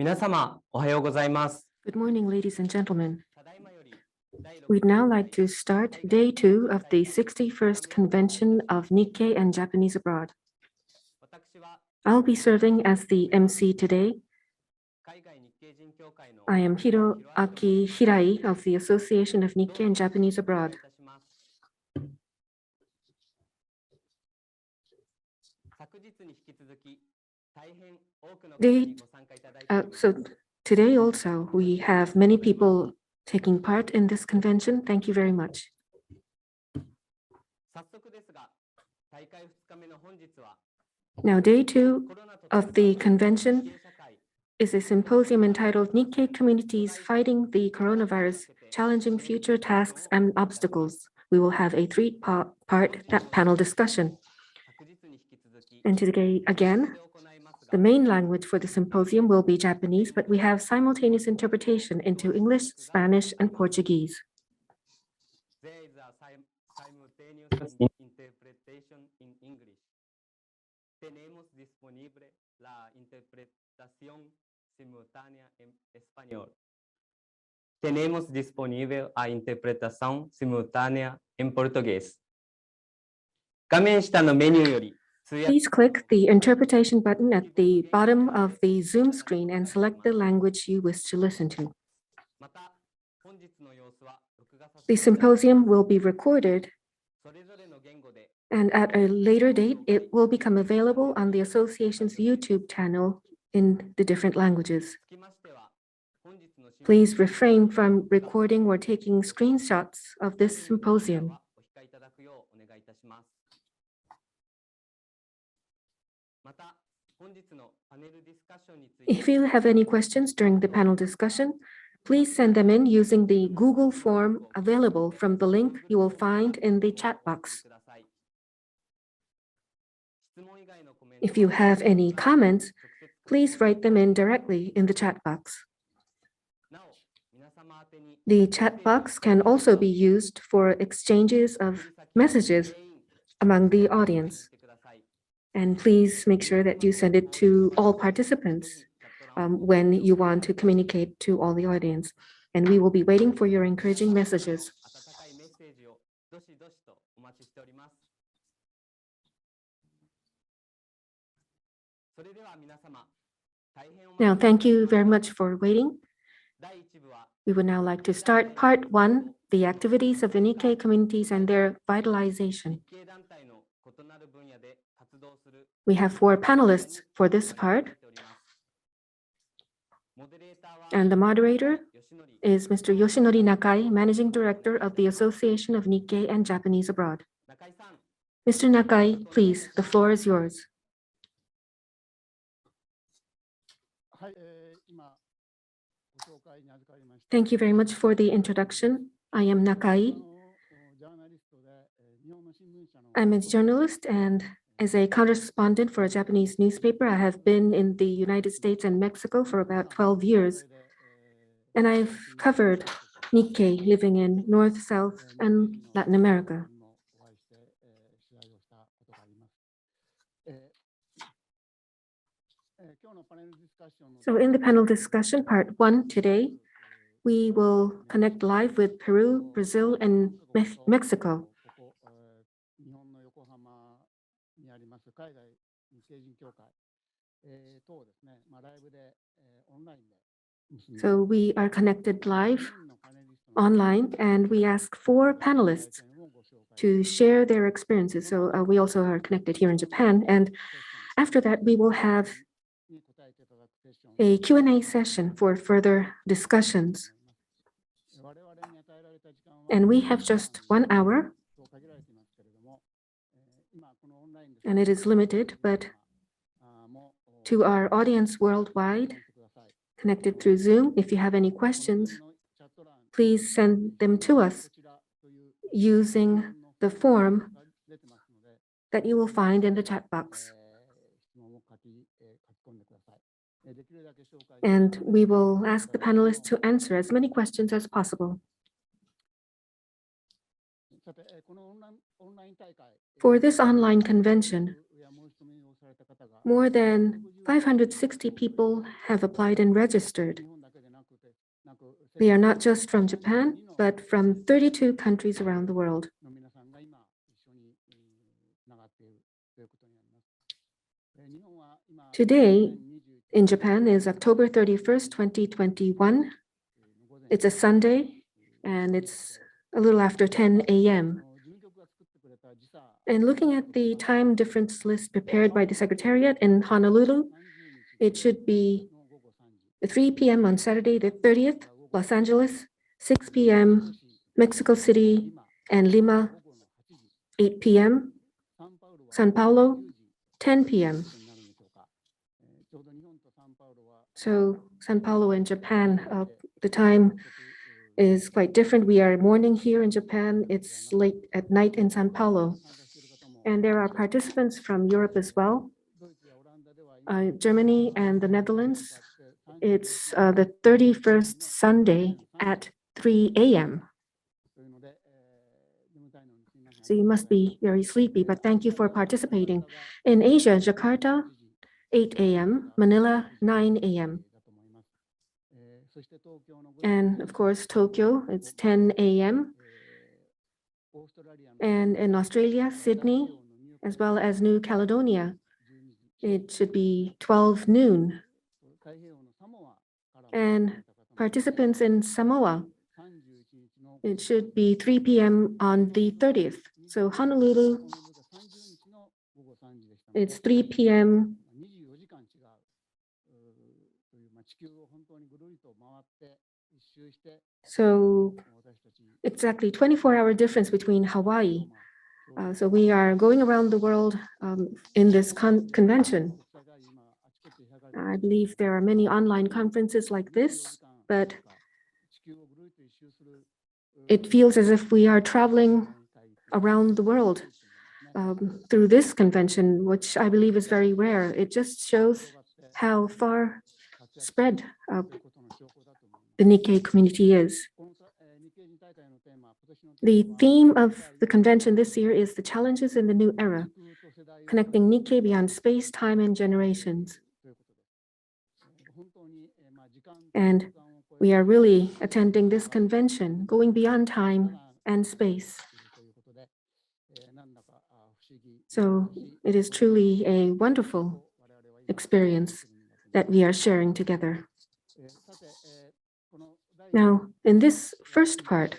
皆様、おはようございます。 Good morning, ladies and gentlemen. We'd now like to start day 2 of the 61st Convention of Nikkei and Japanese Abroad. I'll be serving as the MC today. I am Hiroaki Hirai of the Association of Nikkei and Japanese Abroad. Today also, we have many people taking part in this convention. Thank you very much. Now, day 2 of the convention is a symposium entitled Nikkei Communities Fighting the Coronavirus, Challenging Future Tasks and Obstacles. We will have a 3-part panel discussion. And today, again, the main language for the symposium will be Japanese, but we have simultaneous interpretation into English, Spanish, and Portuguese. There is a simultaneous interpretation in English. Tenemos disponible la interpretación simultánea en español. Tenemos disponible la interpretación simultánea en portugués. 画面下のメニューより Please click the interpretation button at the bottom of the Zoom screen and select the language you wish to listen to. The symposium will be recorded, and at a later date, it will become available on the association's YouTube channel in the different languages. Please refrain from recording or taking screenshots of this symposium. If you have any questions during the panel discussion, please send them in using the Google form available from the link you will find in the chat box. If you have any comments, please write them in directly in the chat box. The chat box can also be used for exchanges of messages among the audience. And please make sure that you send it to all participants when you want to communicate to all the audience. And we will be waiting for your encouraging messages. Now, thank you very much for waiting. We would now like to start part 1, the activities of the Nikkei communities and their vitalization. We have 4 panelists for this part. And the moderator is Mr. Yoshinori NAKAI, Managing Director of the Association of Nikkei and Japanese Abroad. Mr. NAKAI, please, the floor is yours. Thank you very much for the introduction. I am NAKAI. I'm a journalist, and as a correspondent for a Japanese newspaper, I have been in the United States and Mexico for about 12 years. And I've covered Nikkei living in North, South, and Latin America. So in the panel discussion, part 1 today, we will connect live with Peru, Brazil, and Mexico. So we are connected live online, and we ask 4 panelists to share their experiences. So we also are connected here in Japan. And after that, we will have a Q&A session for further discussions. And we have just 1 hour. And it is limited, but to our audience worldwide, connected through Zoom, if you have any questions, please send them to us using the form that you will find in the chat box. And we will ask the panelists to answer as many questions as possible. For this online convention, more than 560 people have applied and registered. They are not just from Japan, but from 32 countries around the world. Today in Japan is October 31st, 2021. It's a Sunday, and it's a little after 10 a.m. And looking at the time difference list prepared by the Secretariat in Honolulu, it should be 3 p.m. on Saturday the 30th, Los Angeles, 6 p.m., Mexico City and Lima, 8 p.m., Sao Paulo, 10 p.m. So Sao Paulo in Japan, the time is quite different. We are morning here in Japan. It's late at night in Sao Paulo. And there are participants from Europe as well. Germany and the Netherlands. It's the 31st Sunday at 3 a.m. So you must be very sleepy, but thank you for participating. In Asia, Jakarta, 8 a.m., Manila, 9 a.m. And of course, Tokyo, it's 10 a.m. And in Australia, Sydney, as well as New Caledonia, it should be 12 noon. And participants in Samoa, it should be 3 p.m. on the 30th. So Honolulu, it's 3 p.m. So exactly 24-hour difference between Hawaii. So we are going around the world in this convention. I believe there are many online conferences like this, but it feels as if we are traveling around the world through this convention, which I believe is very rare. It just shows how far spread the Nikkei community is. The theme of the convention this year is the challenges in the new era, connecting Nikkei beyond space, time, and generations. And we are really attending this convention, going beyond time and space. So it is truly a wonderful experience that we are sharing together. Now, in this first part,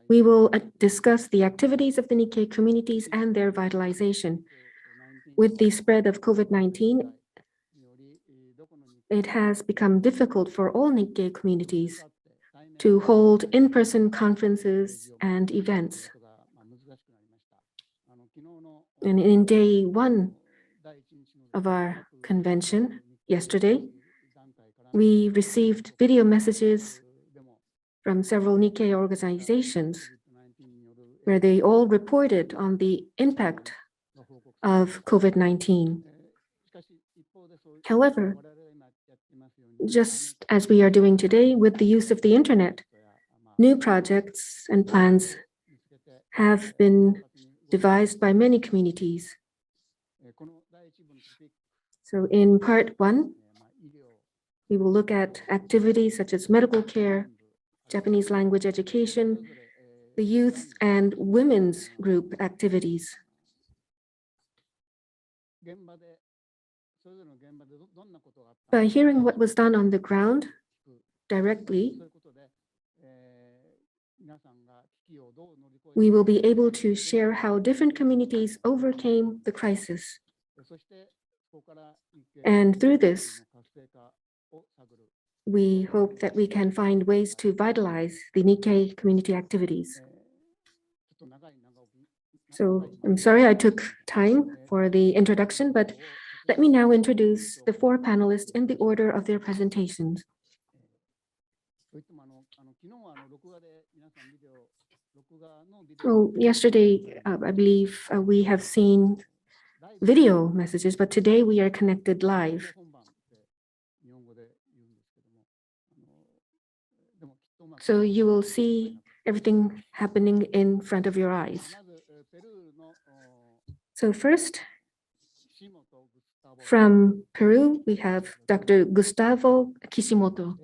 we will discuss the activities of the Nikkei communities and their vitalization. With the spread of COVID-19, it has become difficult for all Nikkei communities to hold in-person conferences and events. And in day one of our convention, yesterday, we received video messages from several Nikkei organizations where they all reported on the impact of COVID-19. However, just as we are doing today with the use of the internet, new projects and plans have been devised by many communities. So in part one, we will look at activities such as medical care, Japanese language education, the youth and women's group activities. By hearing what was done on the ground directly, we will be able to share how different communities overcame the crisis. And through this, we hope that we can find ways to vitalize the Nikkei community activities. So I'm sorry I took time for the introduction, but let me now introduce the four panelists in the order of their presentations. Oh, yesterday, I believe we have seen video messages, but today we are connected live. So you will see everything happening in front of your eyes. So first, from Peru, we have Dr. Gustavo Kishimoto.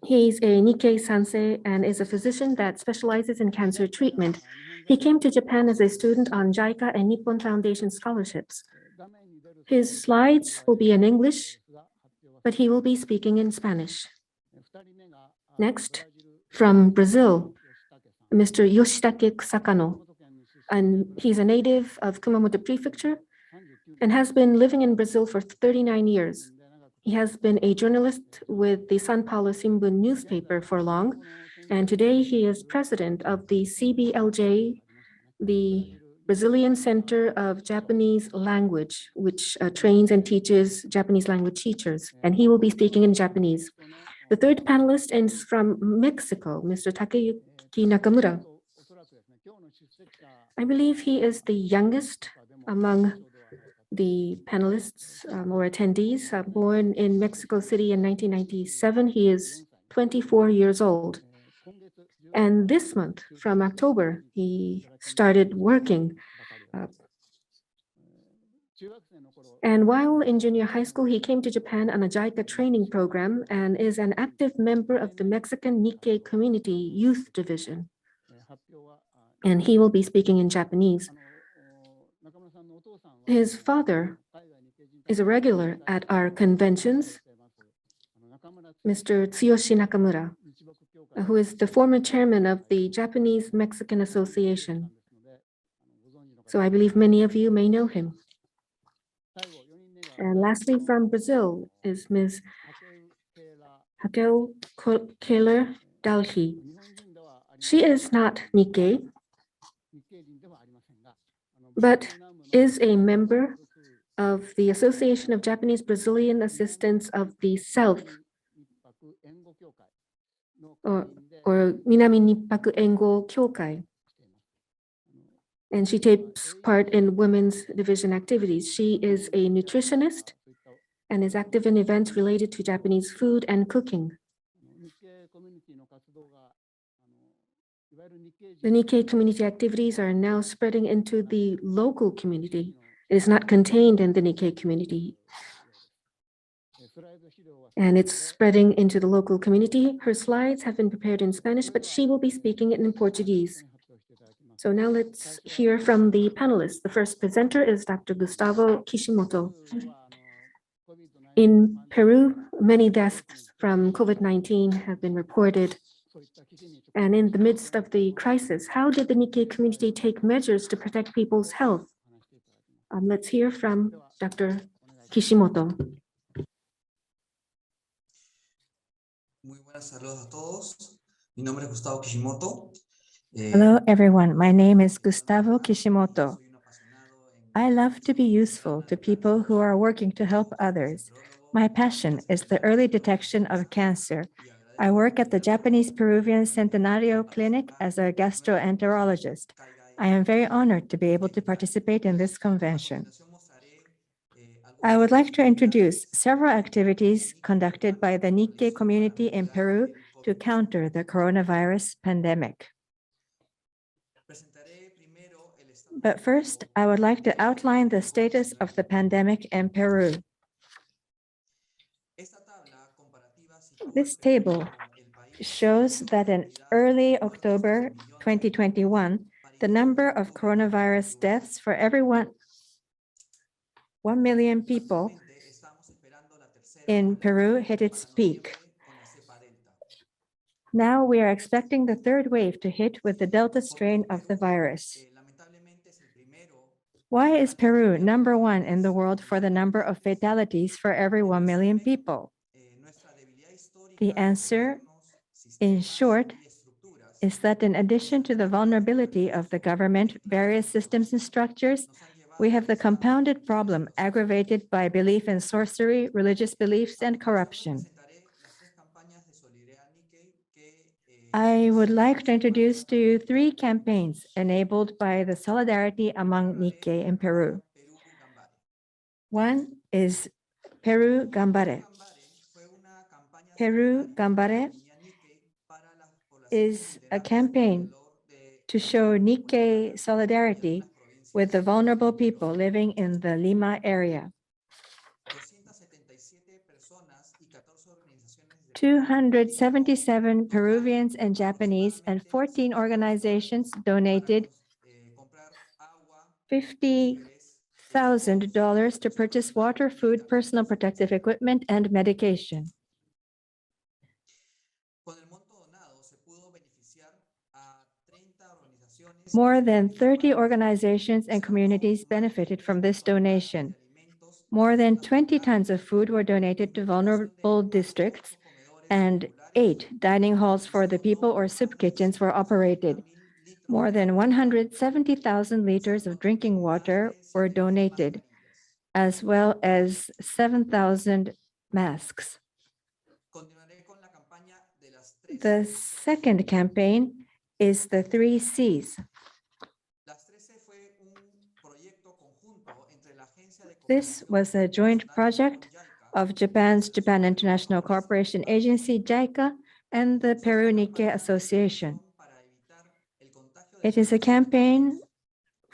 He's a Nikkei Sansei and is a physician that specializes in cancer treatment. He came to Japan as a student on JICA and Nippon Foundation scholarships. His slides will be in English, but he will be speaking in Spanish. Next, from Brazil, Mr. Yoshitake KUSAKANO, and he's a native of Kumamoto Prefecture and has been living in Brazil for 39 years. He has been a journalist with the São Paulo Shimbun newspaper for long, and today he is president of the CBLJ, the Brazilian Center of Japanese Language, which trains and teaches Japanese language teachers, and he will be speaking in Japanese. The third panelist is from Mexico, Mr. Takeyuki Nakamura. I believe he is the youngest among the panelists or attendees. Born in Mexico City in 1997, he is 24 years old. And this month, from October, he started working. And while in junior high school, he came to Japan on a JICA training program and is an active member of the Mexican Nikkei Community Youth Division. And he will be speaking in Japanese. His father is a regular at our conventions, Mr. Tsuyoshi Nakamura, who is the former chairman of the Japanese-Mexican Association. So I believe many of you may know him. And lastly, from Brazil is Ms. Raquel Köhler Dalhi. She is not Nikkei, but is a member of the Association of Japanese Brazilian Assistants of the South, or Minami Nippaku Engo Kyokai. And she takes part in women's division activities. She is a nutritionist and is active in events related to Japanese food and cooking. The Nikkei community activities are now spreading into the local community. It is not contained in the Nikkei community. And it's spreading into the local community. Her slides have been prepared in Spanish, but she will be speaking it in Portuguese. So now let's hear from the panelists. The first presenter is Dr. Gustavo Kishimoto. In Peru, many deaths from COVID-19 have been reported. And in the midst of the crisis, how did the Nikkei community take measures to protect people's health? Let's hear from Dr. Kishimoto. Muy buenas saludos a todos. Mi nombre es Gustavo Kishimoto. Hello, everyone. My name is Gustavo Kishimoto. I love to be useful to people who are working to help others. My passion is the early detection of cancer. I work at the Japanese Peruvian Centenario clinic as a gastroenterologist. I am very honored to be able to participate in this convention. I would like to introduce several activities conducted by the Nikkei community in Peru to counter the coronavirus pandemic. But first, I would like to outline the status of the pandemic in Peru. This table shows that in early October 2021, the number of coronavirus deaths for every 1 million people in Peru hit its peak. Now we are expecting the third wave to hit with the Delta strain of the virus. Why is Peru number 1 in the world for the number of fatalities for every 1 million people? The answer, in short, is that in addition to the vulnerability of the government, various systems and structures, we have the compounded problem aggravated by belief in sorcery, religious beliefs, and corruption. I would like to introduce to you 3 campaigns enabled by the solidarity among Nikkei in Peru. One is Peru Gambare. Peru Gambare is a campaign to show Nikkei solidarity with the vulnerable people living in the Lima area. 277 Peruvians and Japanese and 14 organizations donated $50,000 to purchase water, food, personal protective equipment, and medication. More than 30 organizations and communities benefited from this donation. More than 20 tons of food were donated to vulnerable districts, and 8 dining halls for the people or soup kitchens were operated. More than 170,000 liters of drinking water were donated, as well as 7,000 masks. The second campaign is the 3 C's. This was a joint project of Japan International Cooperation Agency, JICA, and the Peru Nikkei Association. It is a campaign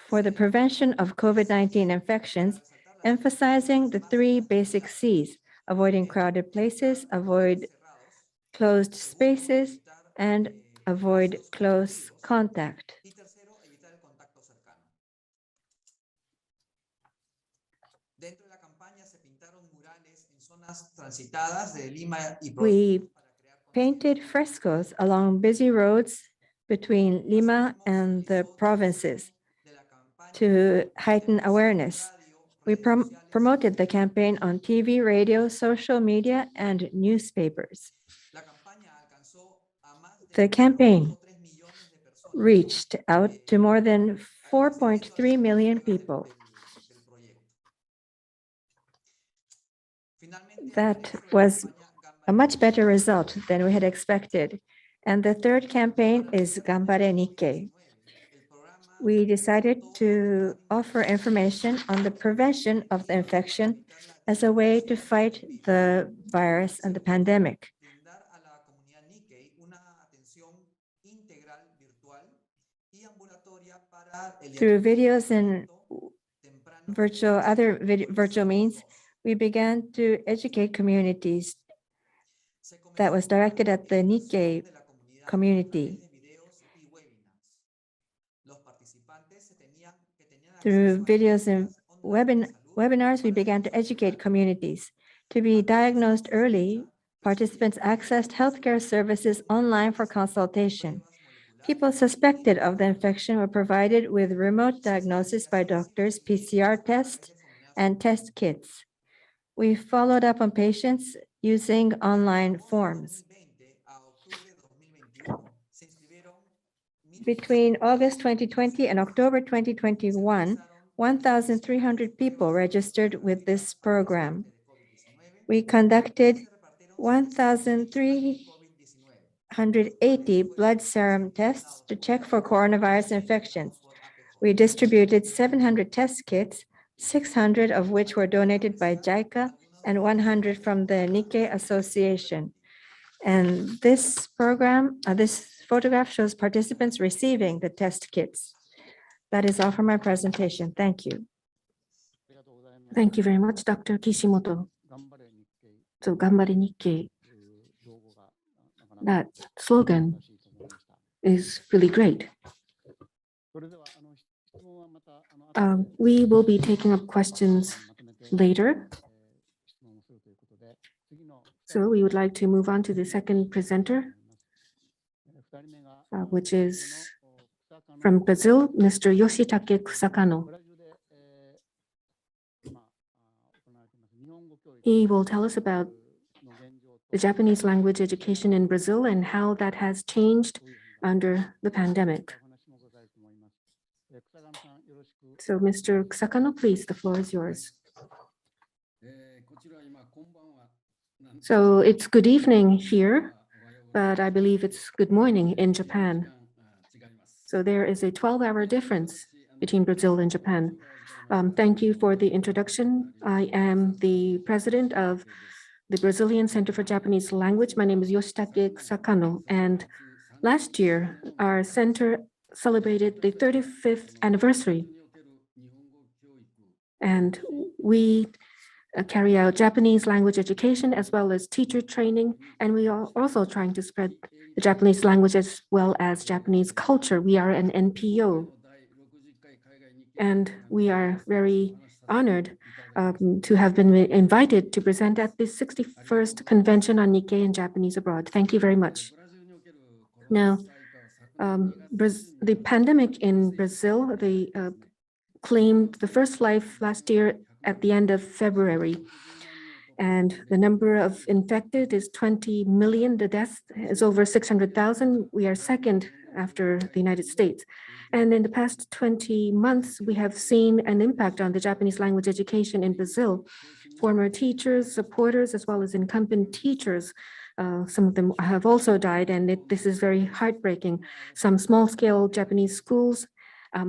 for the prevention of COVID-19 infections, emphasizing the 3 basic C's: avoiding crowded places, avoid closed spaces, and avoid close contact. We painted frescoes along busy roads between Lima and the provinces to heighten awareness. We promoted the campaign on TV, radio, social media, and newspapers. The campaign reached out to more than 4.3 million people. That was a much better result than we had expected. And the third campaign is Ganbare Nikkei. We decided to offer information on the prevention of the infection as a way to fight the virus and the pandemic. Through videos and virtual means, we began to educate communities that was directed at the Nikkei community. Through videos and webinars, we began to educate communities. To be diagnosed early, participants accessed healthcare services online for consultation. People suspected of the infection were provided with remote diagnosis by doctors, PCR tests, and test kits. We followed up on patients using online forms. Between August 2020 and October 2021, 1,300 people registered with this program. We conducted 1,380 blood serum tests to check for coronavirus infections. We distributed 700 test kits, 600 of which were donated by JICA and 100 from the Nikkei Association. And this program, this photograph shows participants receiving the test kits. That is all for my presentation. Thank you. Thank you very much, Dr. Kishimoto. So, Ganbare Nikkei, that slogan is really great. We will be taking up questions later. So we would like to move on to the second presenter, which is from Brazil, Mr. Yoshitake KUSAKANO. He will tell us about the Japanese language education in Brazil and how that has changed under the pandemic. So, Mr. KUSAKANO, please, the floor is yours. So it's good evening here, but I believe it's good morning in Japan. So there is a 12-hour difference between Brazil and Japan. Thank you for the introduction. I am the president of the Brazilian Center for Japanese Language. My name is Yoshitake KUSAKANO, and Last year, our center celebrated the 35th anniversary, and we carry out Japanese language education as well as teacher training, and we are also trying to spread the Japanese language as well as Japanese culture. We are an NPO, and we are very honored to have been invited to present at the 61st Convention on Nikkei and Japanese Abroad. Thank you very much. Now, the pandemic in Brazil, they claimed the first life last year at the end of February. And the number of infected is 20 million. The death is over 600,000. We are second after the United States. And in the past 20 months, we have seen an impact on the Japanese language education in Brazil. Former teachers, supporters, as well as incumbent teachers, some of them have also died, and this is very heartbreaking. Some small-scale Japanese schools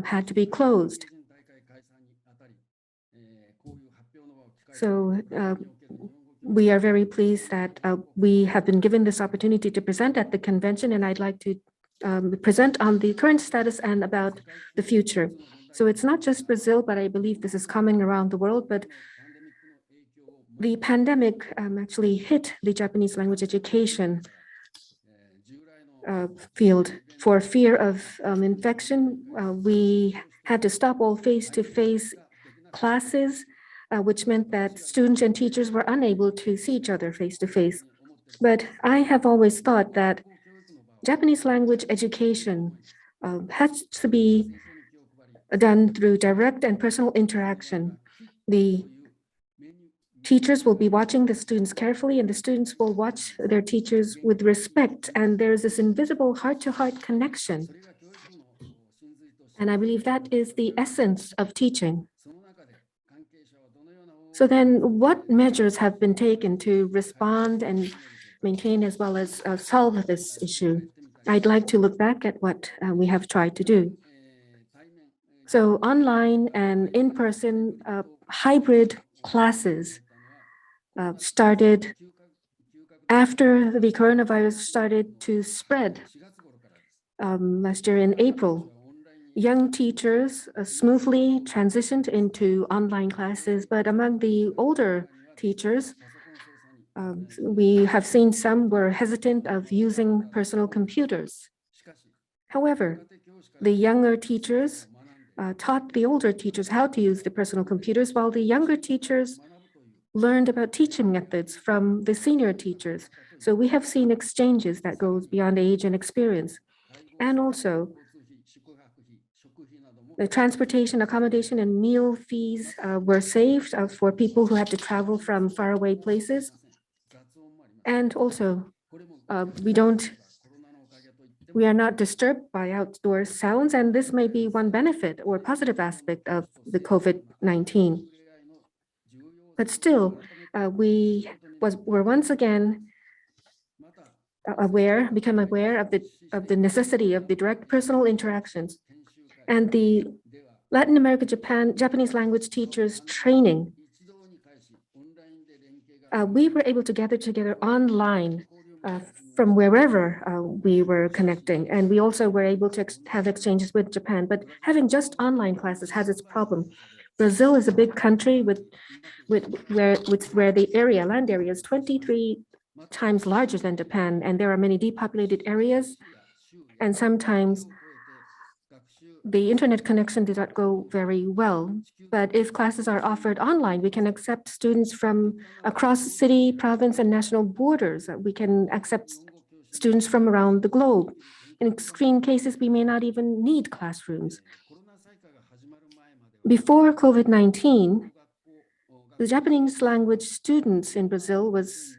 had to be closed. So we are very pleased that we have been given this opportunity to present at the convention, and I'd like to present on the current status and about the future. So it's not just Brazil, but I believe this is coming around the world, but the pandemic actually hit the Japanese language education field. For fear of infection, we had to stop all face-to-face classes, which meant that students and teachers were unable to see each other face-to-face. But I have always thought that Japanese language education has to be done through direct and personal interaction. The teachers will be watching the students carefully, and the students will watch their teachers with respect, and there's this invisible heart-to-heart connection. And I believe that is the essence of teaching. So then what measures have been taken to respond and maintain as well as solve this issue? I'd like to look back at what we have tried to do. So online and in-person hybrid classes started after the coronavirus started to spread last year in April. Young teachers smoothly transitioned into online classes, but among the older teachers, we have seen some were hesitant of using personal computers. However, the younger teachers taught the older teachers how to use the personal computers, while the younger teachers learned about teaching methods from the senior teachers. So we have seen exchanges that goes beyond age and experience. And also, the transportation, accommodation, and meal fees were saved for people who had to travel from faraway places. And also, we are not disturbed by outdoor sounds, and this may be one benefit or positive aspect of the COVID-19. But still, we were once again become aware of the necessity of the direct personal interactions. And the Latin America Japanese language teachers training, we were able to gather together online from wherever we were connecting. And we also were able to have exchanges with Japan. But having just online classes has its problem. Brazil is a big country where the land area is 23 times larger than Japan, and there are many depopulated areas. And sometimes the internet connection did not go very well. But if classes are offered online, we can accept students from across city, province, and national borders. We can accept students from around the globe. In extreme cases, we may not even need classrooms. Before COVID-19, the Japanese language students in Brazil was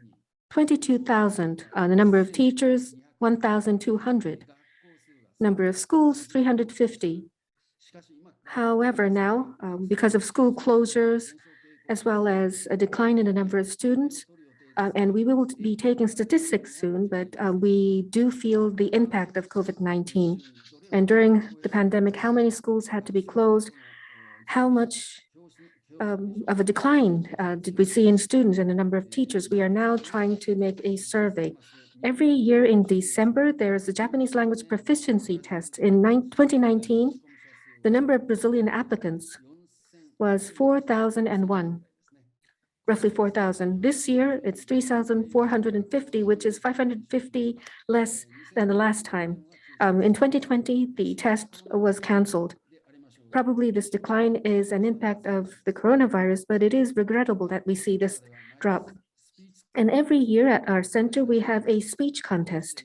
22,000. The number of teachers, 1,200. Number of schools, 350. However, now, because of school closures, as well as a decline in the number of students, and we will be taking statistics soon, but we do feel the impact of COVID-19. And during the pandemic, how many schools had to be closed? How much of a decline did we see in students and the number of teachers? We are now trying to make a survey. Every year in December, there is a Japanese language proficiency test. In 2019, the number of Brazilian applicants was 4,001, roughly 4,000. This year, it's 3,450, which is 550 less than the last time. In 2020, the test was canceled. Probably this decline is an impact of the coronavirus, but it is regrettable that we see this drop. And every year at our center, we have a speech contest.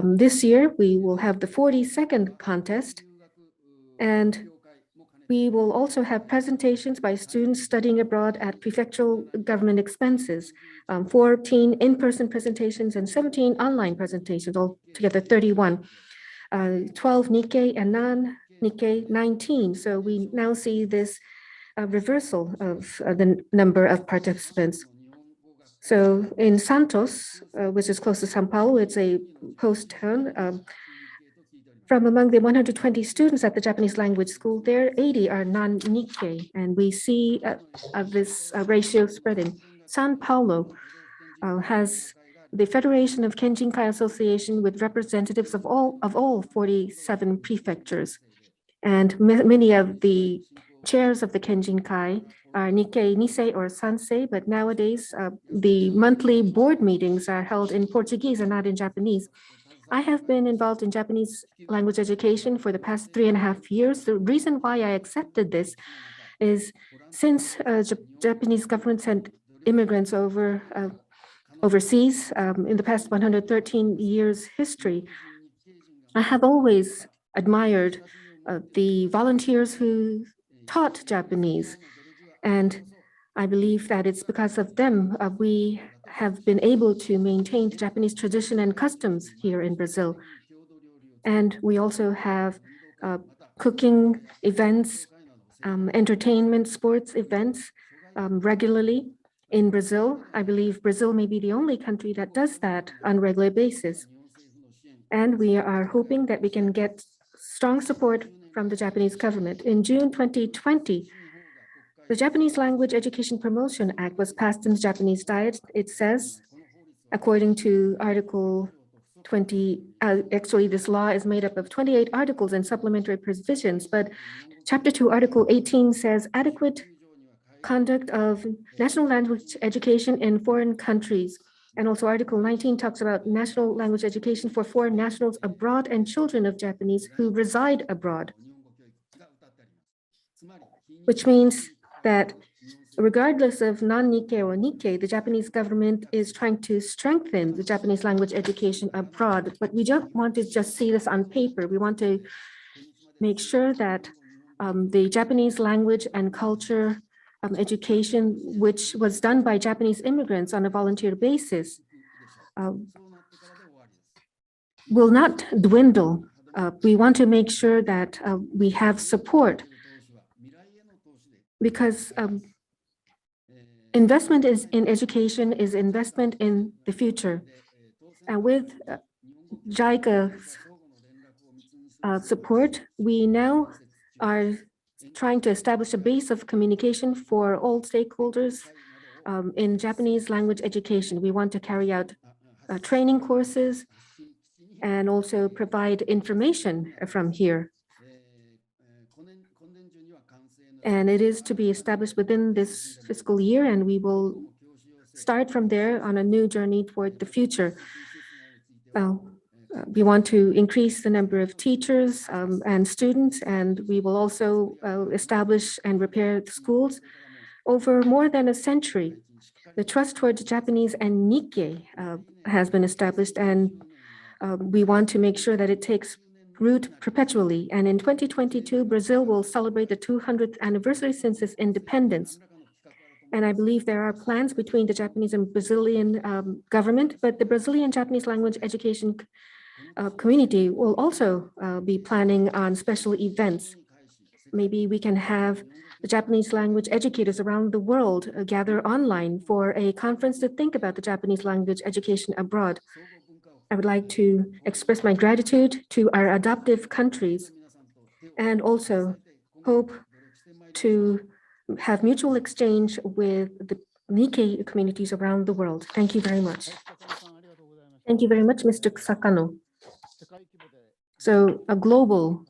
This year, we will have the 40-second contest, and we will also have presentations by students studying abroad at prefectural government expenses, 14 in-person presentations and 17 online presentations, altogether 31, 12 Nikkei and non-Nikkei 19. So we now see this reversal of the number of participants. So in Santos, which is close to São Paulo, it's a post town. From among the 120 students at the Japanese language school, there 80 are non-Nikkei, and we see this ratio spreading. São Paulo has the Federation of Kenjinkai Association with representatives of all 47 prefectures, and many of the chairs of the Kenjinkai are Nikkei, Nisei, or Sansei, but nowadays the monthly board meetings are held in Portuguese and not in Japanese. I have been involved in Japanese language education for the past 3.5 years. The reason why I accepted this is since Japanese government sent immigrants overseas in the past 113 years history, I have always admired the volunteers who taught Japanese. And I believe that it's because of them we have been able to maintain the Japanese tradition and customs here in Brazil. And we also have cooking events, entertainment, sports events regularly in Brazil. I believe Brazil may be the only country that does that on a regular basis. And we are hoping that we can get strong support from the Japanese government. In June 2020, the Japanese Language Education Promotion Act was passed in the Japanese Diet. It says, according to Article 20, actually this law is made up of 28 articles and supplementary provisions, but Chapter 2, Article 18 says adequate conduct of national language education in foreign countries. And also Article 19 talks about national language education for foreign nationals abroad and children of Japanese who reside abroad, which means that regardless of non-Nikkei or Nikkei, the Japanese government is trying to strengthen the Japanese language education abroad. But we don't want to just see this on paper. We want to make sure that the Japanese language and culture education, which was done by Japanese immigrants on a volunteer basis, will not dwindle. We want to make sure that we have support, because investment in education is investment in the future. And with JICA's support, we now are trying to establish a base of communication for all stakeholders in Japanese language education. We want to carry out training courses and also provide information from here. And it is to be established within this fiscal year, and we will start from there on a new journey toward the future. We want to increase the number of teachers and students, and we will also establish and repair the schools. Over more than a century, the trust towards Japanese and Nikkei has been established, and we want to make sure that it takes root perpetually. And in 2022, Brazil will celebrate the 200th anniversary since its independence. And I believe there are plans between the Japanese and Brazilian government, but the Brazilian Japanese language education community will also be planning on special events. Maybe we can have the Japanese language educators around the world gather online for a conference to think about the Japanese language education abroad. I would like to express my gratitude to our adoptive countries and also hope to have mutual exchange with the Nikkei communities around the world. Thank you very much. Thank you very much, Mr. Kusakano. So a global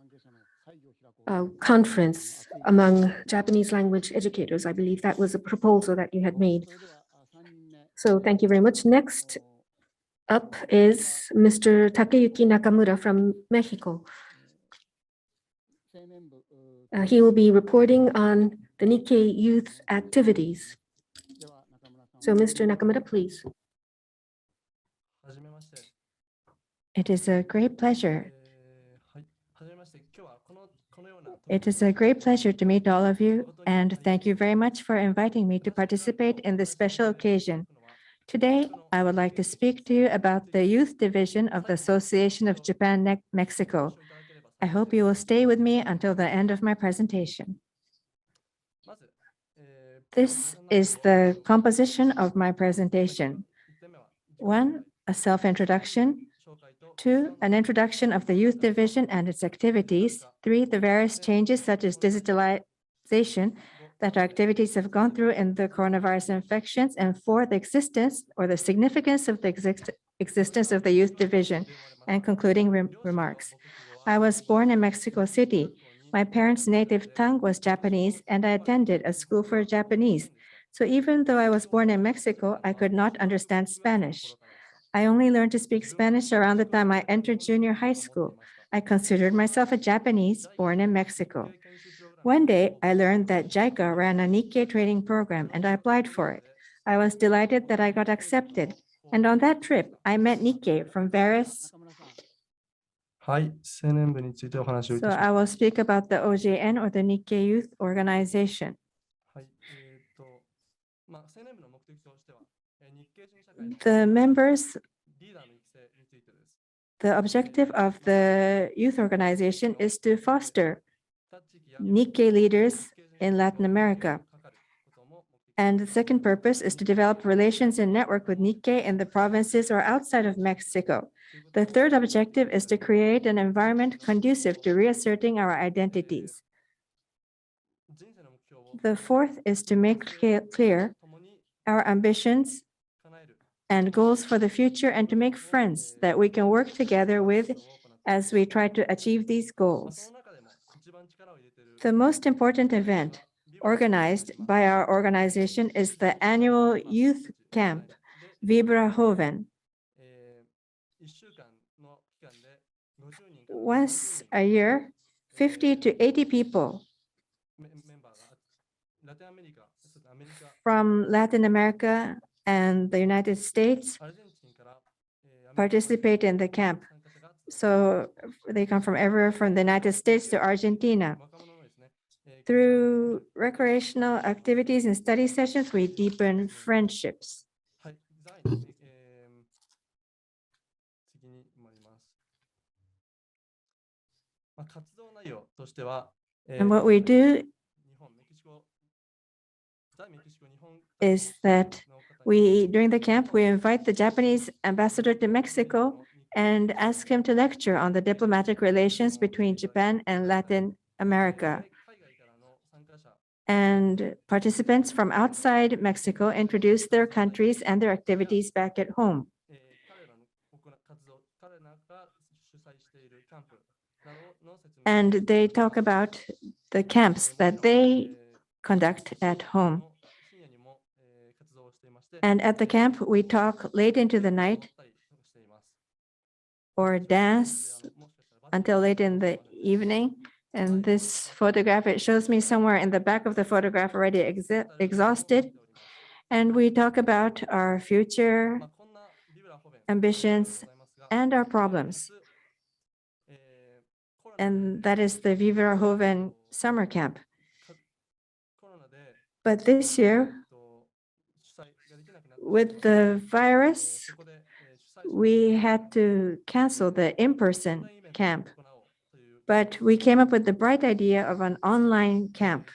conference among Japanese language educators, I believe that was a proposal that you had made. So thank you very much. Next up is Mr. Takeyuki Nakamura from Mexico. He will be reporting on the Nikkei youth activities. So Mr. Nakamura, please. It is a great pleasure. It is a great pleasure to meet all of you, and thank you very much for inviting me to participate in this special occasion. Today, I would like to speak to you about the Youth Division of the Association of Japan Mexico. I hope you will stay with me until the end of my presentation. This is the composition of my presentation. 1, a self-introduction. 2, an introduction of the Youth Division and its activities. 3, the various changes such as digitalization that our activities have gone through in the coronavirus infections. And 4, the existence or the significance of the existence of the Youth Division, and concluding remarks. I was born in Mexico City. My parents' native tongue was Japanese, and I attended a school for Japanese. So even though I was born in Mexico, I could not understand Spanish. I only learned to speak Spanish around the time I entered junior high school. I considered myself a Japanese born in Mexico. One day, I learned that JICA ran a Nikkei training program, and I applied for it. I was delighted that I got accepted. And on that trip, I met Nikkei from various. So I will speak about the OJN, or the Nikkei Youth Organization. The members, the objective of the youth organization is to foster Nikkei leaders in Latin America. And the second purpose is to develop relations and network with Nikkei in the provinces or outside of Mexico. The third objective is to create an environment conducive to reasserting our identities. The fourth is to make clear our ambitions and goals for the future, and to make friends that we can work together with as we try to achieve these goals. The most important event organized by our organization is the annual youth camp, Vibra Joven. Once a year, 50 to 80 people from Latin America and the United States participate in the camp. So they come from everywhere from the United States to Argentina. Through recreational activities and study sessions, we deepen friendships. And what we do is that during the camp, we invite the Japanese ambassador to Mexico and ask him to lecture on the diplomatic relations between Japan and Latin America. And participants from outside Mexico introduce their countries and their activities back at home. And they talk about the camps that they conduct at home. And at the camp, we talk late into the night or dance until late in the evening. And this photograph, it shows me somewhere in the back of the photograph already exhausted. And we talk about our future ambitions and our problems. And that is the Vibra Joven summer camp. But this year, with the virus, we had to cancel the in-person camp. But we came up with the bright idea of an online camp.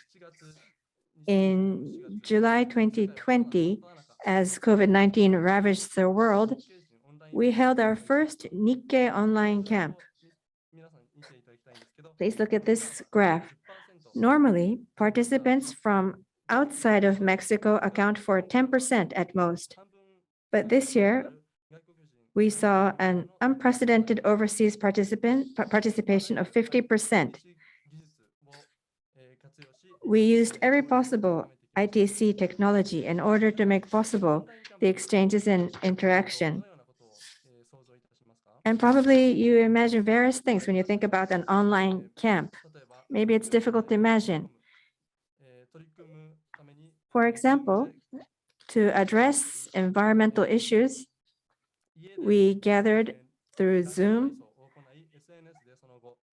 In July 2020, as COVID-19 ravaged the world, we held our first Nikkei online camp. Please look at this graph. Normally, participants from outside of Mexico account for 10% at most. But this year, we saw an unprecedented overseas participation of 50%. We used every possible ITC technology in order to make possible the exchanges and interaction. And probably you imagine various things when you think about an online camp. Maybe it's difficult to imagine. For example, to address environmental issues, we gathered through Zoom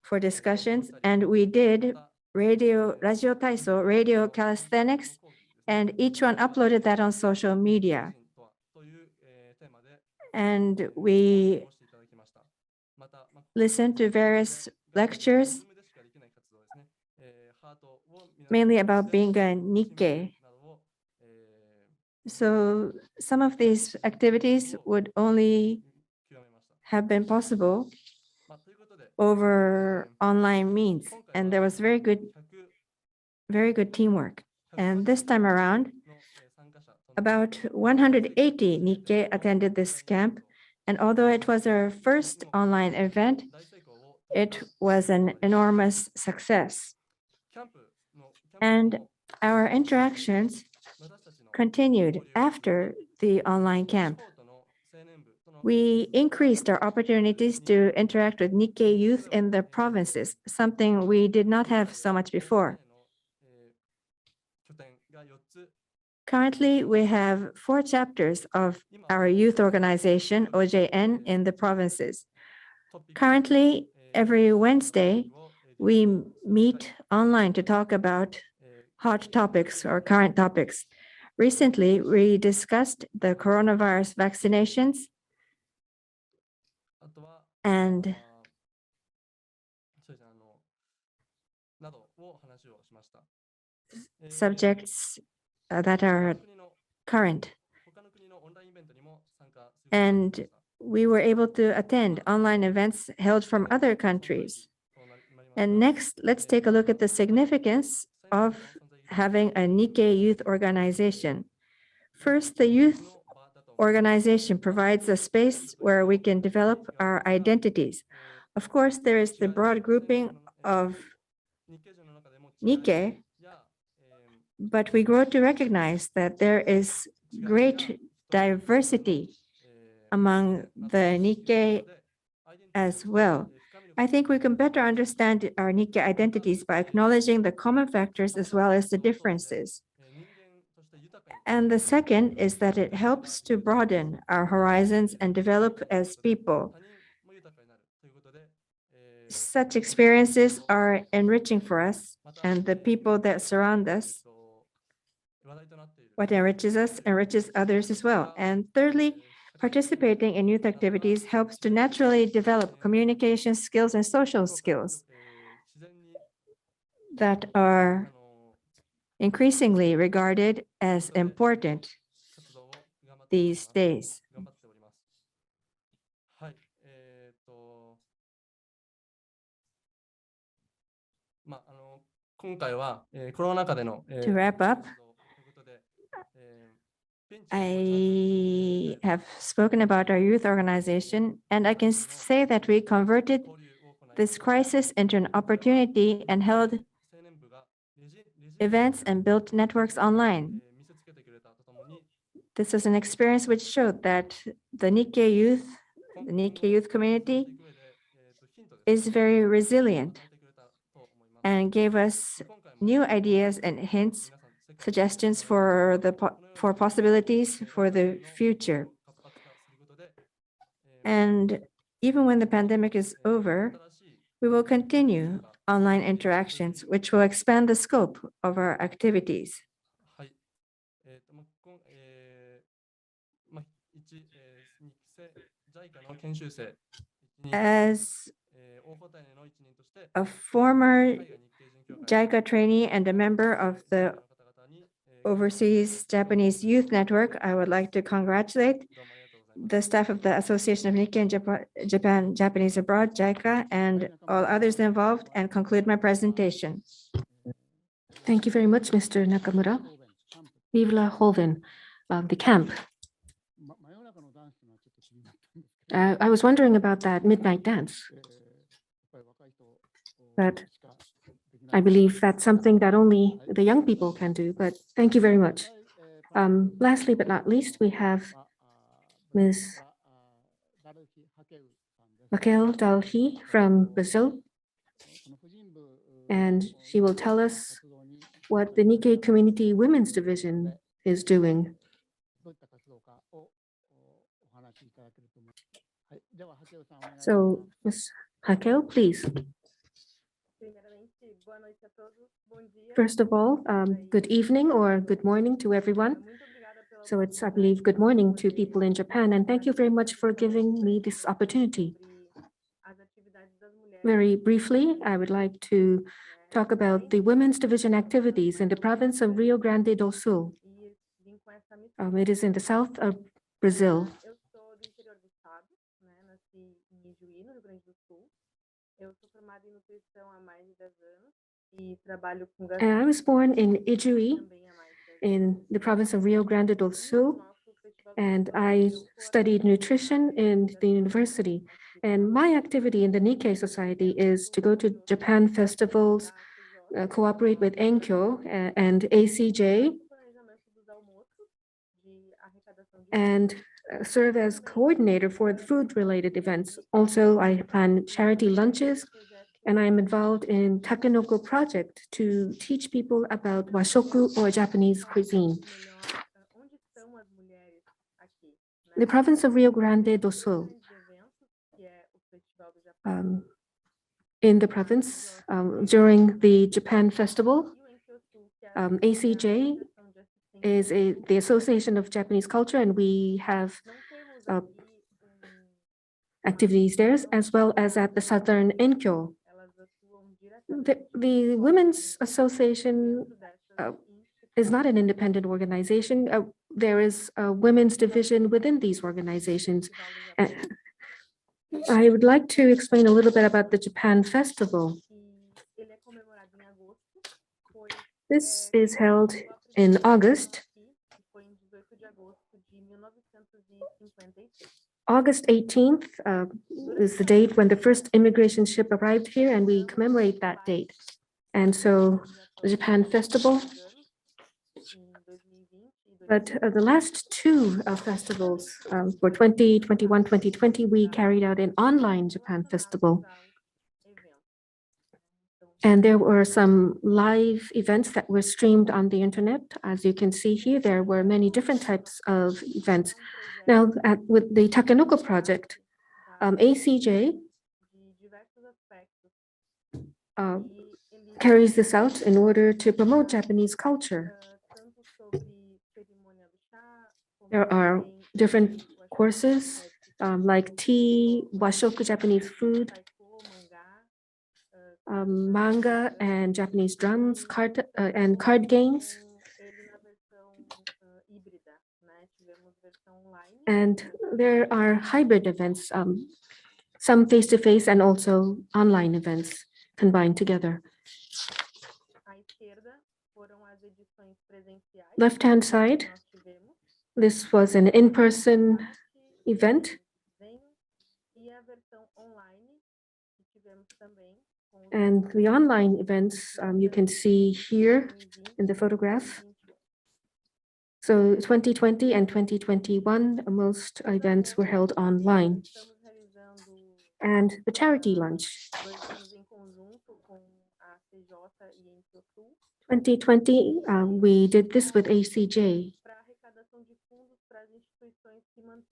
for discussions, and we did radio taiso, radio calisthenics, and each one uploaded that on social media. And we listened to various lectures, mainly about being a Nikkei. So some of these activities would only have been possible over online means, and there was very good teamwork. And this time around, about 180 Nikkei attended this camp, and although it was our first online event, it was an enormous success. And our interactions continued after the online camp. We increased our opportunities to interact with Nikkei youth in the provinces, something we did not have so much before. Currently, we have 4 chapters of our youth organization, OJN, in the provinces. Currently, every Wednesday, we meet online to talk about hot topics or current topics. Recently, we discussed the coronavirus vaccinations and subjects that are current. And we were able to attend online events held from other countries. And next, let's take a look at the significance of having a Nikkei youth organization. First, the youth organization provides a space where we can develop our identities. Of course, there is the broad grouping of Nikkei, but we grow to recognize that there is great diversity among the Nikkei as well. I think we can better understand our Nikkei identities by acknowledging the common factors as well as the differences. And the second is that it helps to broaden our horizons and develop as people. Such experiences are enriching for us and the people that surround us. What enriches us enriches others as well. And thirdly, participating in youth activities helps to naturally develop communication skills and social skills that are increasingly regarded as important these days. To wrap up, I have spoken about our youth organization, and I can say that we converted this crisis into an opportunity and held events and built networks online. This is an experience which showed that the Nikkei youth community is very resilient and gave us new ideas and hints, suggestions for possibilities for the future. And even when the pandemic is over, we will continue online interactions, which will expand the scope of our activities. As a former JICA trainee and a member of the Overseas Japanese Youth Network, I would like to congratulate the staff of the Association of Nikkei and Japan Japanese Abroad, JICA, and all others involved, and conclude my presentation. Thank you very much, Mr. Nakamura. Vive la Joven, the camp. I was wondering about that midnight dance, but I believe that's something that only the young people can do, but thank you very much. Lastly, but not least, we have Ms. Raquel Dalhi from Brazil, and she will tell us what the Nikkei Community Women's Division is doing. So, Ms. Raquel, please. First of all, good evening or good morning to everyone. So it's, I believe, good morning to people in Japan, and thank you very much for giving me this opportunity. Very briefly, I would like to talk about the Women's Division activities in the province of Rio Grande do Sul. It is in the south of Brazil. I was born in Ijuí, in the province of Rio Grande do Sul, and I studied nutrition in the university. And my activity in the Nikkei Society is to go to Japan festivals, cooperate with Engo and ACJ, and serve as coordinator for food-related events. Also, I plan charity lunches, and I'm involved in Takenoko project to teach people about washoku or Japanese cuisine. The province of Rio Grande do Sul. In the province, during the Japan Festival, ACJ is the Association of Japanese Culture, and we have activities there, as well as at the Southern Enkyo. The Women's Association is not an independent organization. There is a women's division within these organizations. I would like to explain a little bit about the Japan Festival. This is held in August. August 18th is the date when the first immigration ship arrived here, and we commemorate that date. And so the Japan Festival. But the last two festivals for 2021, 2020, we carried out an online Japan Festival. And there were some live events that were streamed on the internet. As you can see here, there were many different types of events. Now, with the Takenoko project, ACJ carries this out in order to promote Japanese culture. There are different courses like tea, washoku Japanese food, manga and Japanese drums, and card games. And there are hybrid events, some face-to-face and also online events combined together. Left-hand side, this was an in-person event. And the online events you can see here in the photograph. So 2020 and 2021, most events were held online. And the charity lunch. 2020, we did this with ACJ.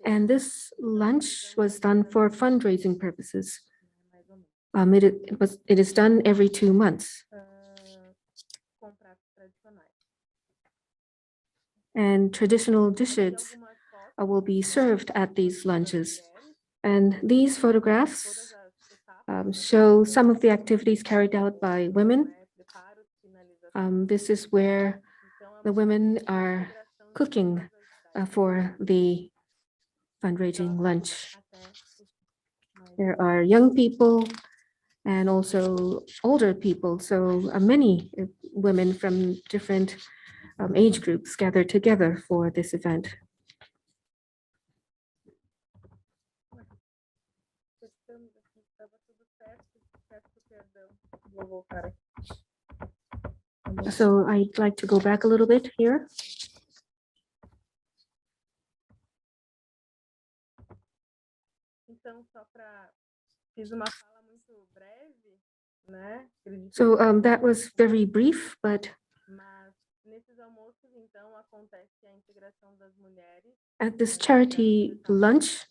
And this lunch was done for fundraising purposes. It is done every 2 months. And traditional dishes will be served at these lunches. And these photographs show some of the activities carried out by women. This is where the women are cooking for the fundraising lunch. There are young people and also older people. So many women from different age groups gathered together for this event. So I'd like to go back a little bit here. So that was very brief, but at this charity lunch,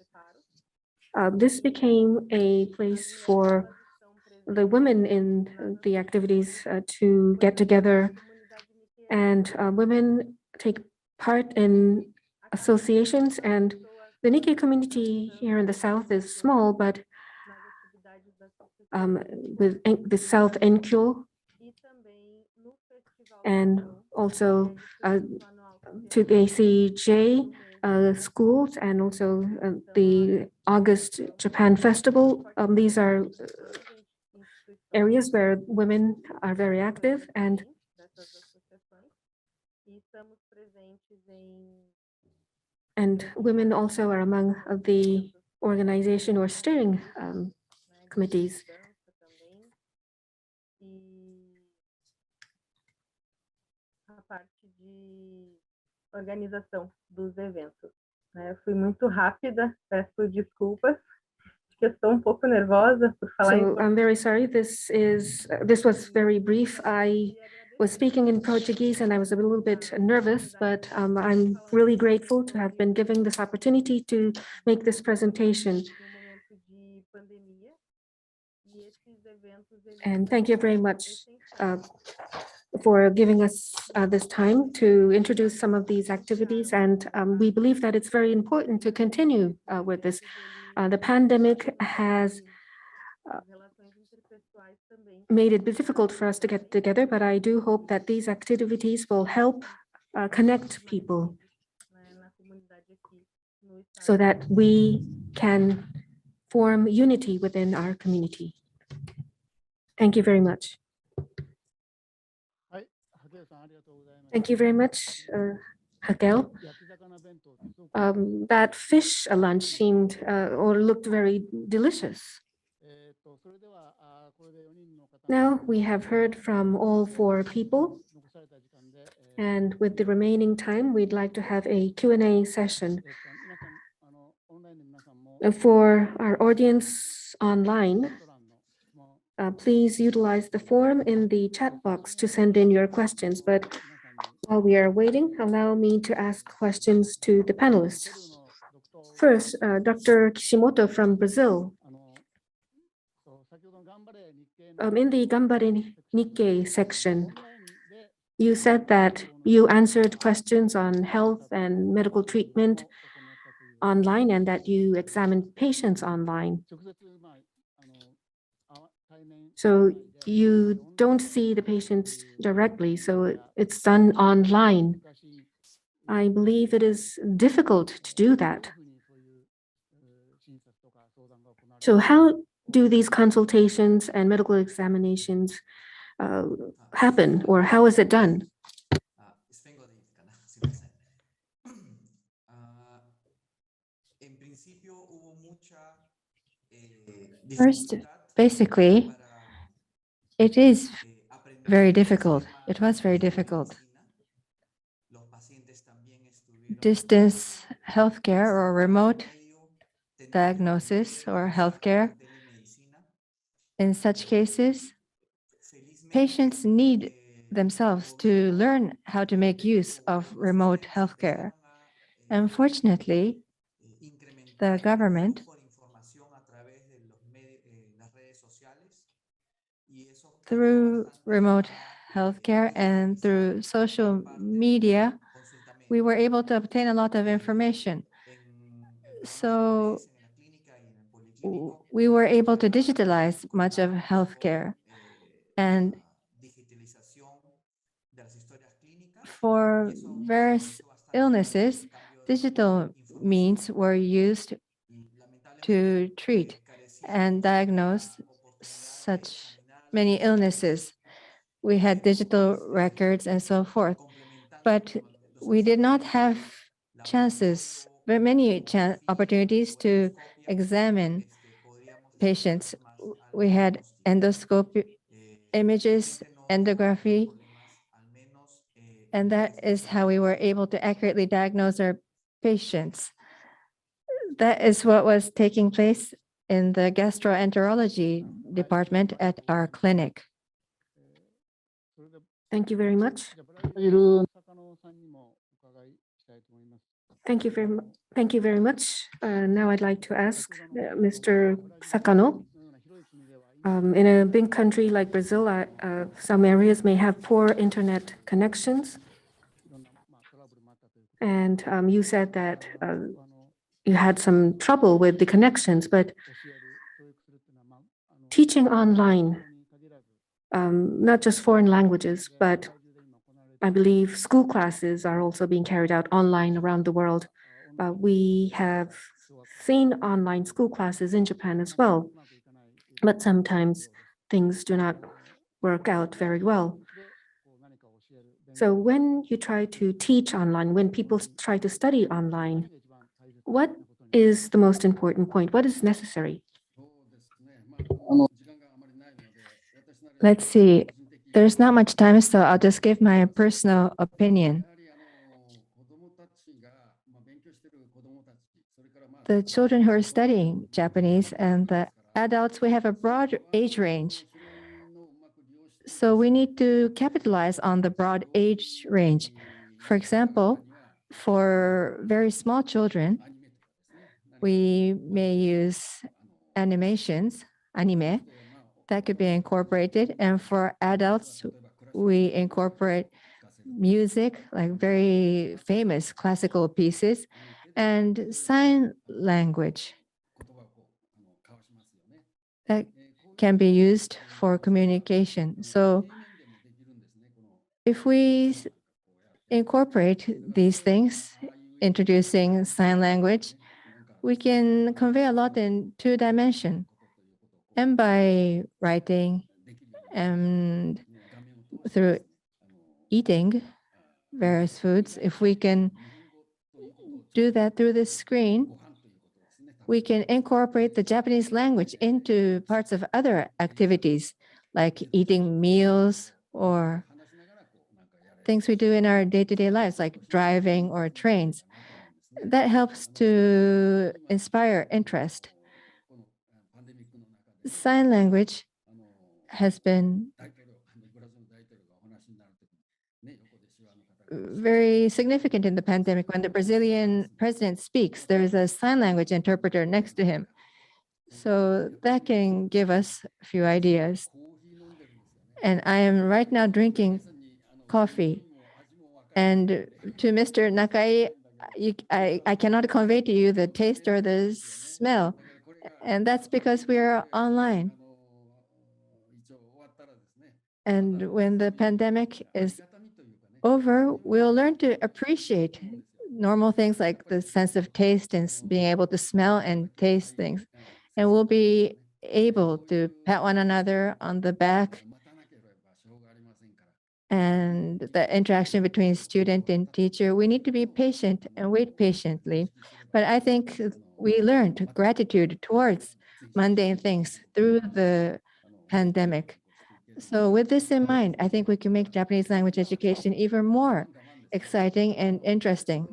this became a place for the women in the activities to get together, and women take part in associations. And the Nikkei community here in the South is small, but with the South Enkyo and also to the ACJ schools, and also the August Japan Festival. These are areas where women are very active, and women also are among the organization or steering committees. Organização dos eventos. Eu fui muito rápida, peço desculpas, porque estou pouco nervosa por falar. So I'm very sorry. This was very brief. I was speaking in Portuguese and I was a little bit nervous, but I'm really grateful to have been given this opportunity to make this presentation. And thank you very much for giving us this time to introduce some of these activities. And we believe that it's very important to continue with this. The pandemic has made it difficult for us to get together, but I do hope that these activities will help connect people so that we can form unity within our community. Thank you very much. Thank you very much, Raquel. That fish lunch seemed or looked very delicious. Now we have heard from all 4 people, and with the remaining time, we'd like to have a Q&A session. For our audience online, please utilize the form in the chat box to send in your questions. But while we are waiting, allow me to ask questions to the panelists. First, Dr. Kishimoto from Brazil. In the Gambare Nikkei section, you said that you answered questions on health and medical treatment online and that you examined patients online. So you don't see the patients directly, so it's done online. I believe it is difficult to do that. So how do these consultations and medical examinations happen, or how is it done? First, basically, it is very difficult. It was very difficult. Distance healthcare or remote diagnosis or healthcare. In such cases, patients need themselves to learn how to make use of remote healthcare. Unfortunately, the government through remote healthcare and through social media, we were able to obtain a lot of information. So we were able to digitalize much of healthcare. And for various illnesses, digital means were used to treat and diagnose such many illnesses. We had digital records and so forth, but we did not have chances, very many opportunities to examine patients. We had endoscope images, endography, and that is how we were able to accurately diagnose our patients. That is what was taking place in the gastroenterology department at our clinic. Thank you very much. Thank you very much. Now I'd like to ask Mr. Sakano. In a big country like Brazil, some areas may have poor internet connections. And you said that you had some trouble with the connections, but teaching online, not just foreign languages, but I believe school classes are also being carried out online around the world. We have seen online school classes in Japan as well, but sometimes things do not work out very well. So when you try to teach online, when people try to study online, what is the most important point? What is necessary? Let's see. There's not much time, so I'll just give my personal opinion. The children who are studying Japanese and the adults, we have a broad age range. So we need to capitalize on the broad age range. For example, for very small children, we may use animations, anime, that could be incorporated. And for adults, we incorporate music, like very famous classical pieces, and sign language that can be used for communication. So if we incorporate these things, introducing sign language, we can convey a lot in 2 dimensions. And by writing and through eating various foods, if we can do that through the screen, we can incorporate the Japanese language into parts of other activities, like eating meals or things we do in our day-to-day lives, like driving or trains. That helps to inspire interest. Sign language has been very significant in the pandemic. When the Brazilian president speaks, there is a sign language interpreter next to him. So that can give us a few ideas. And I am right now drinking coffee. And to Mr. NAKAI, I cannot convey to you the taste or the smell. And that's because we are online. And when the pandemic is over, we'll learn to appreciate normal things like the sense of taste and being able to smell and taste things. And we'll be able to pat one another on the back. And the interaction between student and teacher, we need to be patient and wait patiently. But I think we learned gratitude towards mundane things through the pandemic. So with this in mind, I think we can make Japanese language education even more exciting and interesting.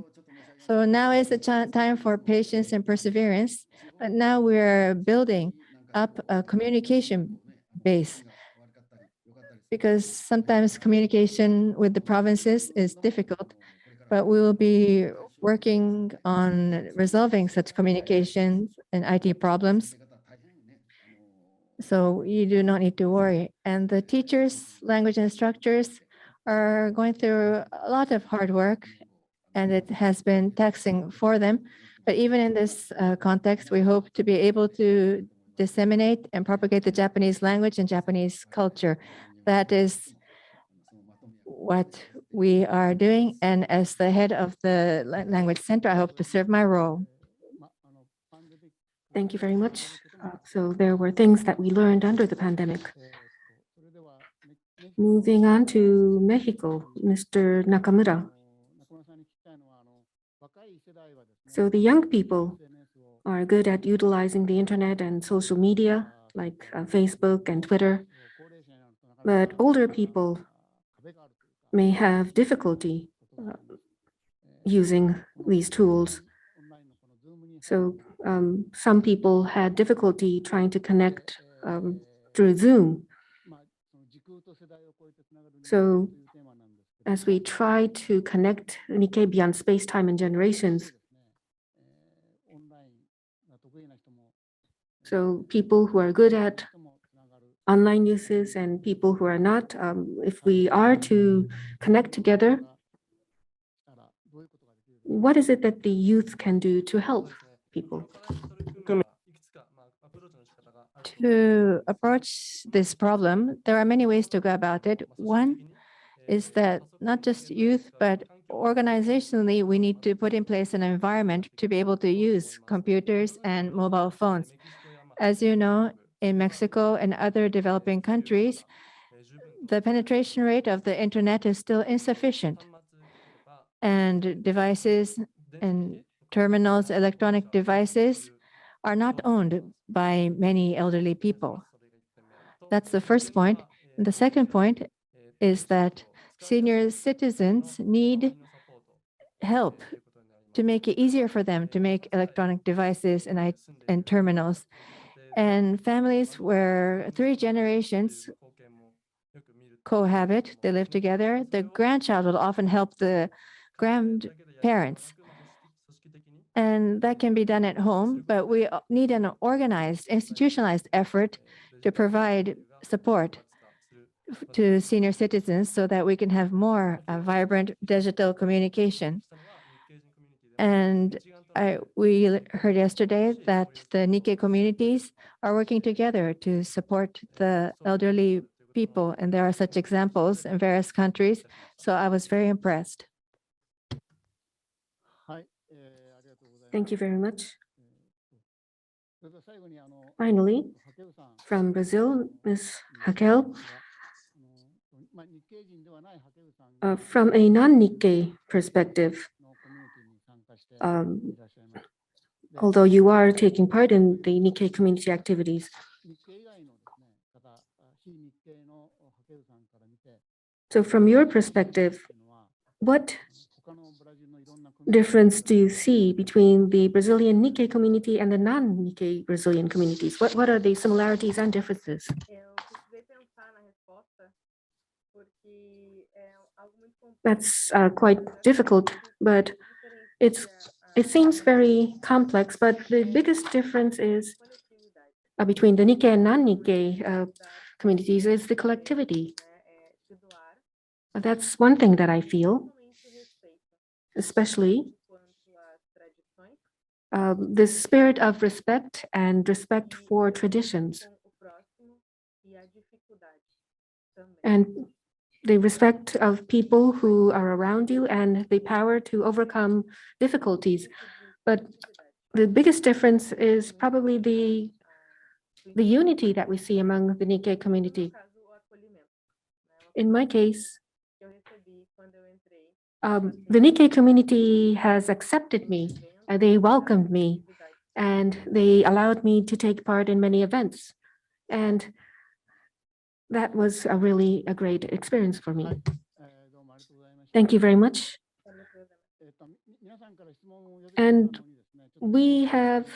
So now is the time for patience and perseverance. But now we're building up a communication base, because sometimes communication with the provinces is difficult, but we will be working on resolving such communications and IT problems. So you do not need to worry. And the teachers, language instructors are going through a lot of hard work, and it has been taxing for them. But even in this context, we hope to be able to disseminate and propagate the Japanese language and Japanese culture. That is what we are doing. And as the head of the language center, I hope to serve my role. Thank you very much. So there were things that we learned under the pandemic. Moving on to Mexico, Mr. Nakamura. So the young people are good at utilizing the internet and social media like Facebook and Twitter. But older people may have difficulty using these tools. So some people had difficulty trying to connect through Zoom. So as we try to connect Nikkei beyond space, time, and generations, so people who are good at online uses and people who are not, if we are to connect together, what is it that the youth can do to help people? To approach this problem, there are many ways to go about it. One is that not just youth, but organizationally, we need to put in place an environment to be able to use computers and mobile phones. As you know, in Mexico and other developing countries, the penetration rate of the internet is still insufficient. And devices and terminals, electronic devices, are not owned by many elderly people. That's the first point. And the second point is that senior citizens need help to make it easier for them to make electronic devices and terminals. And families where 3 generations cohabit, they live together, the grandchild will often help the grandparents. And that can be done at home, but we need an organized, institutionalized effort to provide support to senior citizens so that we can have more vibrant digital communication. And we heard yesterday that the Nikkei communities are working together to support the elderly people, and there are such examples in various countries. So I was very impressed. Thank you very much. Finally, from Brazil, Ms. Raquel. From a non-Nikkei perspective, although you are taking part in the Nikkei community activities, so from your perspective, what difference do you see between the Brazilian Nikkei community and the non-Nikkei Brazilian communities? What are the similarities and differences? That's quite difficult, but it seems very complex. But the biggest difference is between the Nikkei and non-Nikkei communities is the collectivity. That's one thing that I feel, especially the spirit of respect and respect for traditions. And the respect of people who are around you and the power to overcome difficulties. But the biggest difference is probably the unity that we see among the Nikkei community. In my case, the Nikkei community has accepted me, they welcomed me, and they allowed me to take part in many events. And that was really a great experience for me. Thank you very much. And we have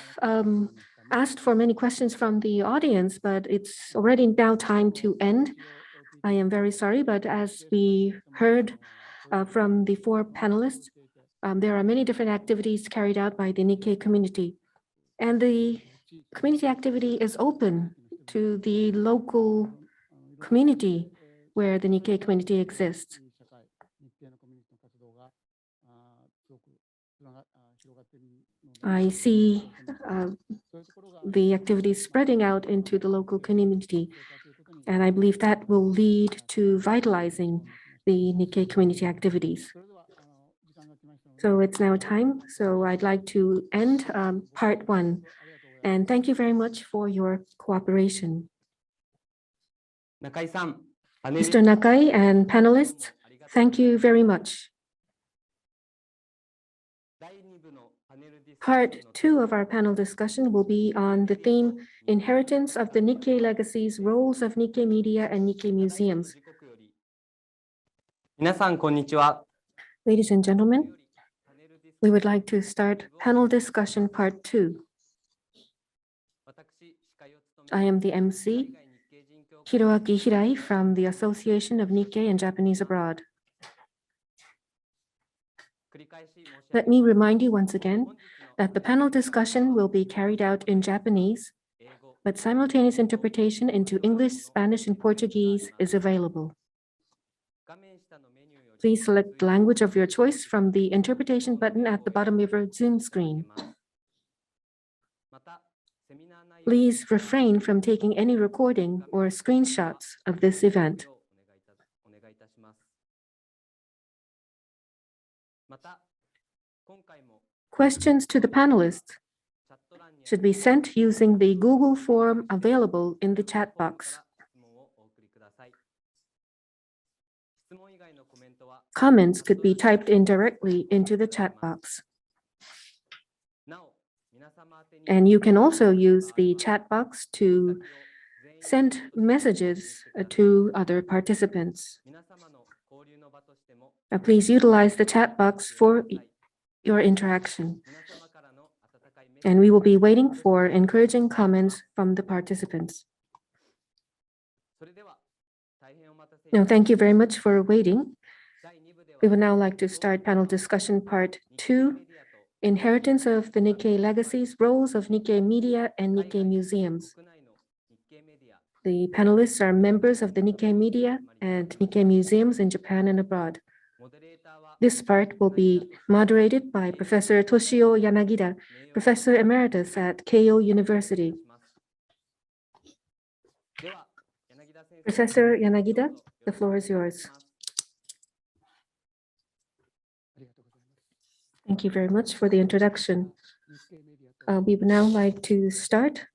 asked for many questions from the audience, but it's already now time to end. I am very sorry, but as we heard from the 4 panelists, there are many different activities carried out by the Nikkei community. And the community activity is open to the local community where the Nikkei community exists. I see the activities spreading out into the local community, and I believe that will lead to vitalizing the Nikkei community activities. So it's now time. So I'd like to end part 1. And thank you very much for your cooperation. Mr. Nakai and panelists, thank you very much. Part 2 of our panel discussion will be on the theme Inheritance of the Nikkei Legacies, Roles of Nikkei Media and Nikkei Museums. 皆さんこんにちは。 Ladies and gentlemen, we would like to start panel discussion part 2. I am the MC, Hiroaki Hirai from the Association of Nikkei and Japanese Abroad. Let me remind you once again that the panel discussion will be carried out in Japanese, but simultaneous interpretation into English, Spanish, and Portuguese is available. Please select the language of your choice from the interpretation button at the bottom of your Zoom screen. Please refrain from taking any recording or screenshots of this event. Questions to the panelists should be sent using the Google form available in the chat box. Comments could be typed in directly into the chat box. And you can also use the chat box to send messages to other participants. Please utilize the chat box for your interaction. And we will be waiting for encouraging comments from the participants. Now, thank you very much for waiting. We would now like to start panel discussion part 2, Inheritance of the Nikkei Legacies, Roles of Nikkei Media and Nikkei Museums. The panelists are members of the Nikkei Media and Nikkei Museums in Japan and abroad. This part will be moderated by Professor Toshio Yanagida, Professor Emeritus at Keio University. Professor Yanagida, the floor is yours. Thank you very much for the introduction. We would now like to start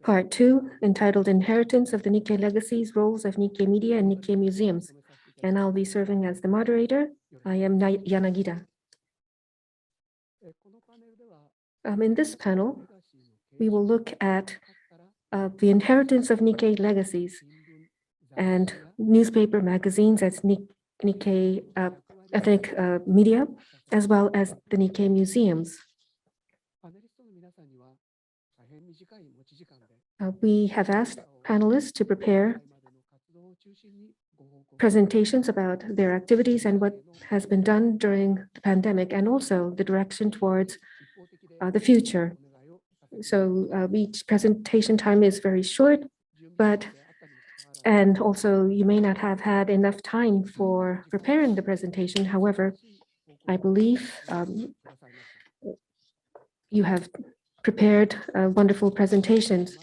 part 2, entitled Inheritance of the Nikkei Legacies, Roles of Nikkei Media and Nikkei Museums. And I'll be serving as the moderator. I am Yanagida. In this panel, we will look at the inheritance of Nikkei legacies and newspaper, magazines as Nikkei ethnic media, as well as the Nikkei museums. We have asked panelists to prepare presentations about their activities and what has been done during the pandemic, and also the direction towards the future. So each presentation time is very short, and also you may not have had enough time for preparing the presentation. However, I believe you have prepared wonderful presentations.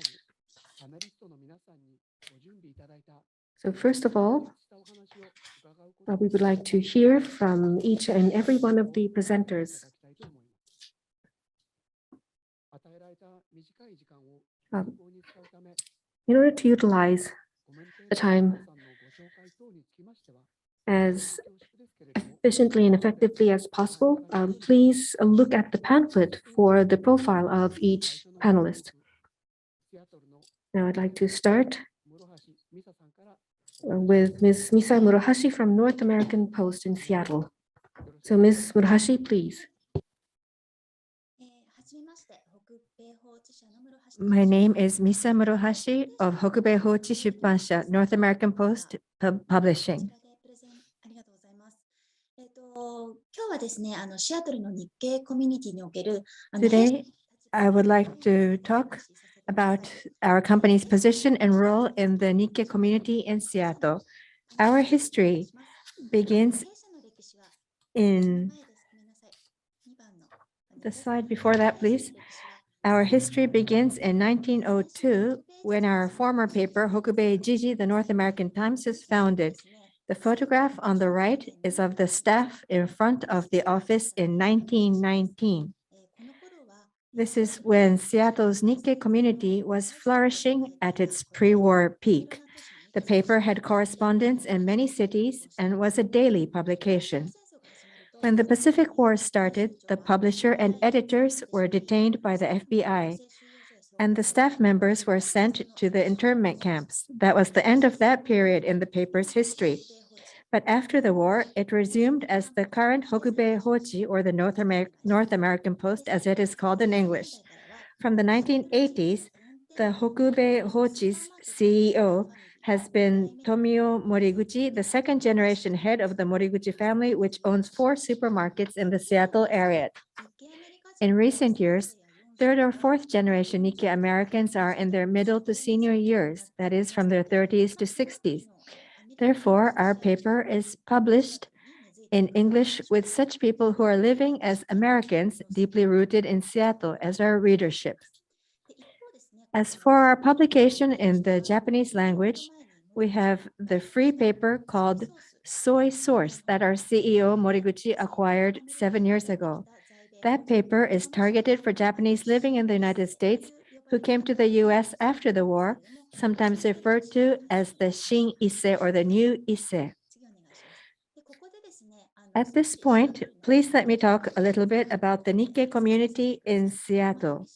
So first of all, we would like to hear from each and every one of the presenters. In order to utilize the time as efficiently and effectively as possible, please look at the pamphlet for the profile of each panelist. Now I'd like to start with Ms. Misa Murahashi from North American Post in Seattle. So Ms. Murahashi, please. My name is Misa Murahashi of Hokubei Hochi Shuppansha, North American Post Publishing. Today, I would like to talk about our company's position and role in the Nikkei community in Seattle. Our history begins in the slide before that, please. Our history begins in 1902 when our former paper, Hokubei Jiji, the North American Times, was founded. The photograph on the right is of the staff in front of the office in 1919. This is when Seattle's Nikkei community was flourishing at its pre-war peak. The paper had correspondents in many cities and was a daily publication. When the Pacific War started, the publisher and editors were detained by the FBI, and the staff members were sent to the internment camps. That was the end of that period in the paper's history. But after the war, it resumed as the current Hokubei Hochi, or the North American Post, as it is called in English. From the 1980s, the Hokubei Hochi's CEO has been Tomio Moriguchi, the second generation head of the Moriguchi family, which owns 4 supermarkets in the Seattle area. In recent years, third or fourth generation Nikkei Americans are in their middle to senior years, that is, from their 30s to 60s. Therefore, our paper is published in English with such people who are living as Americans deeply rooted in Seattle as our readership. As for our publication in the Japanese language, we have the free paper called Soy Source that our CEO Moriguchi acquired 7 years ago. That paper is targeted for Japanese living in the United States who came to the US after the war, sometimes referred to as the Shin Issei or the New Issei. At this point, please let me talk a little bit about the Nikkei community in Seattle.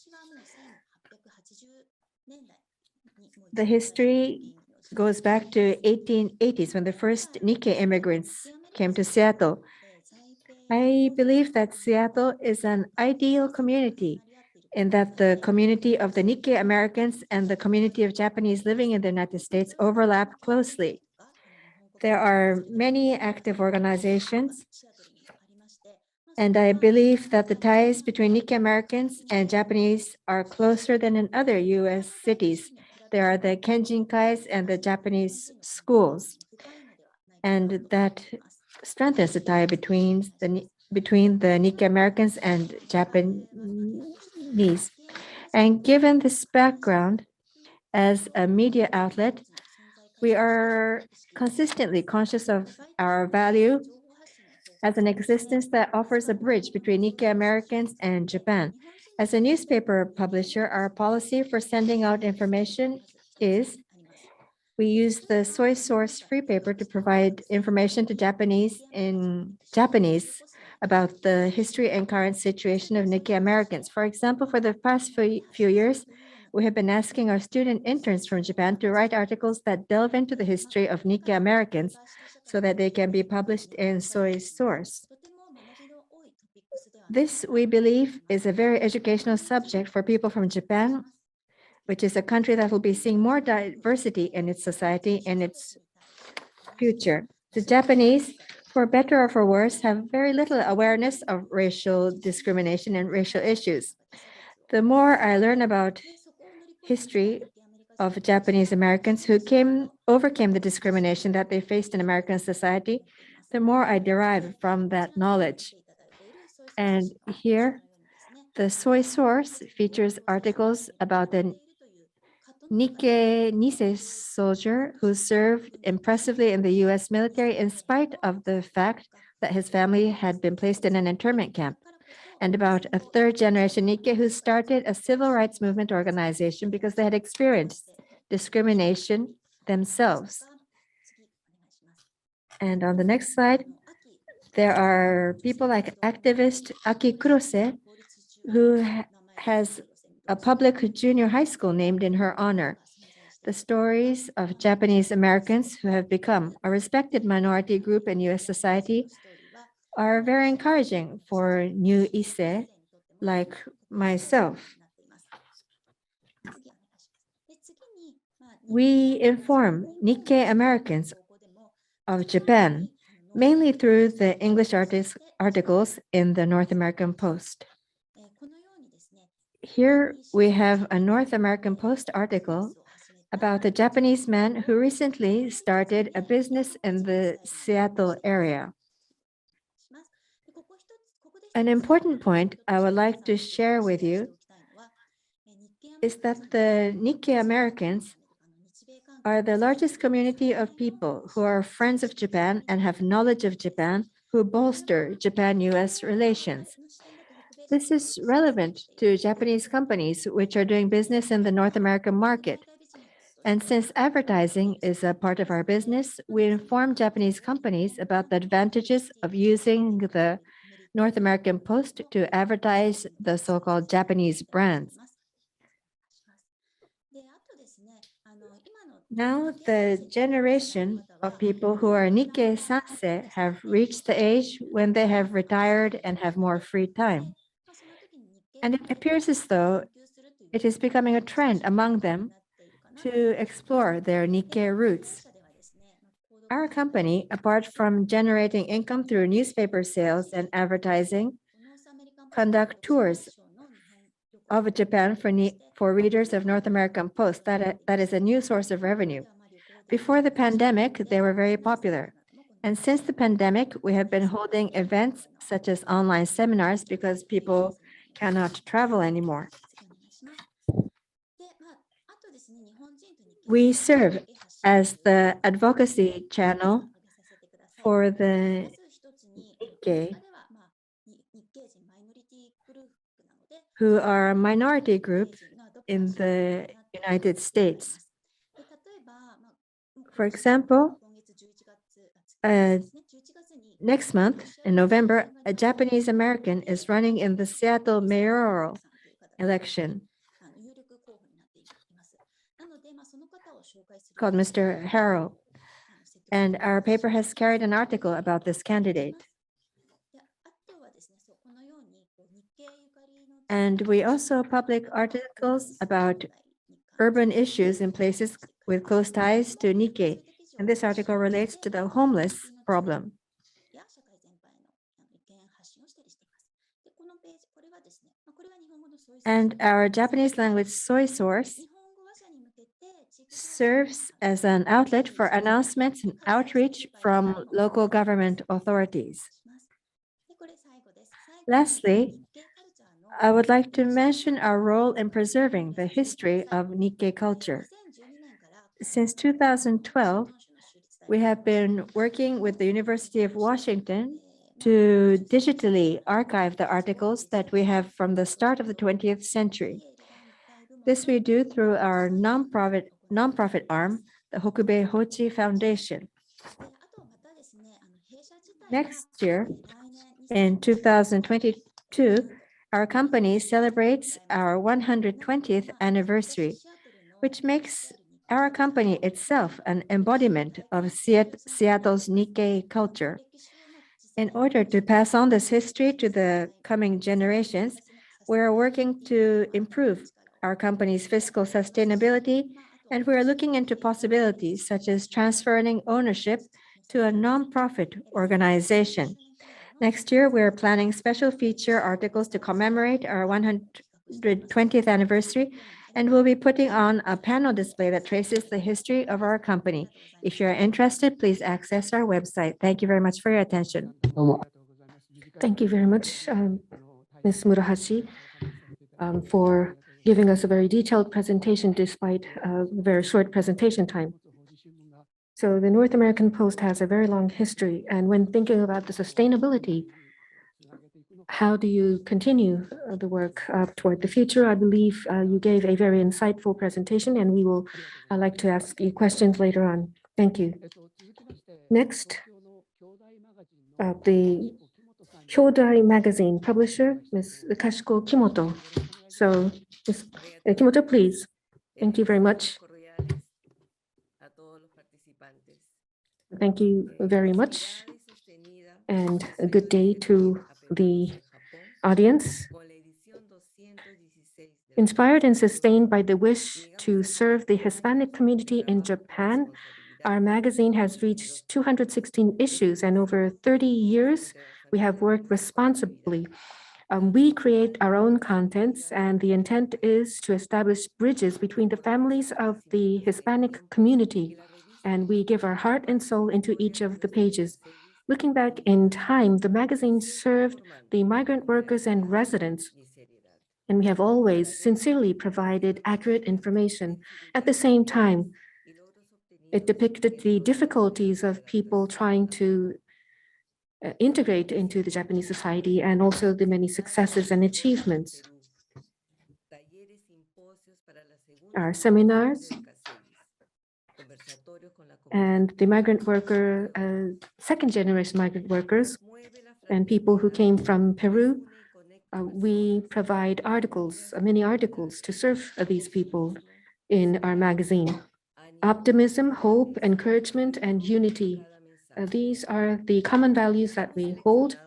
The history goes back to 1880s when the first Nikkei immigrants came to Seattle. I believe that Seattle is an ideal community in that the community of the Nikkei Americans and the community of Japanese living in the United States overlap closely. There are many active organizations, and I believe that the ties between Nikkei Americans and Japanese are closer than in other US cities. There are the Kenjinkais and the Japanese schools, and that strengthens the tie between the Nikkei Americans and Japanese. And given this background, as a media outlet, we are consistently conscious of our value as an existence that offers a bridge between Nikkei Americans and Japan. As a newspaper publisher, our policy for sending out information is we use the Soy Source free paper to provide information to Japanese in Japanese about the history and current situation of Nikkei Americans. For example, for the past few years, we have been asking our student interns from Japan to write articles that delve into the history of Nikkei Americans so that they can be published in Soy Source. This, we believe, is a very educational subject for people from Japan, which is a country that will be seeing more diversity in its society in its future. The Japanese, for better or for worse, have very little awareness of racial discrimination and racial issues. The more I learn about history of Japanese Americans who overcame the discrimination that they faced in American society, the more I derive from that knowledge. And here, the Soy Source features articles about the Nikkei Nisei soldier who served impressively in the US military in spite of the fact that his family had been placed in an internment camp, and about a third generation Nikkei who started a civil rights movement organization because they had experienced discrimination themselves. And on the next slide, there are people like activist Aki Kurose, who has a public junior high school named in her honor. The stories of Japanese Americans who have become a respected minority group in US society are very encouraging for new Issei like myself. We inform Nikkei Americans of Japan mainly through the English articles in the North American Post. Here we have a North American Post article about a Japanese man who recently started a business in the Seattle area. An important point I would like to share with you is that the Nikkei Americans are the largest community of people who are friends of Japan and have knowledge of Japan who bolster Japan-US relations. This is relevant to Japanese companies which are doing business in the North American market. And since advertising is a part of our business, we inform Japanese companies about the advantages of using the North American Post to advertise the so-called Japanese brands. Now, the generation of people who are Nikkei Sansei have reached the age when they have retired and have more free time. And it appears as though it is becoming a trend among them to explore their Nikkei roots. Our company, apart from generating income through newspaper sales and advertising, conduct tours of Japan for readers of North American Post. That is a new source of revenue. Before the pandemic, they were very popular. And since the pandemic, we have been holding events such as online seminars because people cannot travel anymore. We serve as the advocacy channel for the Nikkei, who are a minority group in the United States. For example, next month, in November, a Japanese American is running in the Seattle mayoral election called Mr. Harrow. And our paper has carried an article about this candidate. And we also publish articles about urban issues in places with close ties to Nikkei. And this article relates to the homeless problem. And our Japanese language soy source serves as an outlet for announcements and outreach from local government authorities. Lastly, I would like to mention our role in preserving the history of Nikkei culture. Since 2012, we have been working with the University of Washington to digitally archive the articles that we have from the start of the 20th century. This we do through our nonprofit arm, the Hokubei Hochi Foundation. Next year, in 2022, our company celebrates our 120th anniversary, which makes our company itself an embodiment of Seattle's Nikkei culture. In order to pass on this history to the coming generations, we are working to improve our company's fiscal sustainability, and we are looking into possibilities such as transferring ownership to a nonprofit organization. Next year, we are planning special feature articles to commemorate our 120th anniversary, and we'll be putting on a panel display that traces the history of our company. If you're interested, please access our website. Thank you very much for your attention. Thank you very much, Ms. Murahashi, for giving us a very detailed presentation despite a very short presentation time. So the North American Post has a very long history, and when thinking about the sustainability, how do you continue the work toward the future? I believe you gave a very insightful presentation, and we will like to ask you questions later on. Thank you. Next, the Kyokai magazine publisher, Ms. Kashiko Kimoto. So, Ms. Kimoto, please. Thank you very much. Thank you very much, and a good day to the audience. Inspired and sustained by the wish to serve the Hispanic community in Japan, our magazine has reached 216 issues, and over 30 years, we have worked responsibly. We create our own contents, and the intent is to establish bridges between the families of the Hispanic community, and we give our heart and soul into each of the pages. Looking back in time, the magazine served the migrant workers and residents, and we have always sincerely provided accurate information. At the same time, it depicted the difficulties of people trying to integrate into the Japanese society, and also the many successes and achievements. Our seminars and the migrant worker, second generation migrant workers and people who came from Peru. We provide articles, many articles to serve these people in our magazine. Optimism, hope, encouragement, and unity. These are the common values that we hold,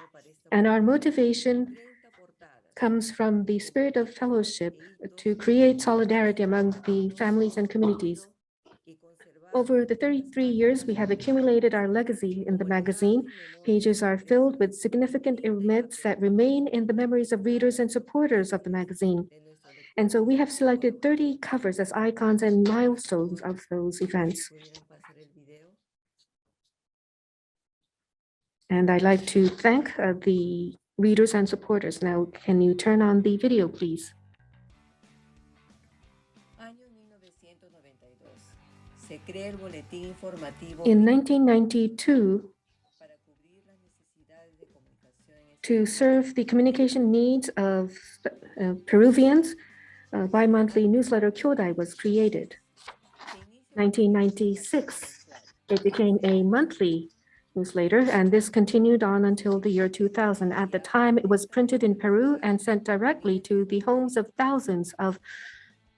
and our motivation comes from the spirit of fellowship to create solidarity among the families and communities. Over the 33 years, we have accumulated our legacy in the magazine. Pages are filled with significant events that remain in the memories of readers and supporters of the magazine. And so we have selected 30 covers as icons and milestones of those events. And I'd like to thank the readers and supporters. Now, can you turn on the video, please? In 1992, to serve the communication needs of Peruvians, a bi-monthly newsletter Kyokai was created. 1996, it became a monthly newsletter, and this continued on until the year 2000. At the time, it was printed in Peru and sent directly to the homes of thousands of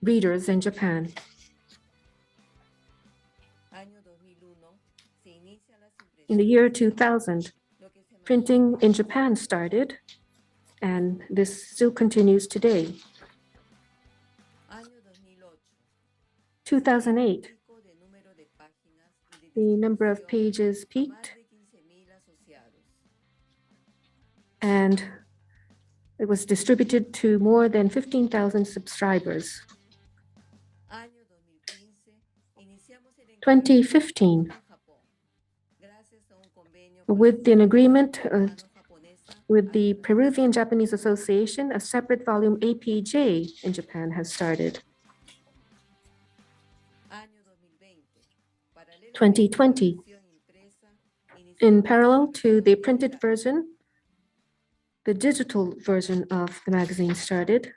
readers in Japan. In the year 2000, printing in Japan started, and this still continues today. 2008, the number of pages peaked, and it was distributed to more than 15,000 subscribers. 2015, with an agreement with the Peruvian Japanese Association, a separate volume APJ in Japan has started. 2020, in parallel to the printed version, the digital version of the magazine started.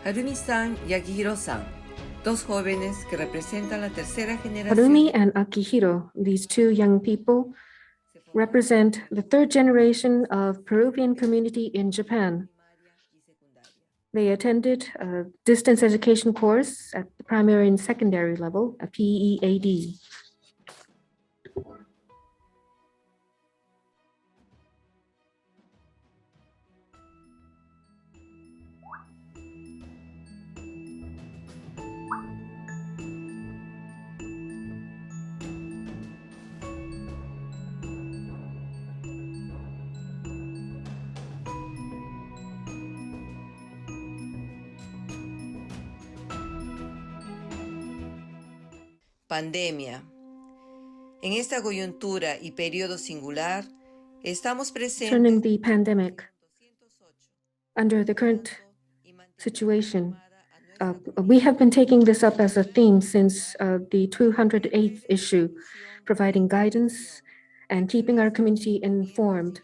Harumi-san y Akihiro-san, dos jóvenes que representan la tercera generación. Harumi and Akihiro, these two young people, represent the third generation of Peruvian community in Japan. They attended a distance education course at the primary and secondary level, a PEAD. Pandemia. En esta coyuntura y periodo singular, estamos presentes. Concerning the pandemic, under the current situation, we have been taking this up as a theme since the 208th issue, providing guidance and keeping our community informed.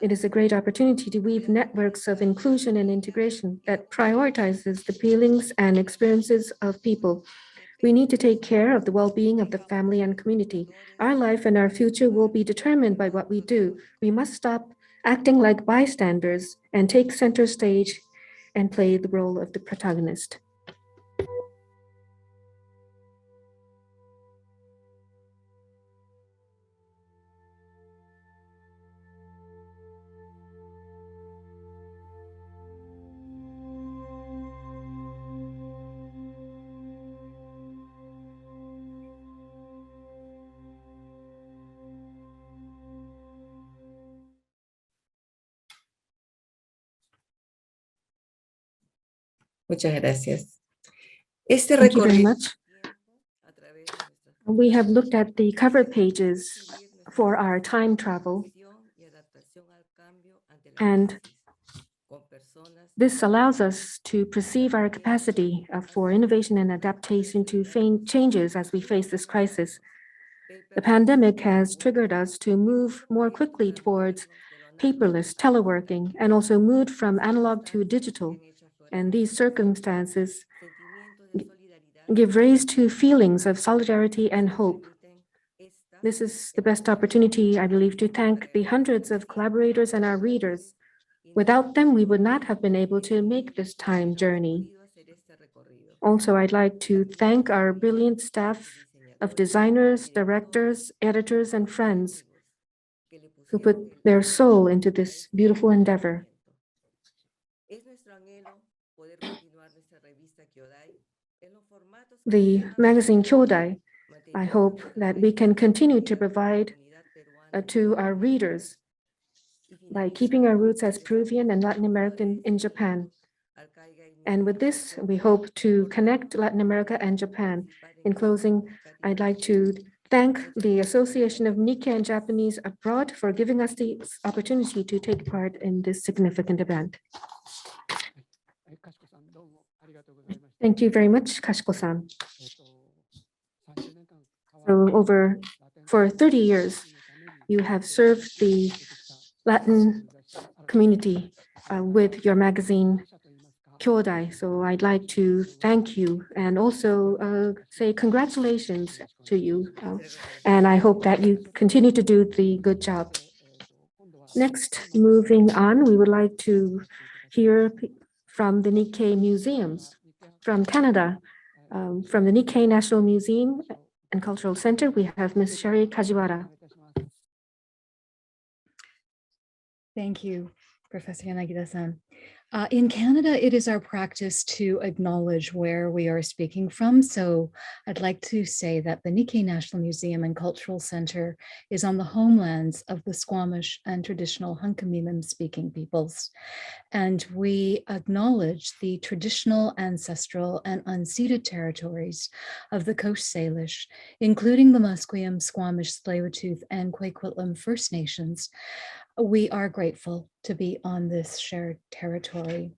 It is a great opportunity to weave networks of inclusion and integration that prioritizes the feelings and experiences of people. We need to take care of the well-being of the family and community. Our life and our future will be determined by what we do. We must stop acting like bystanders and take center stage and play the role of the protagonist. Muchas gracias. Este Thank you very recorrido much. We have looked at the cover pages for our time travel, and this allows us to perceive our capacity for innovation and adaptation to changes as we face this crisis. The pandemic has triggered us to move more quickly towards paperless teleworking and also moved from analog to digital. And these circumstances give rise to feelings of solidarity and hope. This is the best opportunity, I believe, to thank the hundreds of collaborators and our readers. Without them, we would not have been able to make this time journey. Also, I'd like to thank our brilliant staff of designers, directors, editors, and friends who put their soul into this beautiful endeavor. The magazine Kyodai, I hope that we can continue to provide to our readers by keeping our roots as Peruvian and Latin American in Japan. And with this, we hope to connect Latin America and Japan. In closing, I'd like to thank the Association of Nikkei and Japanese Abroad for giving us the opportunity to take part in this significant event. Thank you very much, Kashiko-san. So for 30 years, you have served the Latin community with your magazine, Kyodai. So I'd like to thank you and also say congratulations to you. And I hope that you continue to do the good job. Next, moving on, we would like to hear from the Nikkei museums. From Canada, from the Nikkei National Museum and Cultural Center, we have Ms. Sherry Kajiwara. Thank you, Professor Yanagida-san. In Canada, it is our practice to acknowledge where we are speaking from. So I'd like to say that the Nikkei National Museum and Cultural Center is on the homelands of the Squamish and traditional Hunkaminam speaking peoples. And we acknowledge the traditional, ancestral, and unceded territories of the Coast Salish, including the Musqueam, Squamish, Tsleil-Waututh, and Kwikwetlem First Nations. We are grateful to be on this shared territory.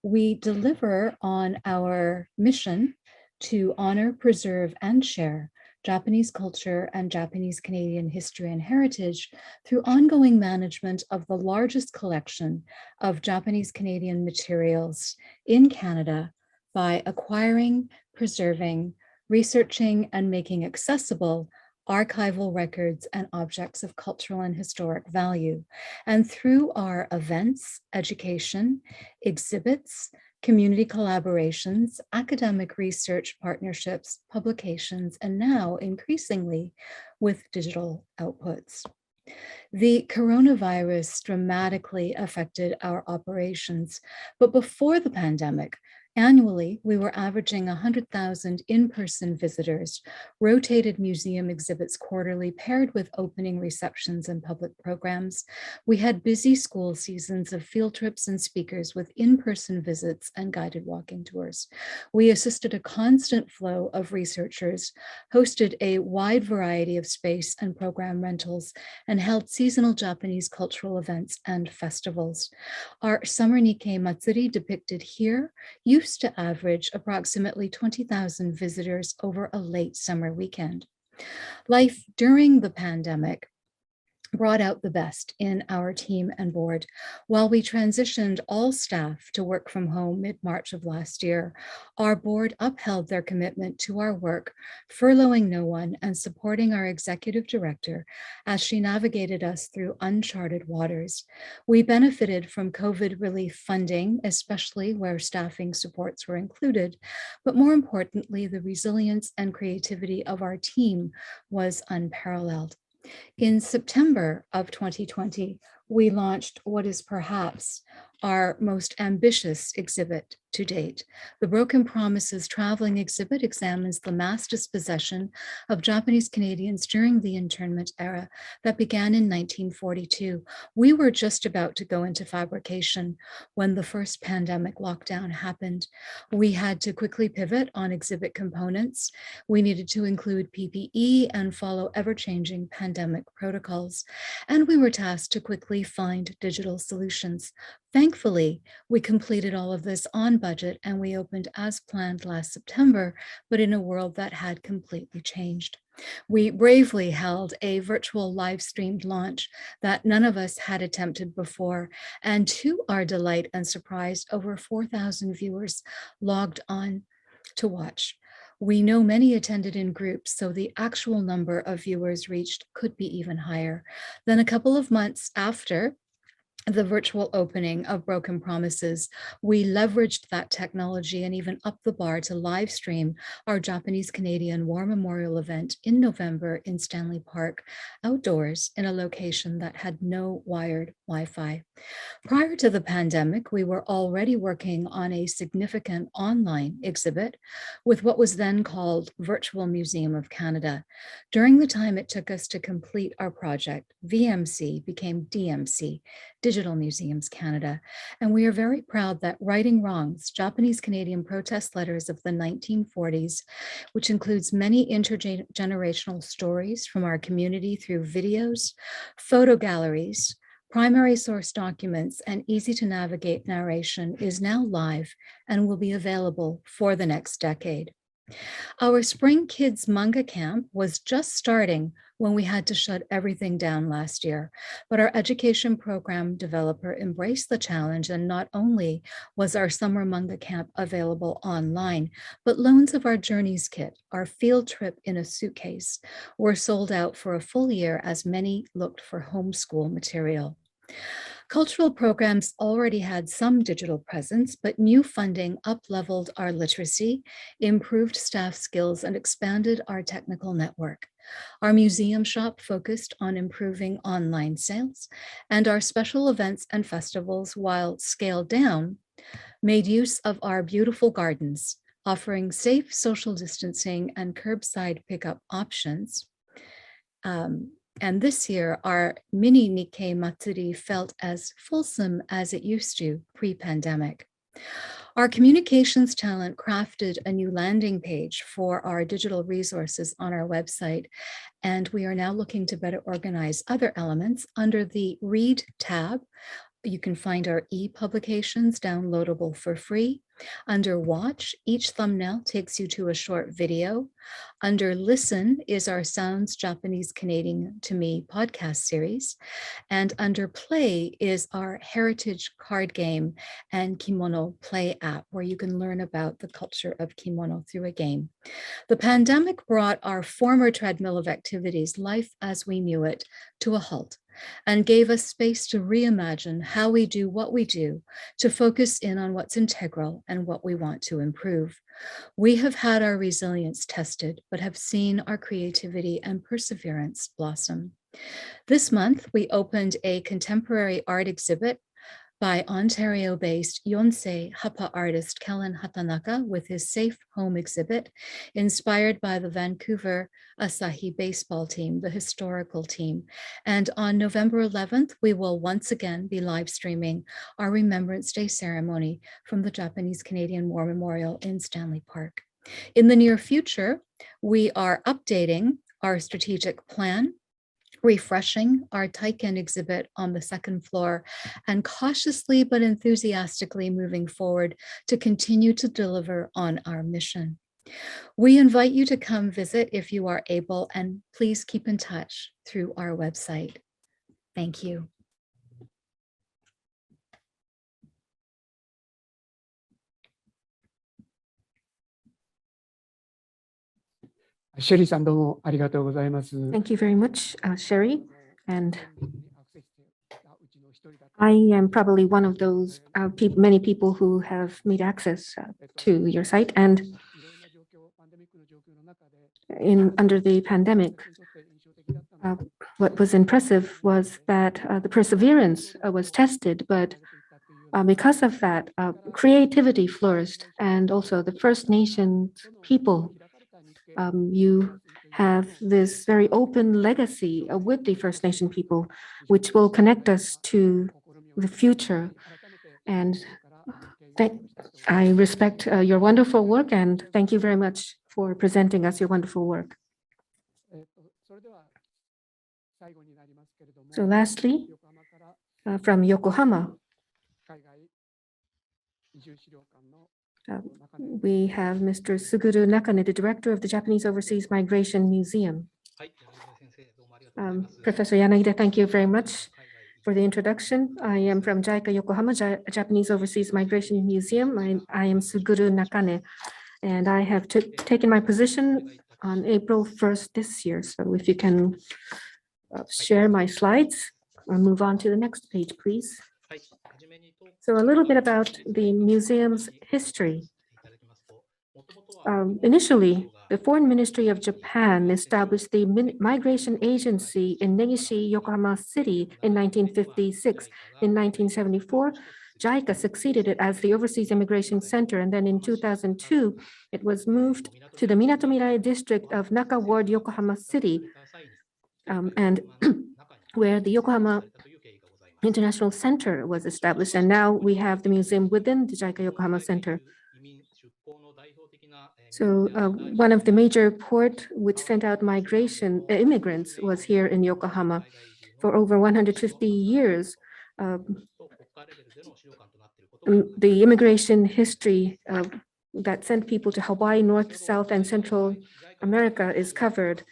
We deliver on our mission to honor, preserve, and share Japanese culture and Japanese Canadian history and heritage through ongoing management of the largest collection of Japanese Canadian materials in Canada by acquiring, preserving, researching, and making accessible archival records and objects of cultural and historic value. And through our events, education, exhibits, community collaborations, academic research partnerships, publications, and now increasingly with digital outputs. The coronavirus dramatically affected our operations, but before the pandemic, annually, we were averaging 100,000 in-person visitors, rotated museum exhibits quarterly paired with opening receptions and public programs. We had busy school seasons of field trips and speakers with in-person visits and guided walking tours. We assisted a constant flow of researchers, hosted a wide variety of space and program rentals, and held seasonal Japanese cultural events and festivals. Our Summer Nikkei Matsuri depicted here used to average approximately 20,000 visitors over a late summer weekend. Life during the pandemic brought out the best in our team and board. While we transitioned all staff to work from home mid-March of last year, our board upheld their commitment to our work, furloughing no one and supporting our executive director as she navigated us through uncharted waters. We benefited from COVID relief funding, especially where staffing supports were included, but more importantly, the resilience and creativity of our team was unparalleled. In September of 2020, we launched what is perhaps our most ambitious exhibit to date. The Broken Promises traveling exhibit examines the mass dispossession of Japanese Canadians during the internment era that began in 1942. We were just about to go into fabrication when the first pandemic lockdown happened. We had to quickly pivot on exhibit components. We needed to include PPE and follow ever-changing pandemic protocols. And we were tasked to quickly find digital solutions. Thankfully, we completed all of this on budget and we opened as planned last September, but in a world that had completely changed. We bravely held a virtual live streamed launch that none of us had attempted before. And to our delight and surprise, over 4,000 viewers logged on to watch. We know many attended in groups, so the actual number of viewers reached could be even higher. Then a couple of months after the virtual opening of Broken Promises, we leveraged that technology and even upped the bar to live stream our Japanese Canadian War Memorial event in November in Stanley Park, outdoors in a location that had no wired Wi-Fi. Prior to the pandemic, we were already working on a significant online exhibit with what was then called Virtual Museum of Canada. During the time it took us to complete our project, VMC became DMC, Digital Museums Canada. And we are very proud that Righting Wrongs, Japanese Canadian protest letters of the 1940s, which includes many intergenerational stories from our community through videos, photo galleries, primary source documents, and easy to navigate narration, is now live and will be available for the next decade. Our Spring Kids Manga Camp was just starting when we had to shut everything down last year, but our education program developer embraced the challenge, and not only was our summer manga camp available online, but loans of our Journeys kit, our field trip in a suitcase, were sold out for a full year as many looked for homeschool material. Cultural programs already had some digital presence, but new funding up-leveled our literacy, improved staff skills, and expanded our technical network. Our museum shop focused on improving online sales, and our special events and festivals, while scaled down, made use of our beautiful gardens, offering safe social distancing and curbside pickup options. And this year, our mini Nikkei Matsuri felt as fulsome as it used to pre-pandemic. Our communications talent crafted a new landing page for our digital resources on our website, and we are now looking to better organize other elements. Under the Read tab, you can find our e-publications downloadable for free. Under Watch, each thumbnail takes you to a short video. Under Listen is our Sounds Japanese Canadian to Me podcast series. And under Play is our heritage card game and kimono play app, where you can learn about the culture of kimono through a game. The pandemic brought our former treadmill of activities, life as we knew it, to a halt, and gave us space to reimagine how we do what we do, to focus in on what's integral and what we want to improve. We have had our resilience tested, but have seen our creativity and perseverance blossom. This month, we opened a contemporary art exhibit by Ontario-based Yonsei Hapa artist Kellen Hatanaka with his Safe Home exhibit, inspired by the Vancouver Asahi baseball team, the historical team. And on November 11th, we will once again be live streaming our Remembrance Day ceremony from the Japanese Canadian War Memorial in Stanley Park. In the near future, we are updating our strategic plan, refreshing our Taiken exhibit on the second floor, and cautiously but enthusiastically moving forward to continue to deliver on our mission. We invite you to come visit if you are able, and please keep in touch through our website. Thank you. Thank you very much, Sherry. And I am probably one of those many people who have made access to your site. And under the pandemic, what was impressive was that the perseverance was tested, but because of that, creativity flourished, and also the First Nations people. You have this very open legacy with the First Nation people, which will connect us to the future. And I respect your wonderful work, and thank you very much for presenting us your wonderful work. So lastly, from Yokohama, we have Mr. Suguru Nakane, the director of the Japanese Overseas Migration Museum. Professor Yanagida, thank you very much for the introduction. I am from JICA Yokohama, Japanese Overseas Migration Museum. I am Suguru Nakane, and I have taken my position on April 1st this year. So if you can share my slides, I'll move on to the next page, please. So a little bit about the museum's history. Initially, the Foreign Ministry of Japan established the Migration Agency in Negishi, Yokohama City in 1956. In 1974, JICA succeeded it as the Overseas Immigration Center, and then in 2002, it was moved to the Minatomirai district of Naka Ward, Yokohama City, and where the Yokohama International Center was established, and now we have the museum within the JICA Yokohama Center. So one of the major port which sent out immigrants was here in Yokohama. For over 150 years, the immigration history that sent people to Hawaii, North, South, and Central America is covered.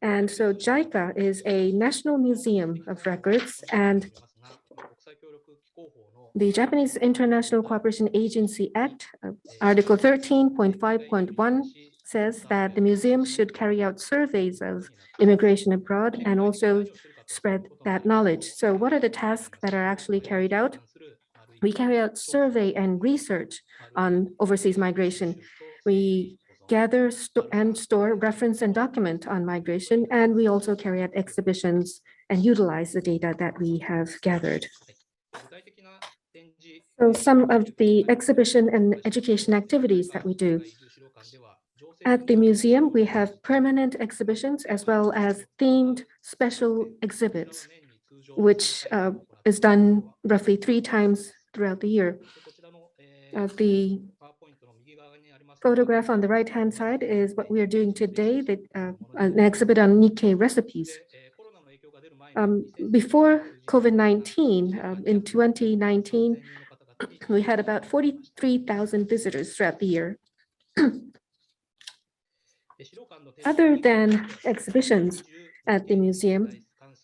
And so JICA is a national museum of records, and the Japanese International Cooperation Agency Act, Article 13.5.1 says that the museum should carry out surveys of immigration abroad and also spread that knowledge. So what are the tasks that are actually carried out? We carry out survey and research on overseas migration. We gather and store reference and document on migration, and we also carry out exhibitions and utilize the data that we have gathered. So some of the exhibition and education activities that we do. At the museum, we have permanent exhibitions as well as themed special exhibits, which is done roughly 3 times throughout the year. The photograph on the right-hand side is what we are doing today, an exhibit on Nikkei recipes. Before COVID-19, in 2019, we had about 43,000 visitors throughout the year. Other than exhibitions at the museum,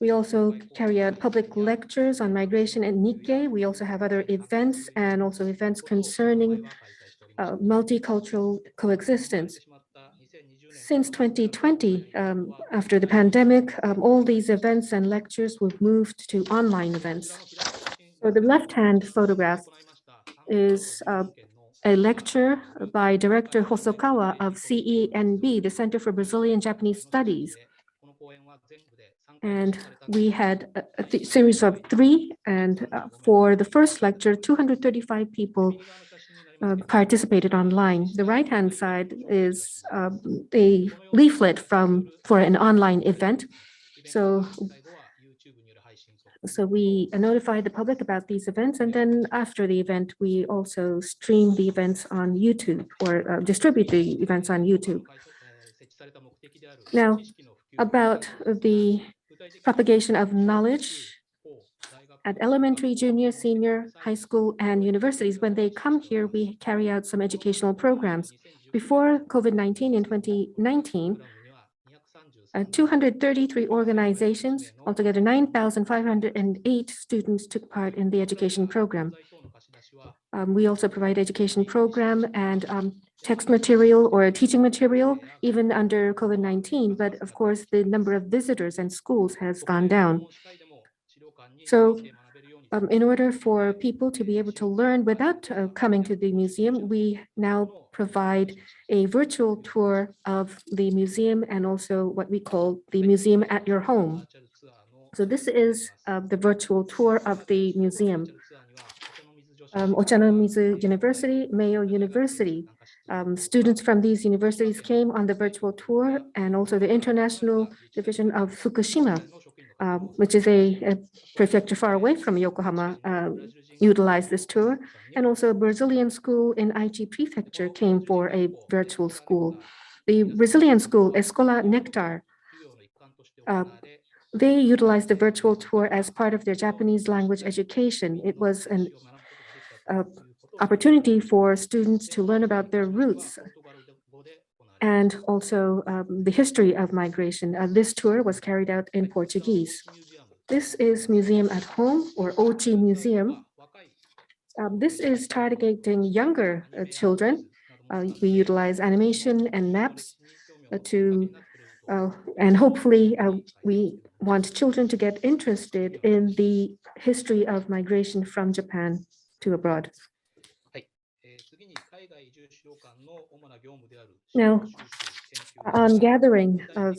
we also carry out public lectures on migration and Nikkei. We also have other events and also events concerning multicultural coexistence. Since 2020, after the pandemic, all these events and lectures were moved to online events. So the left-hand photograph is a lecture by Director Hosokawa of CENB, the Center for Brazilian Japanese Studies. And we had a series of 3, and for the first lecture, 235 people participated online. The right-hand side is a leaflet for an online event. So we notify the public about these events, and then after the event, we also stream the events on YouTube or distribute the events on YouTube. Now, about the propagation of knowledge at elementary, junior, senior, high school, and universities. When they come here, we carry out some educational programs. Before COVID-19 in 2019, 233 organizations, altogether 9,508 students took part in the education program. We also provide education program and text material or teaching material, even under COVID-19. But of course, the number of visitors and schools has gone down. So in order for people to be able to learn without coming to the museum, we now provide a virtual tour of the museum and also what we call the museum at your home. So this is the virtual tour of the museum. Ochanomizu University, Mayo University. Students from these universities came on the virtual tour, and also the International Division of Fukushima, which is a prefecture far away from Yokohama, utilized this tour. And also a Brazilian school in Aichi Prefecture came for a virtual school. The Brazilian school, Escola Nectar, they utilized the virtual tour as part of their Japanese language education. It was an opportunity for students to learn about their roots and also the history of migration. This tour was carried out in Portuguese. This is Museum at Home, or Ochi Museum. This is targeting younger children. We utilize animation and maps and hopefully we want children to get interested in the history of migration from Japan to abroad. Now, on gathering of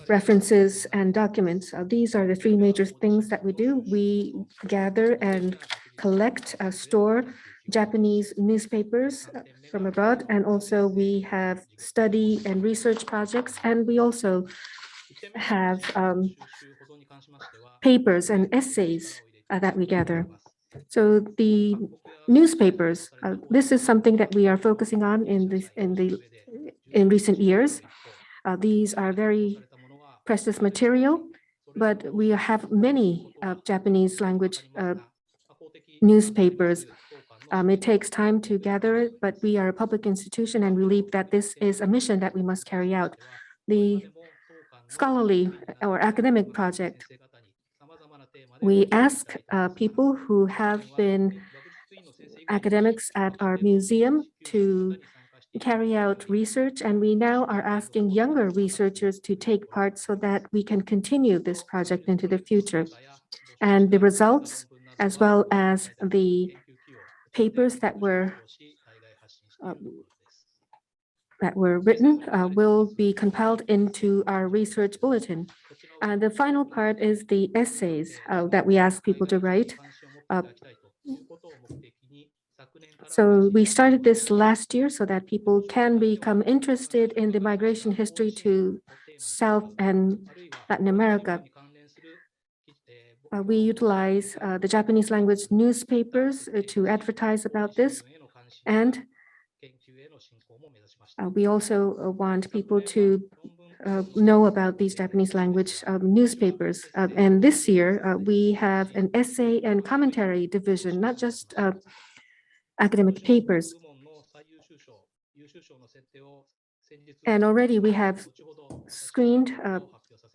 references and documents, these are the three major things that we do. We gather and collect, store Japanese newspapers from abroad, and also we have study and research projects, and we also have papers and essays that we gather. So the newspapers, this is something that we are focusing on in recent years. These are very precious material, but we have many Japanese language newspapers. It takes time to gather it, but we are a public institution and we believe that this is a mission that we must carry out. The scholarly or academic project, we ask people who have been academics at our museum to carry out research, and we now are asking younger researchers to take part so that we can continue this project into the future. And the results, as well as the papers that were written, will be compiled into our research bulletin. The final part is the essays that we ask people to write. So we started this last year so that people can become interested in the migration history to South and Latin America. We utilize the Japanese language newspapers to advertise about this, and we also want people to know about these Japanese language newspapers. And this year, we have an essay and commentary division, not just academic papers. And already we have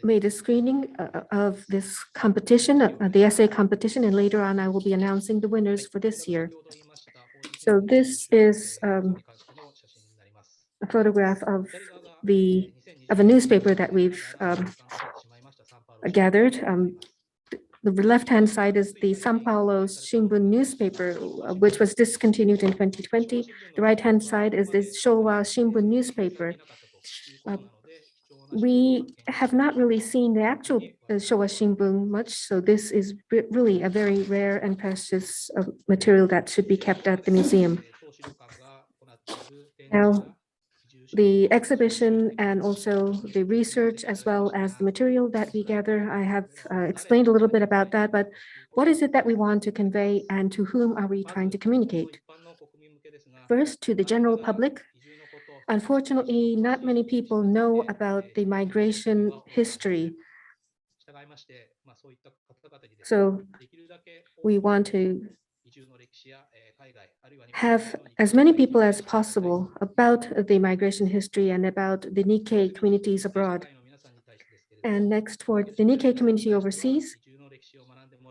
made a screening of this competition, the essay competition, and later on I will be announcing the winners for this year. So this is a photograph of a newspaper that we've gathered. The left-hand side is the São Paulo Shimbun newspaper, which was discontinued in 2020. The right-hand side is the Showa Shimbun newspaper. We have not really seen the actual Showa Shimbun much, so this is really a very rare and precious material that should be kept at the museum. Now, the exhibition and also the research, as well as the material that we gather, I have explained a little bit about that, but what is it that we want to convey and to whom are we trying to communicate? First, to the general public. Unfortunately, not many people know about the migration history. So we want to have as many people as possible about the migration history and about the Nikkei communities abroad. And next, for the Nikkei community overseas,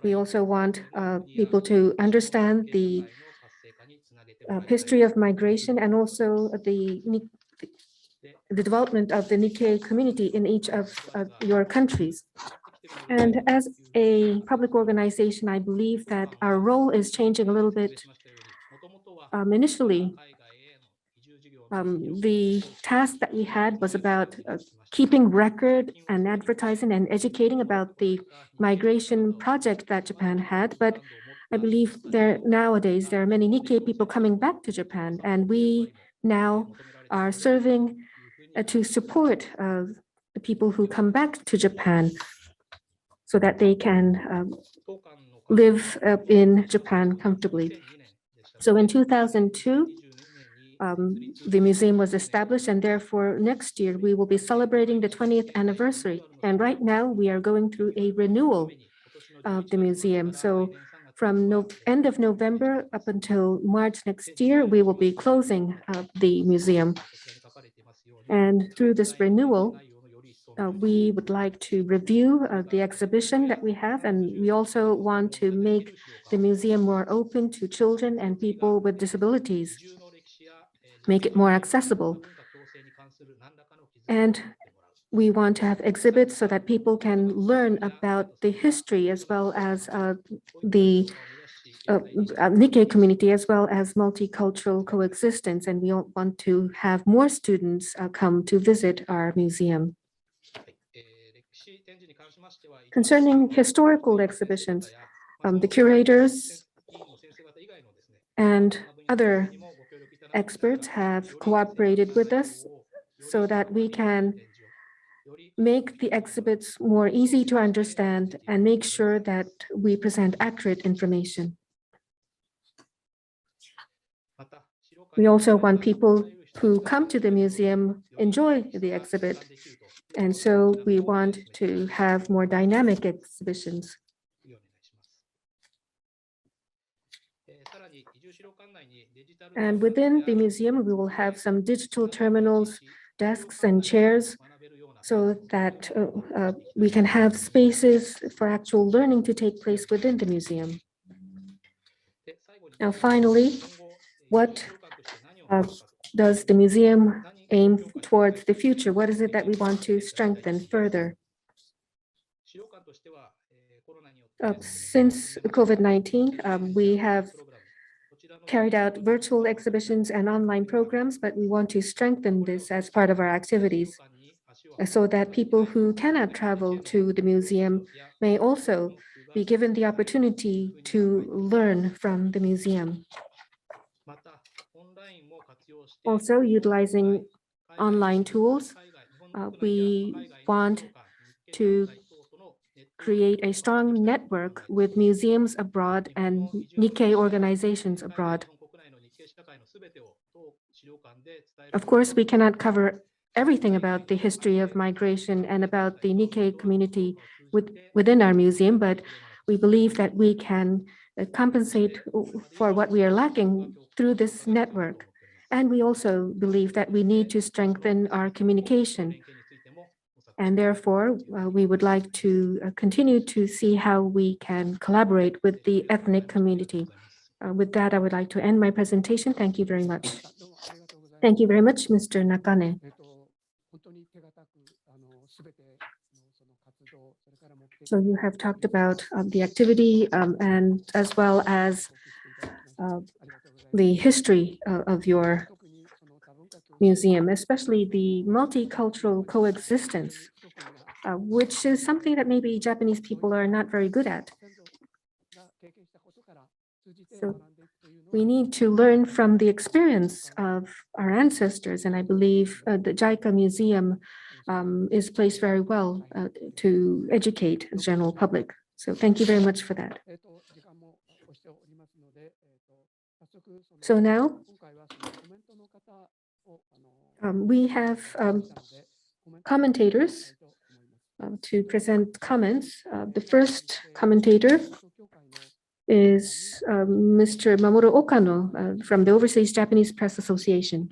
we also want people to understand the history of migration and also the development of the Nikkei community in each of your countries. And as a public organization, I believe that our role is changing a little bit. Initially, the task that we had was about keeping record and advertising and educating about the migration project that Japan had. But I believe nowadays there are many Nikkei people coming back to Japan, and we now are serving to support the people who come back to Japan so that they can live in Japan comfortably. So in 2002, the museum was established, and therefore next year we will be celebrating the 20th anniversary. And right now we are going through a renewal of the museum. So from end of November up until March next year, we will be closing the museum. And through this renewal, we would like to review the exhibition that we have, and we also want to make the museum more open to children and people with disabilities, make it more accessible. And we want to have exhibits so that people can learn about the history as well as the Nikkei community, as well as multicultural coexistence. And we want to have more students come to visit our museum. Concerning historical exhibitions, the curators and other experts have cooperated with us so that we can make the exhibits more easy to understand and make sure that we present accurate information. We also want people who come to the museum enjoy the exhibit, and so we want to have more dynamic exhibitions. And within the museum, we will have some digital terminals, desks, and chairs so that we can have spaces for actual learning to take place within the museum. Now, finally, what does the museum aim towards the future? What is it that we want to strengthen further? Since COVID-19, we have carried out virtual exhibitions and online programs, but we want to strengthen this as part of our activities so that people who cannot travel to the museum may also be given the opportunity to learn from the museum. Also, utilizing online tools, we want to create a strong network with museums abroad and Nikkei organizations abroad. Of course, we cannot cover everything about the history of migration and about the Nikkei community within our museum, but we believe that we can compensate for what we are lacking through this network. And we also believe that we need to strengthen our communication. And therefore, we would like to continue to see how we can collaborate with the ethnic community. With that, I would like to end my presentation. Thank you very much. Thank you very much, Mr. Nakane. So you have talked about the activity and as well as the history of your museum, especially the multicultural coexistence, which is something that maybe Japanese people are not very good at. So we need to learn from the experience of our ancestors, and I believe the JICA Museum is placed very well to educate the general public. So thank you very much for that. So now we have commentators to present comments. The first commentator is Mr. Mamoru Okano from the Overseas Japanese Press Association.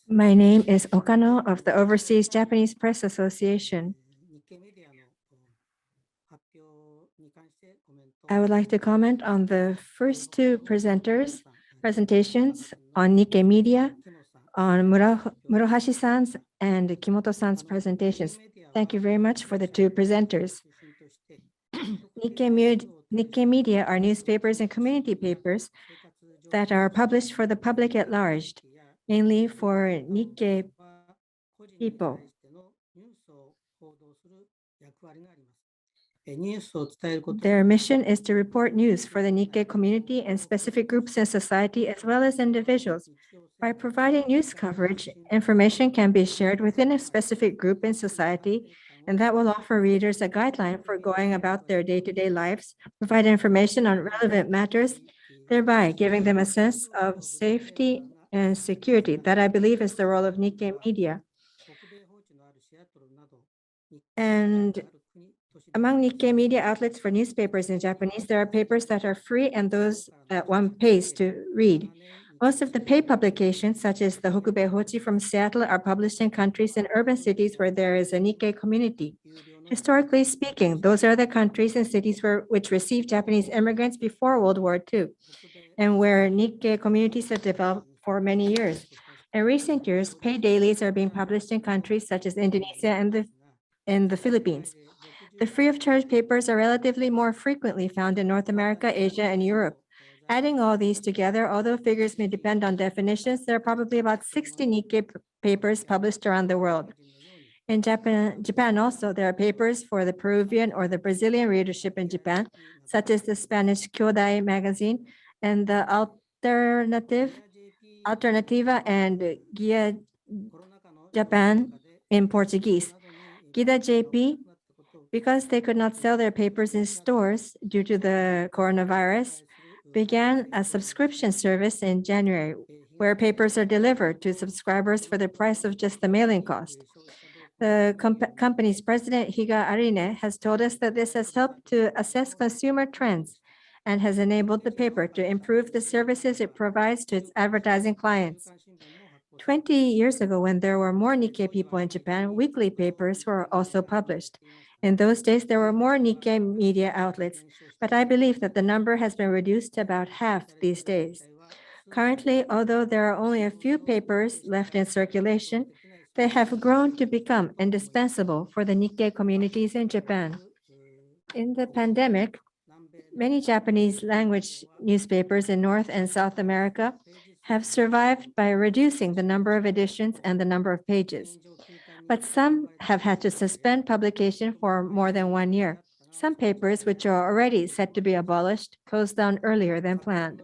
My name is Okano of the Overseas Japanese Press Association. I would like to comment on the first two presenters presentations on Nikkei Media, on Murohashi-san's and Kimoto-san's presentations. Thank you very much for the two presenters. Nikkei Media are newspapers and community papers that are published for the public at large, mainly for Nikkei people. Their mission is to report news for the Nikkei community and specific groups in society, as well as individuals. By providing news coverage, information can be shared within a specific group in society, and that will offer readers a guideline for going about their day-to-day lives, provide information on relevant matters, thereby giving them a sense of safety and security. That, I believe, is the role of Nikkei Media. And among Nikkei Media outlets for newspapers in Japanese, there are papers that are free and those that one pays to read. Most of the paid publications, such as the Hokubei Hochi from Seattle, are published in countries and urban cities where there is a Nikkei community. Historically speaking, those are the countries and cities which received Japanese immigrants before World War II, and where Nikkei communities have developed for many years. In recent years, paid dailies are being published in countries such as Indonesia and the Philippines. The free of charge papers are relatively more frequently found in North America, Asia, and Europe. Adding all these together, although figures may depend on definitions, there are probably about 60 Nikkei papers published around the world. In Japan also, there are papers for the Peruvian or the Brazilian readership in Japan, such as the Spanish Kyokai magazine and the Alternativa and Guia Japan in Portuguese. Guida JP, because they could not sell their papers in stores due to the coronavirus, began a subscription service in January, where papers are delivered to subscribers for the price of just the mailing cost. The company's president, Higa Arine, has told us that this has helped to assess consumer trends and has enabled the paper to improve the services it provides to its advertising clients. 20 years ago, when there were more Nikkei people in Japan, weekly papers were also published. In those days, there were more Nikkei media outlets, but I believe that the number has been reduced to about half these days. Currently, although there are only a few papers left in circulation, they have grown to become indispensable for the Nikkei communities in Japan. In the pandemic, many Japanese language newspapers in North and South America have survived by reducing the number of editions and the number of pages. But some have had to suspend publication for more than 1 year. Some papers, which are already set to be abolished, closed down earlier than planned.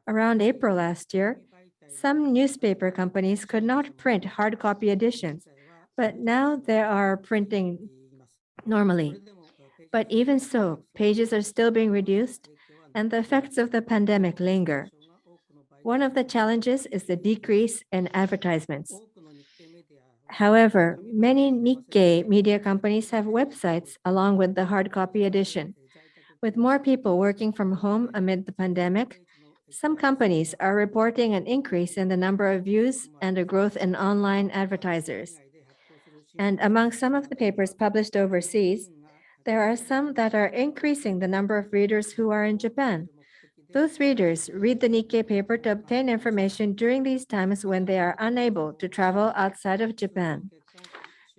Around April last year, some newspaper companies could not print hard copy editions, but now they are printing normally. But even so, pages are still being reduced, and the effects of the pandemic linger. One of the challenges is the decrease in advertisements. However, many Nikkei media companies have websites along with the hard copy edition. With more people working from home amid the pandemic, some companies are reporting an increase in the number of views and a growth in online advertisers. And among some of the papers published overseas, there are some that are increasing the number of readers who are in Japan. Those readers read the Nikkei paper to obtain information during these times when they are unable to travel outside of Japan.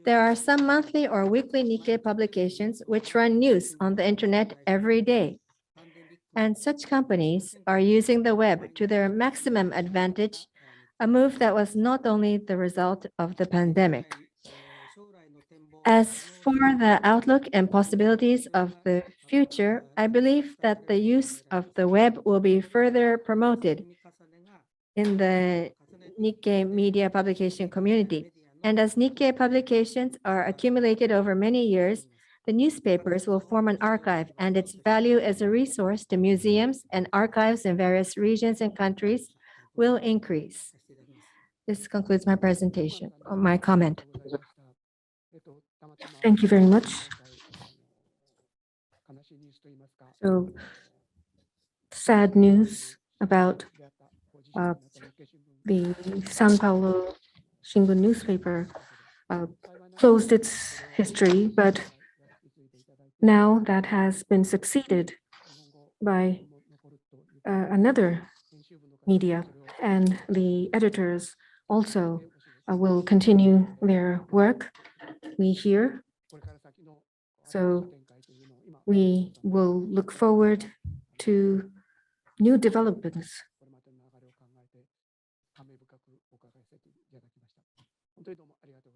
There are some monthly or weekly Nikkei publications which run news on the internet every day. And such companies are using the web to their maximum advantage, a move that was not only the result of the pandemic. As for the outlook and possibilities of the future, I believe that the use of the web will be further promoted in the Nikkei media publication community. And as Nikkei publications are accumulated over many years, the newspapers will form an archive, and its value as a resource to museums and archives in various regions and countries will increase. This concludes my presentation, or my comment. Thank you very much. So, sad news about the São Paulo Shimbun newspaper closed its history, but now that has been succeeded by another media, and the editors also will continue their work, we hear. So we will look forward to new developments.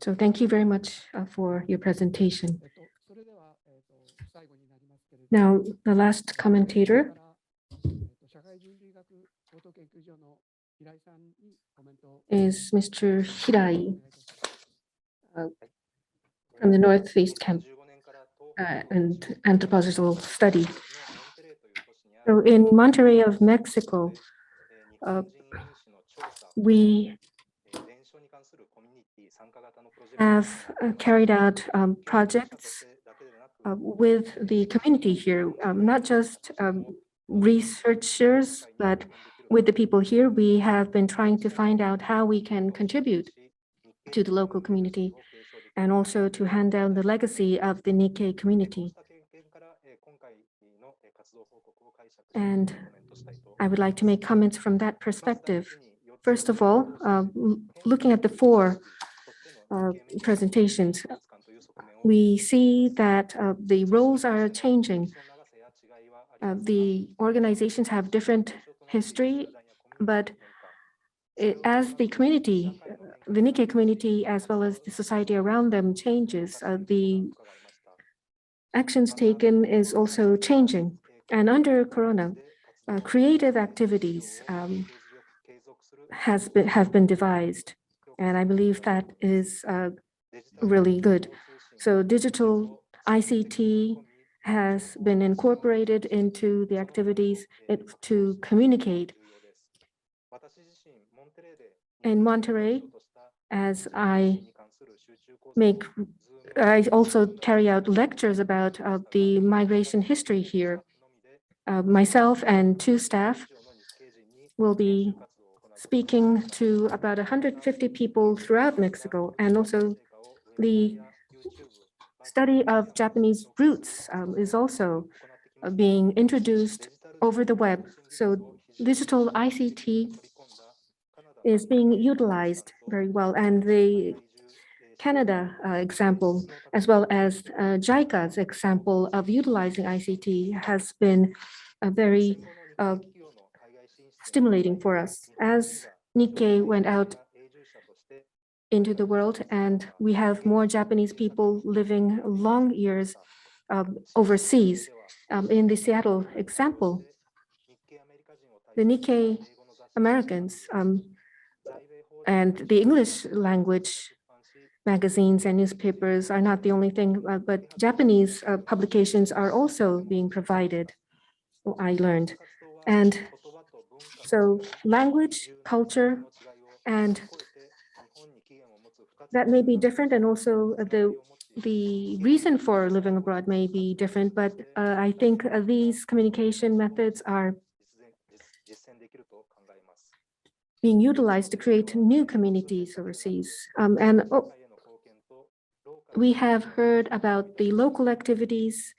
So thank you very much for your presentation. Now, the last commentator is Mr. Hirai from the Northeast Camp and Anthropological Study. So in Monterrey of Mexico, we have carried out projects with the community here, not just researchers, but with the people here. We have been trying to find out how we can contribute to the local community and also to hand down the legacy of the Nikkei community. And I would like to make comments from that perspective. First of all, looking at the four presentations, we see that the roles are changing. The organizations have different history, but as the community, the Nikkei community, as well as the society around them changes, the actions taken is also changing. And under Corona, creative activities have been devised, and I believe that is really good. So digital ICT has been incorporated into the activities to communicate. In Monterrey, as I also carry out lectures about the migration history here. Myself and two staff will be speaking to about 150 people throughout Mexico, and also the study of Japanese roots is also being introduced over the web. So digital ICT is being utilized very well, and the Canada example, as well as JICA's example of utilizing ICT has been very stimulating for us. As Nikkei went out into the world, and we have more Japanese people living long years overseas. In the Seattle example, the Nikkei Americans and the English language magazines and newspapers are not the only thing, but Japanese publications are also being provided, I learned. And so language, culture, and that may be different, and also the reason for living abroad may be different, but I think these communication methods are being utilized to create new communities overseas. We have heard about the local activities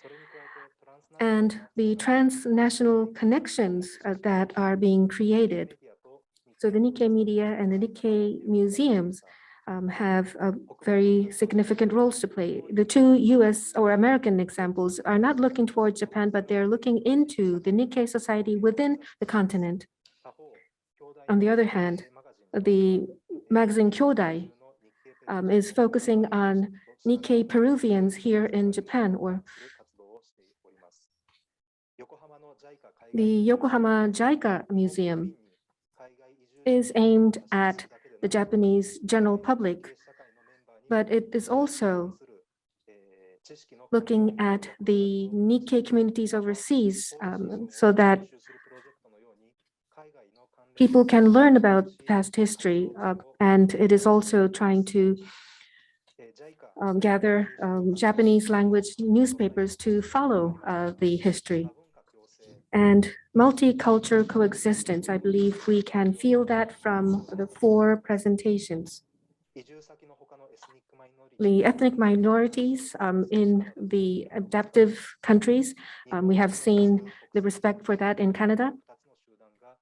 and the transnational connections that are being created. So the Nikkei media and the Nikkei museums have very significant roles to play. The two US or American examples are not looking towards Japan, but they're looking into the Nikkei society within the continent. On the other hand, the magazine Kyokai is focusing on Nikkei Peruvians here in Japan, or the Yokohama JICA Museum is aimed at the Japanese general public, but it is also looking at the Nikkei communities overseas so that people can learn about past history, and it is also trying to gather Japanese language newspapers to follow the history. And multicultural coexistence, I believe we can feel that from the four presentations. The ethnic minorities in the adaptive countries, we have seen the respect for that in Canada.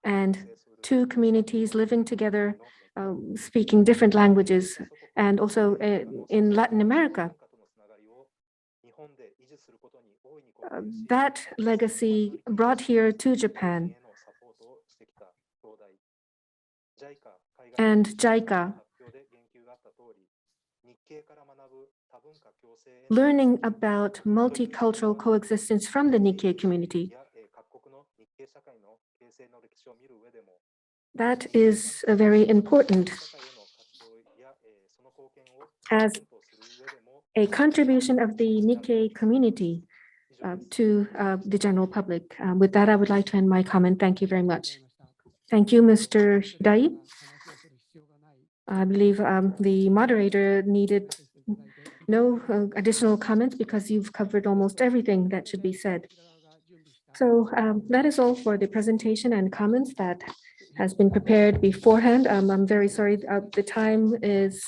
And two communities living together, speaking different languages, and also in Latin America. That legacy brought here to Japan. And JICA, learning about multicultural coexistence from the Nikkei community. That is very important as a contribution of the Nikkei community to the general public. With that, I would like to end my comment. Thank you very much. Thank you, Mr. Hidai. I believe the moderator needed no additional comments because you've covered almost everything that should be said. So that is all for the presentation and comments that has been prepared beforehand. I'm very sorry, the time is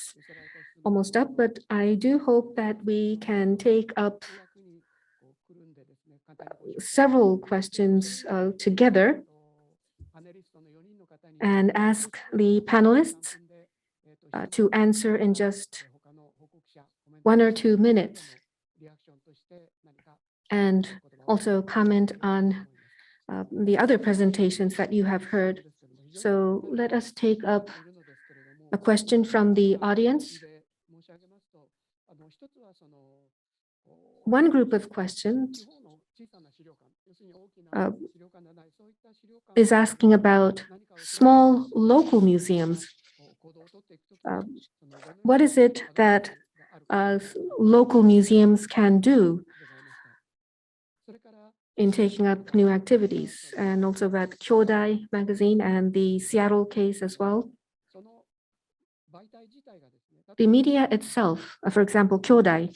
almost up, but I do hope that we can take up several questions together and ask the panelists to answer in just 1 or 2 minutes, and also comment on the other presentations that you have heard. So let us take up a question from the audience. One group of questions is asking about small local museums. What is it that local museums can do in taking up new activities, and also about Kyodai magazine and the Seattle case as well? The media itself, for example, Kyodai,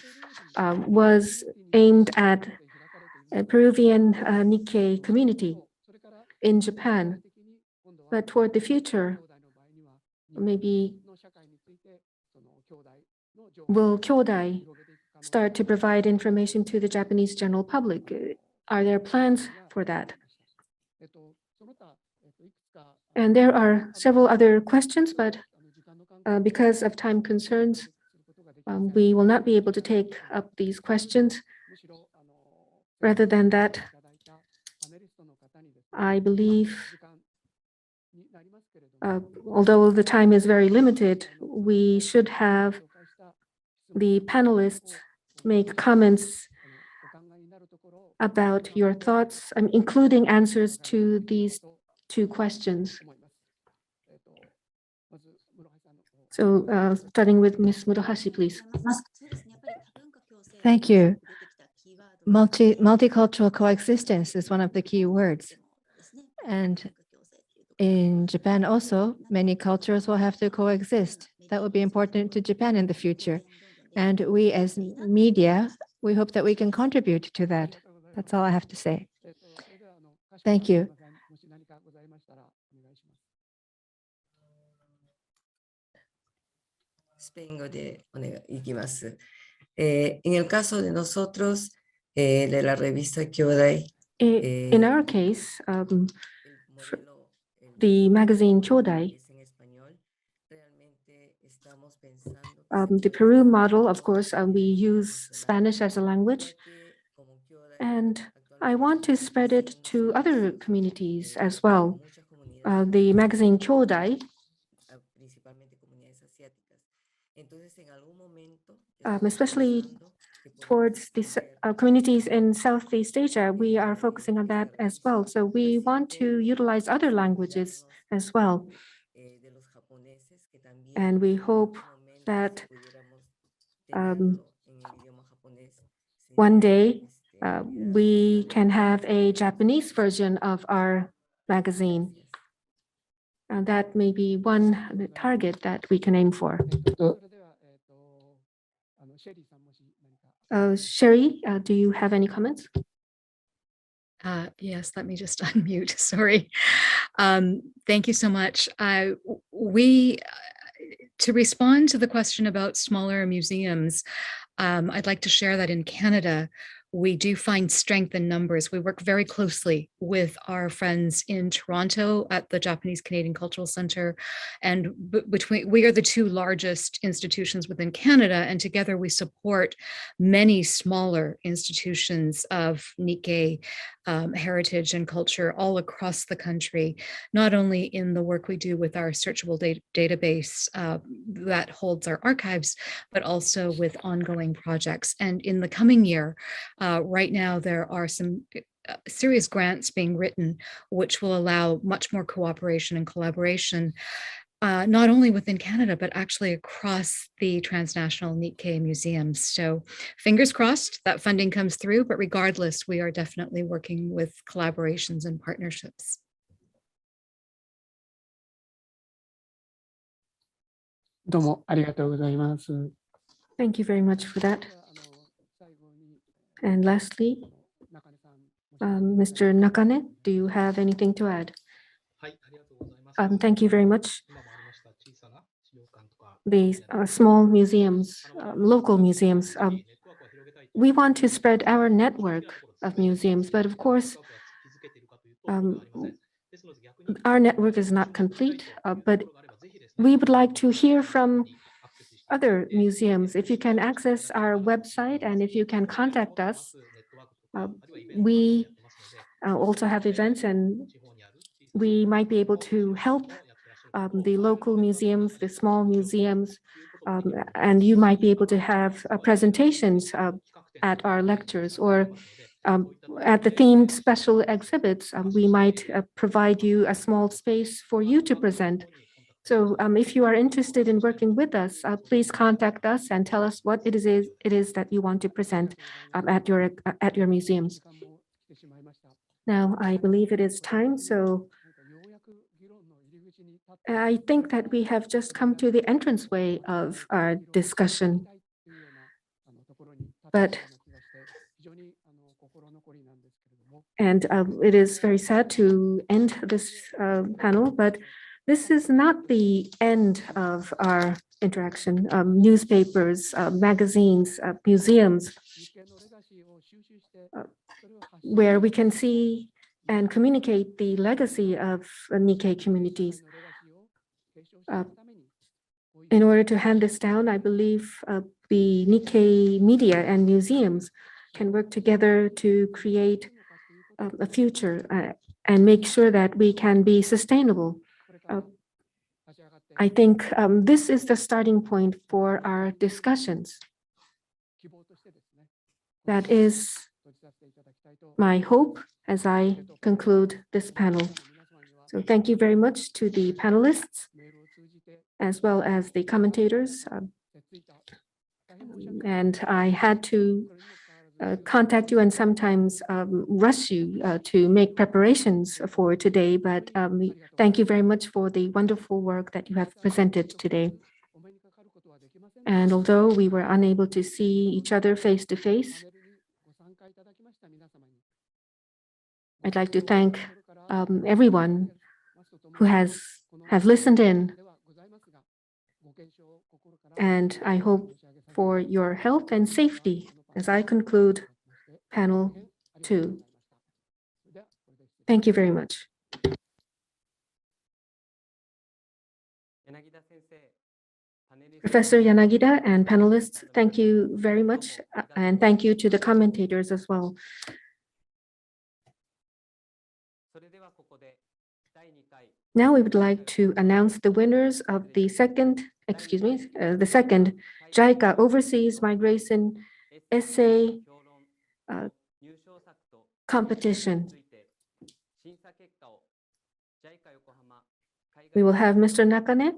was aimed at a Peruvian Nikkei community in Japan. But toward the future, maybe will Kyodai start to provide information to the Japanese general public? Are there plans for that? And there are several other questions, but because of time concerns, we will not be able to take up these questions. Rather than that, I believe, although the time is very limited, we should have the panelists make comments about your thoughts, including answers to these 2 questions. So starting with Ms. Murahashi, please. Thank you. Multicultural coexistence is one of the key words. And in Japan also, many cultures will have to coexist. That will be important to Japan in the future. And we as media, we hope that we can contribute to that. That's all I have to say. Thank you. En el caso de nosotros, de la revista Kyodai, in our case, the magazine Kyodai, the Peru model, of course, we use Spanish as a language, and I want to spread it to other communities as well. The magazine Kyodai, especially towards the communities in Southeast Asia, we are focusing on that as well. So we want to utilize other languages as well. And we hope that one day we can have a Japanese version of our magazine. That may be one target that we can aim for. Sherry, do you have any comments? Yes, let me just unmute. Sorry. Thank you so much. To respond to the question about smaller museums, I'd like to share that in Canada, we do find strength in numbers. We work very closely with our friends in Toronto at the Japanese Canadian Cultural Center. And we are the two largest institutions within Canada, and together we support many smaller institutions of Nikkei heritage and culture all across the country, not only in the work we do with our searchable database that holds our archives, but also with ongoing projects. And in the coming year, right now, there are some serious grants being written, which will allow much more cooperation and collaboration, not only within Canada, but actually across the transnational Nikkei museums. So fingers crossed that funding comes through, but regardless, we are definitely working with collaborations and partnerships. Thank you very much for that. And lastly, Mr. Nakane, do you have anything to add? Thank you very much. These small museums, local museums, we want to spread our network of museums, but of course, our network is not complete, but we would like to hear from other museums. If you can access our website and if you can contact us, we also have events and we might be able to help the local museums, the small museums, and you might be able to have presentations at our lectures or at the themed special exhibits. We might provide you a small space for you to present. So if you are interested in working with us, please contact us and tell us what it is that you want to present at your museums. Now, I believe it is time, so I think that we have just come to the entranceway of our discussion. And it is very sad to end this panel, but this is not the end of our interaction. Newspapers, magazines, museums, where we can see and communicate the legacy of Nikkei communities. In order to hand this down, I believe the Nikkei media and museums can work together to create a future and make sure that we can be sustainable. I think this is the starting point for our discussions. That is my hope as I conclude this panel. So thank you very much to the panelists, as well as the commentators. And I had to contact you and sometimes rush you to make preparations for today, but thank you very much for the wonderful work that you have presented today. And although we were unable to see each other face to face, I'd like to thank everyone who have listened in. And I hope for your health and safety as I conclude panel 2. Thank you very much. Professor Yanagida and panelists, thank you very much, and thank you to the commentators as well. Now we would like to announce the winners of the second JICA Overseas Migration Essay competition. We will have Mr. Nakane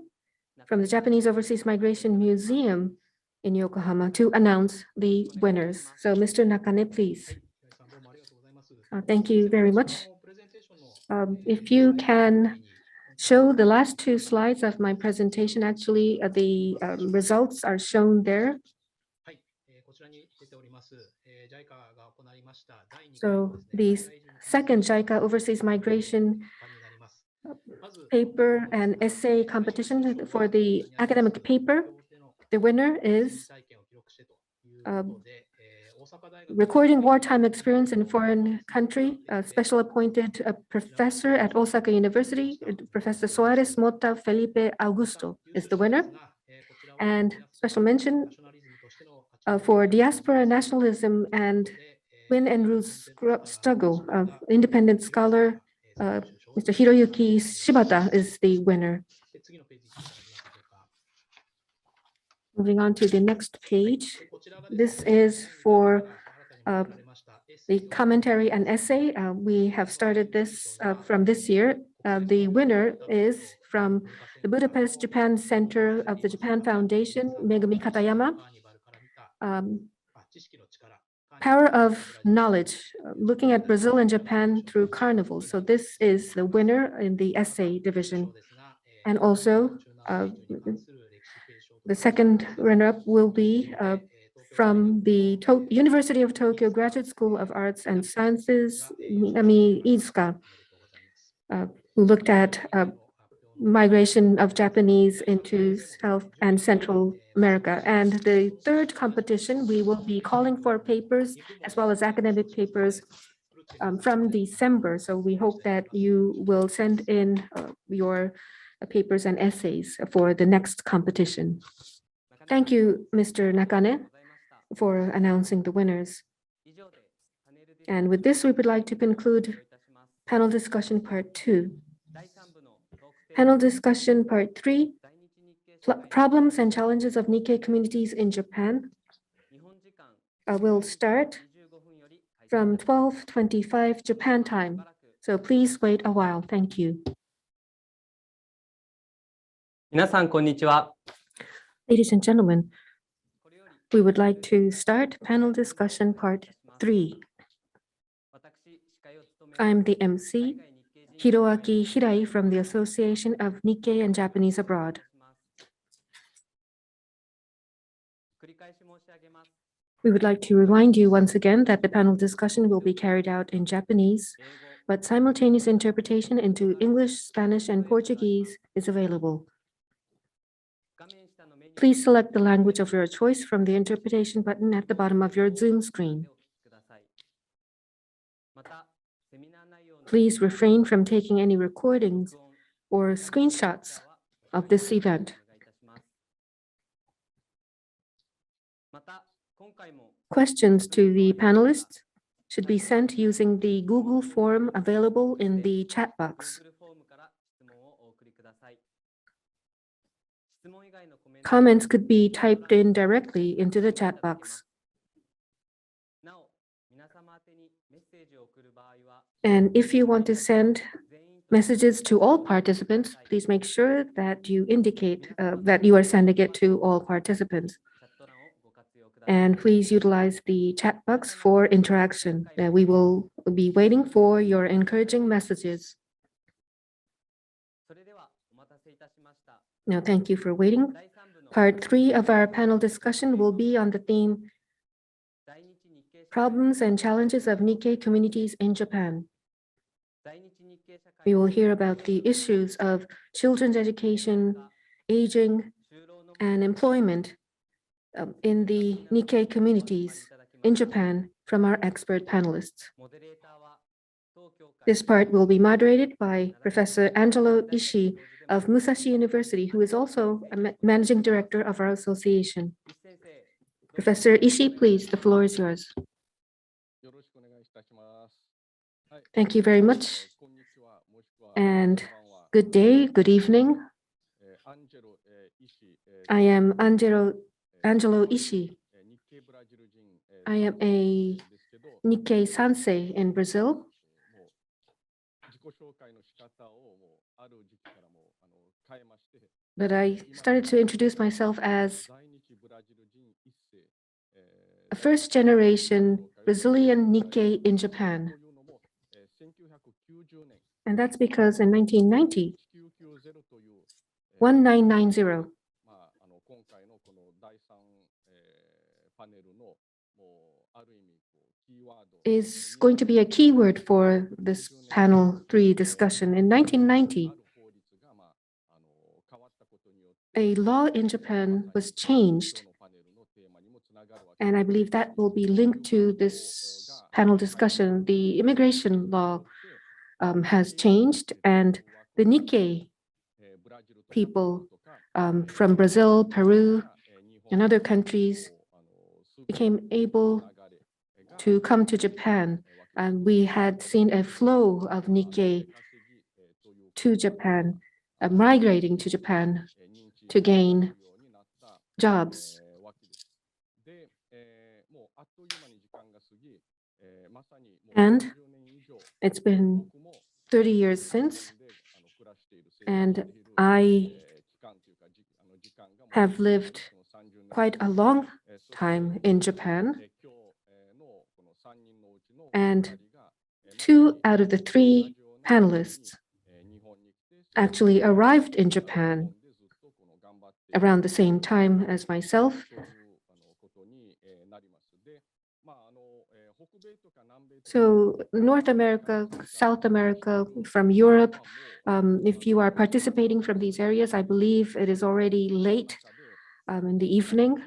from the Japanese Overseas Migration Museum in Yokohama to announce the winners. So Mr. Nakane, please. Thank you very much. If you can show the last 2 slides of my presentation, actually the results are shown there. So the second JICA Overseas Migration paper and essay competition for the academic paper, the winner is recording wartime experience in foreign country, a special appointed professor at Osaka University, Professor Soares Mota Felipe Augusto is the winner. And special mention for diaspora nationalism and win and lose struggle, independent scholar Mr. Hiroyuki Shibata is the winner. Moving on to the next page. This is for the commentary and essay. We have started this from this year. The winner is from the Budapest Japan Center of the Japan Foundation, Megumi Katayama. Power of Knowledge, looking at Brazil and Japan through carnival. So this is the winner in the essay division. And also, the second runner-up will be from the University of Tokyo Graduate School of Arts and Sciences, Minami Izuka, who looked at migration of Japanese into South and Central America. And the third competition, we will be calling for papers as well as academic papers from December. So we hope that you will send in your papers and essays for the next competition. Thank you, Mr. Nakane, for announcing the winners. And with this, we would like to conclude panel discussion part 2. Panel discussion part 3, problems and challenges of Nikkei communities in Japan. Will start from 12:25 Japan time. So please wait a while. Thank you. 皆さんこんにちは。 Ladies and gentlemen, we would like to start panel discussion part 3. I'm the MC, Hiroaki Hirai from the Association of Nikkei and Japanese Abroad. We would like to remind you once again that the panel discussion will be carried out in Japanese, but simultaneous interpretation into English, Spanish, and Portuguese is available. Please select the language of your choice from the interpretation button at the bottom of your Zoom screen. Please refrain from taking any recordings or screenshots of this event. Questions to the panelists should be sent using the Google form available in the chat box. Comments could be typed in directly into the chat box. And if you want to send messages to all participants, please make sure that you indicate that you are sending it to all participants. And please utilize the chat box for interaction. We will be waiting for your encouraging messages. Now, thank you for waiting. Part 3 of our panel discussion will be on the theme, Problems and Challenges of Nikkei Communities in Japan. We will hear about the issues of children's education, aging, and employment in the Nikkei communities in Japan from our expert panelists. This part will be moderated by Professor Angelo Ishii of Musashi University, who is also a managing director of our association. Professor Ishii, please, the floor is yours. Thank you very much. And good day, good evening. I am Angelo Ishii. I am a Nikkei Sansei in Brazil. But I started to introduce myself as a first-generation Brazilian Nikkei in Japan. And that's because in 1990, 1990, is going to be a keyword for this panel 3 discussion. In 1990, a law in Japan was changed And I believe that will be linked to this panel discussion. The immigration law has changed, and the Nikkei people from Brazil, Peru, and other countries became able to come to Japan. And we had seen a flow of Nikkei to Japan, migrating to Japan to gain jobs. And it's been 30 years since, and I have lived quite a long time in Japan. And 2 out of the 3 panelists actually arrived in Japan around the same time as myself. So North America, South America, from Europe, if you are participating from these areas, I believe it is already late in the evening.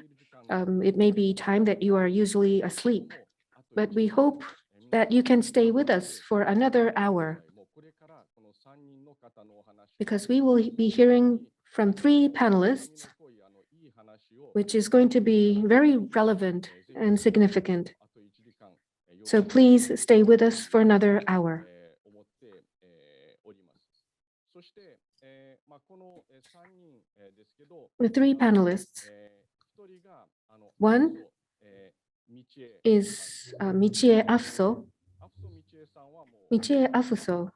It may be time that you are usually asleep, but we hope that you can stay with us for another hour, because we will be hearing from 3 panelists, which is going to be very relevant and significant. So please stay with us for another hour. The 3 panelists, one is Michie Afso. Michie Afso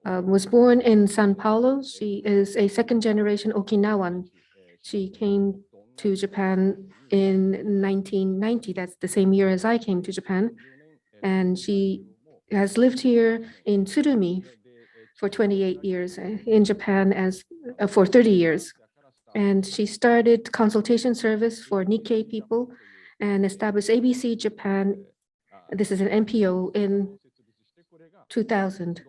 was born in Sao Paulo. She is a second-generation Okinawan. She came to Japan in 1990. That's the same year as I came to Japan. And she has lived here in Tsurumi for 28 years, in Japan for 30 years. And she started consultation service for Nikkei people and established ABC Japan. This is an NPO in 2000.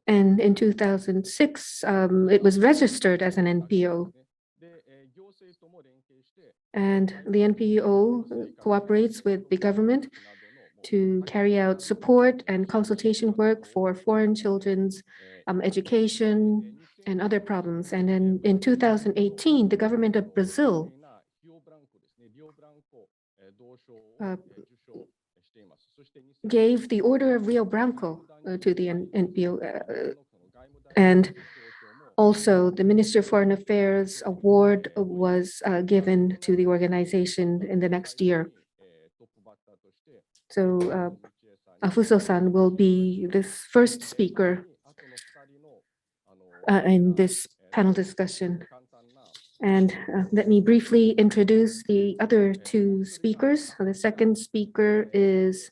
And in 2006, it was registered as an NPO. And the NPO cooperates with the government to carry out support and consultation work for foreign children's education and other problems. And then in 2018, the government of Brazil gave the Order of Rio Branco to the NPO. And also, the Minister of Foreign Affairs award was given to the organization in the next year. So Afuso-san will be this first speaker in this panel discussion. And let me briefly introduce the other 2 speakers. The second speaker is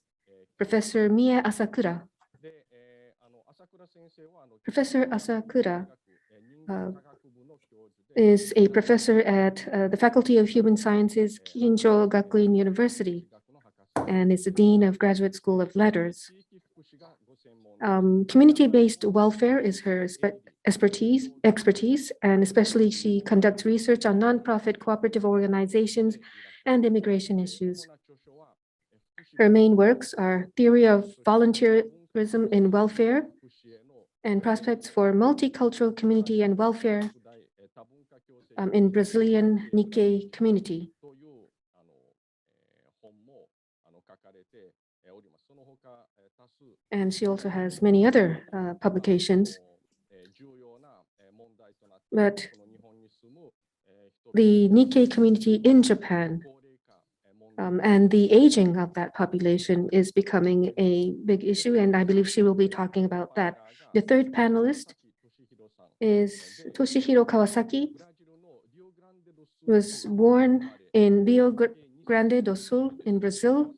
Professor Mie Asakura. Professor Asakura is a professor at the Faculty of Human Sciences, Kinjo Gakuin University, and is the Dean of Graduate School of Letters. Community-based welfare is her expertise, and especially she conducts research on nonprofit cooperative organizations and immigration issues. Her main works are Theory of Volunteerism in Welfare and Prospects for Multicultural Community and Welfare in Brazilian Nikkei Community. And she also has many other publications. But the Nikkei community in Japan and the aging of that population is becoming a big issue, and I believe she will be talking about that. The third panelist is Toshihiro Kawasaki. He was born in Rio Grande do Sul in Brazil.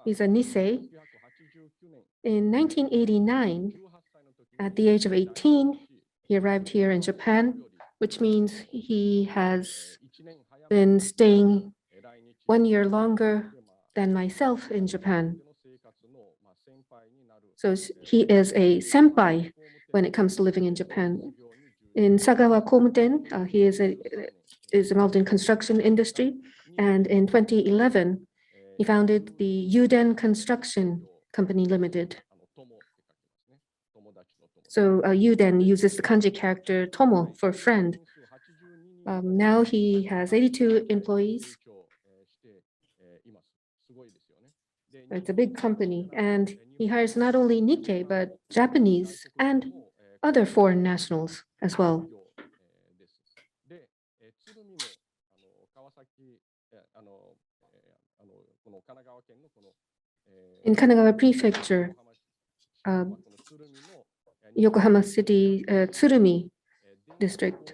He's a Nisei. In 1989, at the age of 18, he arrived here in Japan, which means he has been staying 1 year longer than myself in Japan. So he is a senpai when it comes to living in Japan. In Sagawa Komuten, he is is involved in construction industry. And in 2011, he founded the Yuden Construction Company Limited. So Yuden uses the kanji character tomo for friend. Now he has 82 employees. It's a big company, and he hires not only Nikkei, but Japanese and other foreign nationals as well. In Kanagawa Prefecture, Yokohama City, Tsurumi District,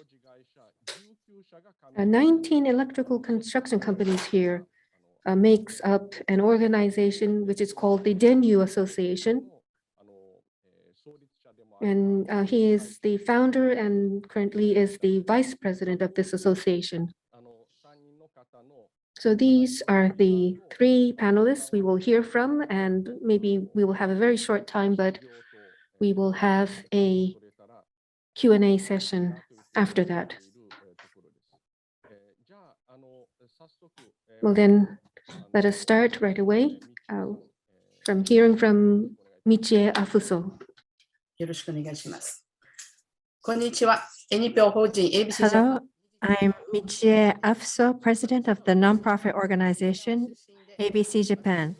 19 electrical construction companies here makes up an organization which is called the Denyu Association. And he is the founder and currently is the vice president of this association. So these are the three panelists we will hear from, and maybe we will have a very short time, but we will have a Q&A session after that. Well, then let us start right away from hearing from Michie Afuso. よろしくお願いします。こんにちは。NPO 法人 ABC Hello, I'm Michie Afuso, president of the nonprofit organization ABC Japan.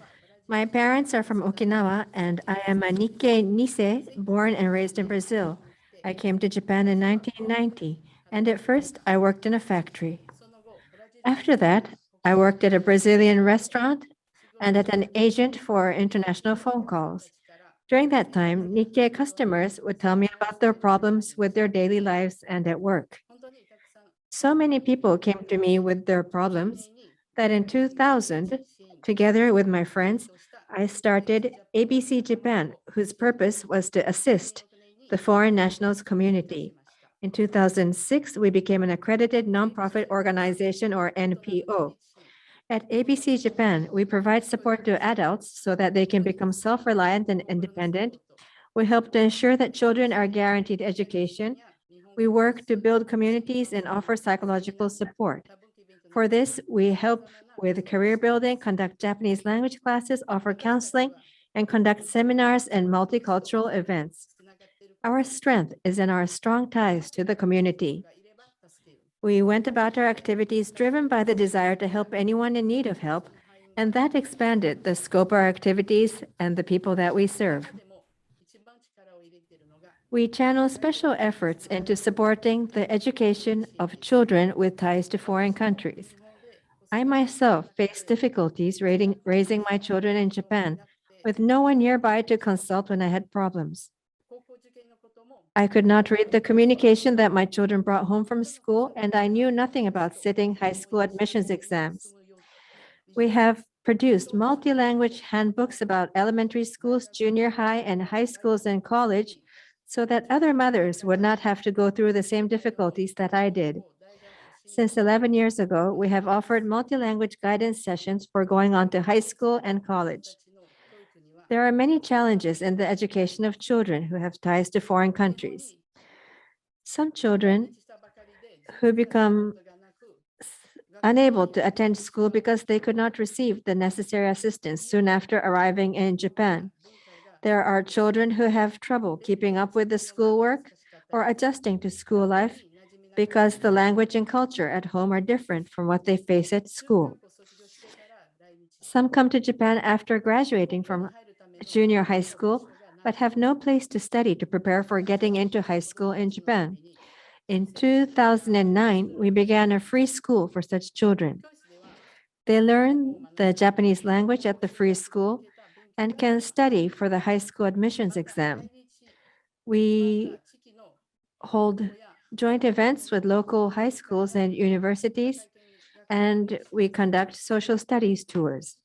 My parents are from Okinawa, and I am a Nikkei Nisei, born and raised in Brazil. I came to Japan in 1990, and at first I worked in a factory. After that, I worked at a Brazilian restaurant and at an agent for international phone calls. During that time, Nikkei customers would tell me about their problems with their daily lives and at work. So many people came to me with their problems that in 2000, together with my friends, I started ABC Japan, whose purpose was to assist the foreign nationals community. In 2006, we became an accredited nonprofit organization, or NPO. At ABC Japan, we provide support to adults so that they can become self-reliant and independent. We help to ensure that children are guaranteed education. We work to build communities and offer psychological support. For this, we help with career building, conduct Japanese language classes, offer counseling, and conduct seminars and multicultural events. Our strength is in our strong ties to the community. We went about our activities driven by the desire to help anyone in need of help, and that expanded the scope of our activities and the people that we serve. We channel special efforts into supporting the education of children with ties to foreign countries. I myself faced difficulties raising my children in Japan, with no one nearby to consult when I had problems. I could not read the communication that my children brought home from school, and I knew nothing about sitting high school admissions exams. We have produced multi-language handbooks about elementary schools, junior high, and high schools and college, so that other mothers would not have to go through the same difficulties that I did. Since 11 years ago, we have offered multi-language guidance sessions for going on to high school and college. There are many challenges in the education of children who have ties to foreign countries. Some children who become unable to attend school because they could not receive the necessary assistance soon after arriving in Japan. There are children who have trouble keeping up with the schoolwork or adjusting to school life because the language and culture at home are different from what they face at school. Some come to Japan after graduating from junior high school, but have no place to study to prepare for getting into high school in Japan. In 2009, we began a free school for such children. They learn the Japanese language at the free school and can study for the high school admissions exam. We hold joint events with local high schools and universities, and we conduct social studies tours.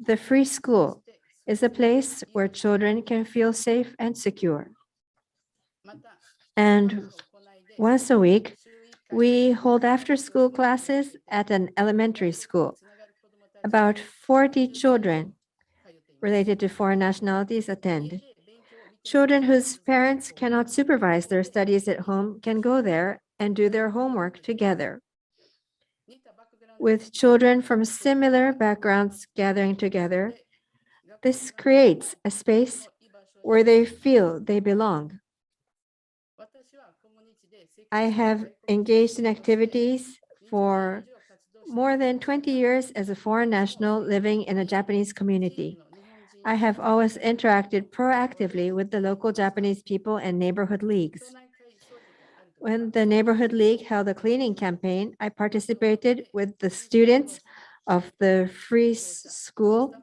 The free school is a place where children can feel safe and secure. And once a week, we hold after-school classes at an elementary school. About 40 children related to foreign nationalities attend. Children whose parents cannot supervise their studies at home can go there and do their homework together. With children from similar backgrounds gathering together, this creates a space where they feel they belong. I have engaged in activities for more than 20 years as a foreign national living in a Japanese community. I have always interacted proactively with the local Japanese people and neighborhood leagues. When the neighborhood league held a cleaning campaign, I participated with the students of the free school,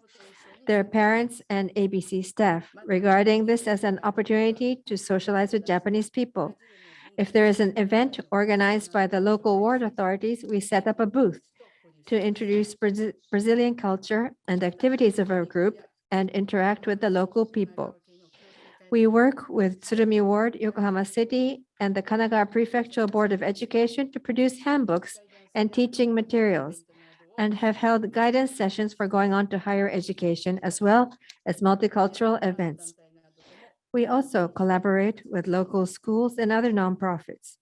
their parents, and ABC staff regarding this as an opportunity to socialize with Japanese people. If there is an event organized by the local ward authorities, we set up a booth to introduce Brazilian culture and activities of our group and interact with the local people. We work with Tsurumi Ward, Yokohama City, and the Kanagawa Prefectural Board of Education to produce handbooks and teaching materials, and have held guidance sessions for going on to higher education, as well as multicultural events. We also collaborate with local schools and other nonprofits.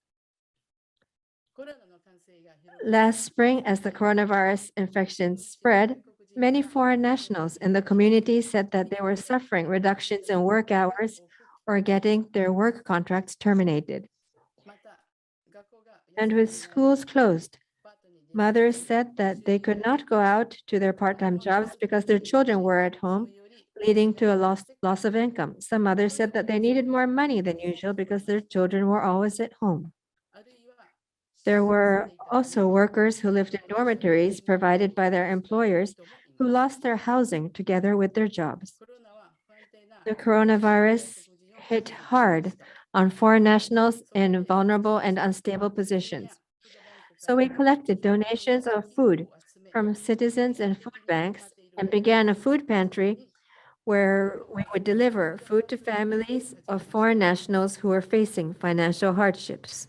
Last spring, as the coronavirus infection spread, many foreign nationals in the community said that they were suffering reductions in work hours or getting their work contracts terminated. And with schools closed, mothers said that they could not go out to their part-time jobs because their children were at home, leading to a loss of income. Some mothers said that they needed more money than usual because their children were always at home. There were also workers who lived in dormitories provided by their employers who lost their housing together with their jobs. The coronavirus hit hard on foreign nationals in vulnerable and unstable positions. So we collected donations of food from citizens and food banks and began a food pantry where we would deliver food to families of foreign nationals who are facing financial hardships.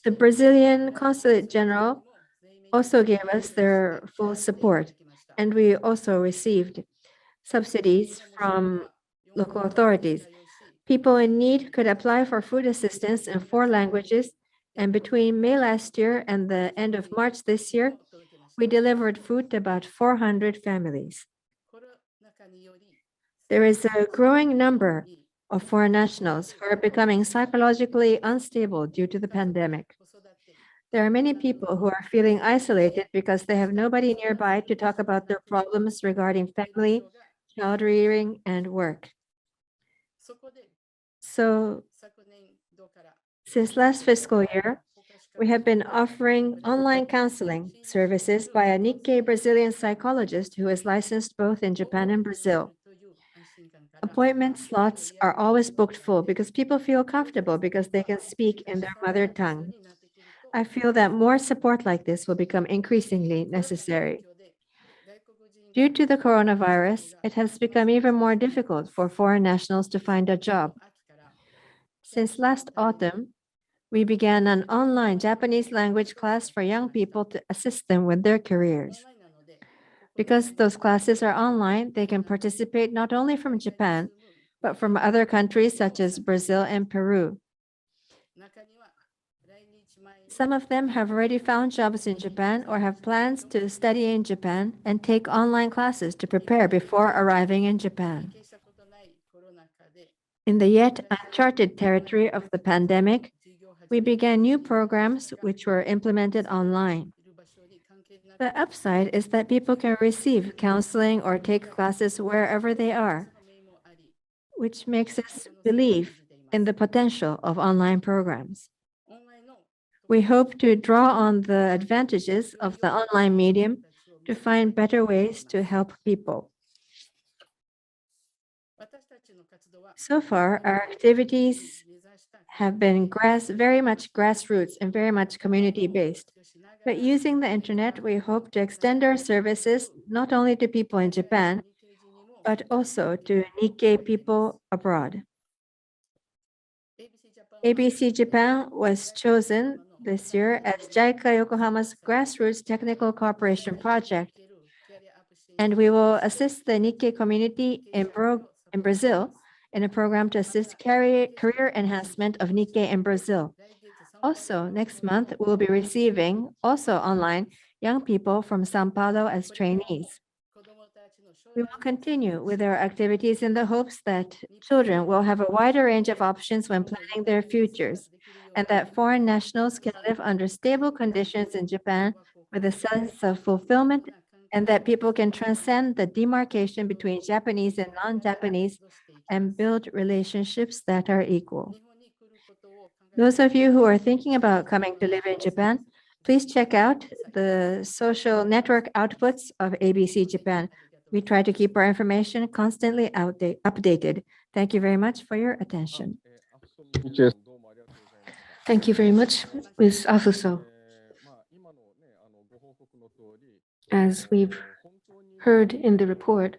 The Brazilian Consulate General also gave us their full support, and we also received subsidies from local authorities. People in need could apply for food assistance in 4 languages, and between May last year and the end of March this year, we delivered food to about 400 families. There is a growing number of foreign nationals who are becoming psychologically unstable due to the pandemic. There are many people who are feeling isolated because they have nobody nearby to talk about their problems regarding family, child rearing, and work. So, since last fiscal year, we have been offering online counseling services by a Nikkei Brazilian psychologist who is licensed both in Japan and Brazil. Appointment slots are always booked full because people feel comfortable because they can speak in their mother tongue. I feel that more support like this will become increasingly necessary. Due to the coronavirus, it has become even more difficult for foreign nationals to find a job. Since last autumn, we began an online Japanese language class for young people to assist them with their careers. Because those classes are online, they can participate not only from Japan, but from other countries such as Brazil and Peru. Some of them have already found jobs in Japan or have plans to study in Japan and take online classes to prepare before arriving in Japan. In the yet uncharted territory of the pandemic, we began new programs which were implemented online. The upside is that people can receive counseling or take classes wherever they are, which makes us believe in the potential of online programs. We hope to draw on the advantages of the online medium to find better ways to help people. So far, our activities have been very much grassroots and very much community-based. But using the internet, we hope to extend our services not only to people in Japan, but also to Nikkei people abroad. ABC Japan was chosen this year as JICA Yokohama's grassroots technical cooperation project, and we will assist the Nikkei community in Brazil in a program to assist career enhancement of Nikkei in Brazil. Also, next month, we will be receiving, also online, young people from São Paulo as trainees. We will continue with our activities in the hopes that children will have a wider range of options when planning their futures, and that foreign nationals can live under stable conditions in Japan with a sense of fulfillment, and that people can transcend the demarcation between Japanese and non-Japanese and build relationships that are equal. Those of you who are thinking about coming to live in Japan, please check out the social network outputs of ABC Japan. We try to keep our information constantly updated. Thank you very much for your attention. Thank you very much, Ms. Afuso. As we've heard in the report,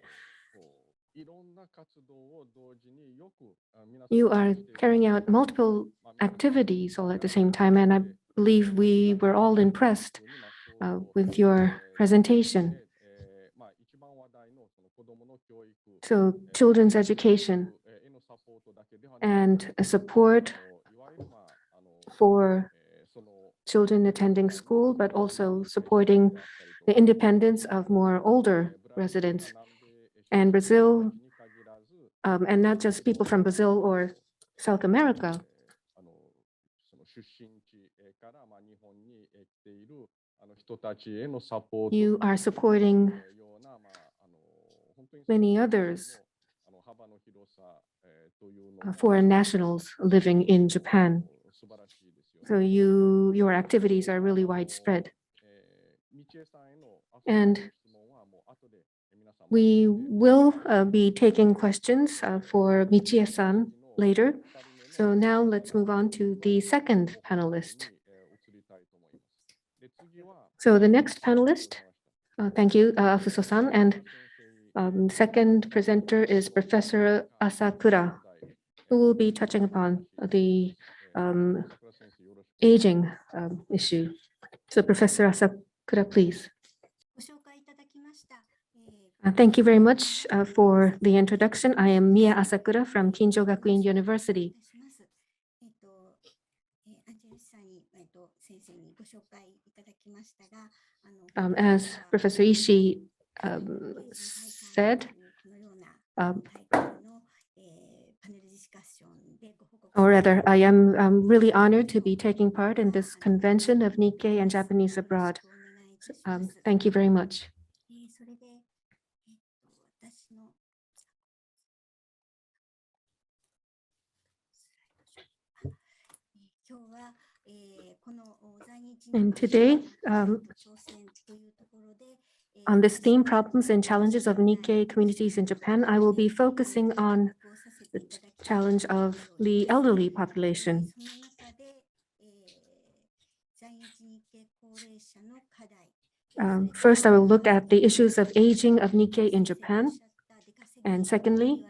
you are carrying out multiple activities all at the same time, and I believe we were all impressed with your presentation. So children's education and a support for children attending school, but also supporting the independence of more older residents. And Brazil, and not just people from Brazil or South America. You are supporting many others, foreign nationals living in Japan. So your activities are really widespread. And we will be taking questions for Michie-san later. So now let's move on to the second panelist. So the next panelist, thank you, Afuso-san, and second presenter is Professor Asakura, who will be touching upon the aging issue. So Professor Asakura, please. Thank you very much for the introduction. I am Mia Asakura from Kinjo Gakuin University. As Professor Ishii said, or rather, I am really honored to be taking part in this convention of Nikkei and Japanese abroad. Thank you very much. And today, on this theme, problems and challenges of Nikkei communities in Japan, I will be focusing on the challenge of the elderly population. First, I will look at the issues of aging of Nikkei in Japan. And secondly,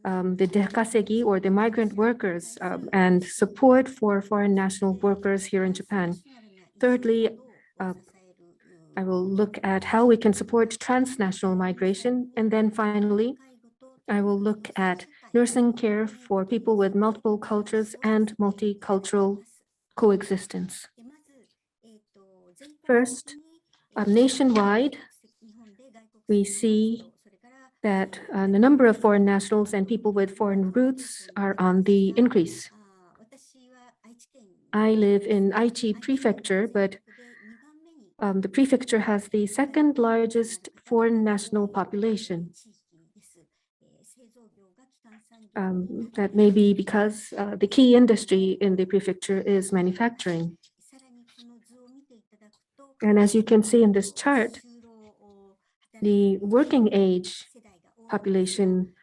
the dekasegi, or the migrant workers, and support for foreign national workers here in Japan. Thirdly, I will look at how we can support transnational migration. And then finally, I will look at nursing care for people with multiple cultures and multicultural coexistence. First, nationwide, we see that the number of foreign nationals and people with foreign roots are on the increase. I live in Aichi Prefecture, but the prefecture has the second largest foreign national population. That may be because the key industry in the prefecture is manufacturing. And as you can see in this chart, the working age population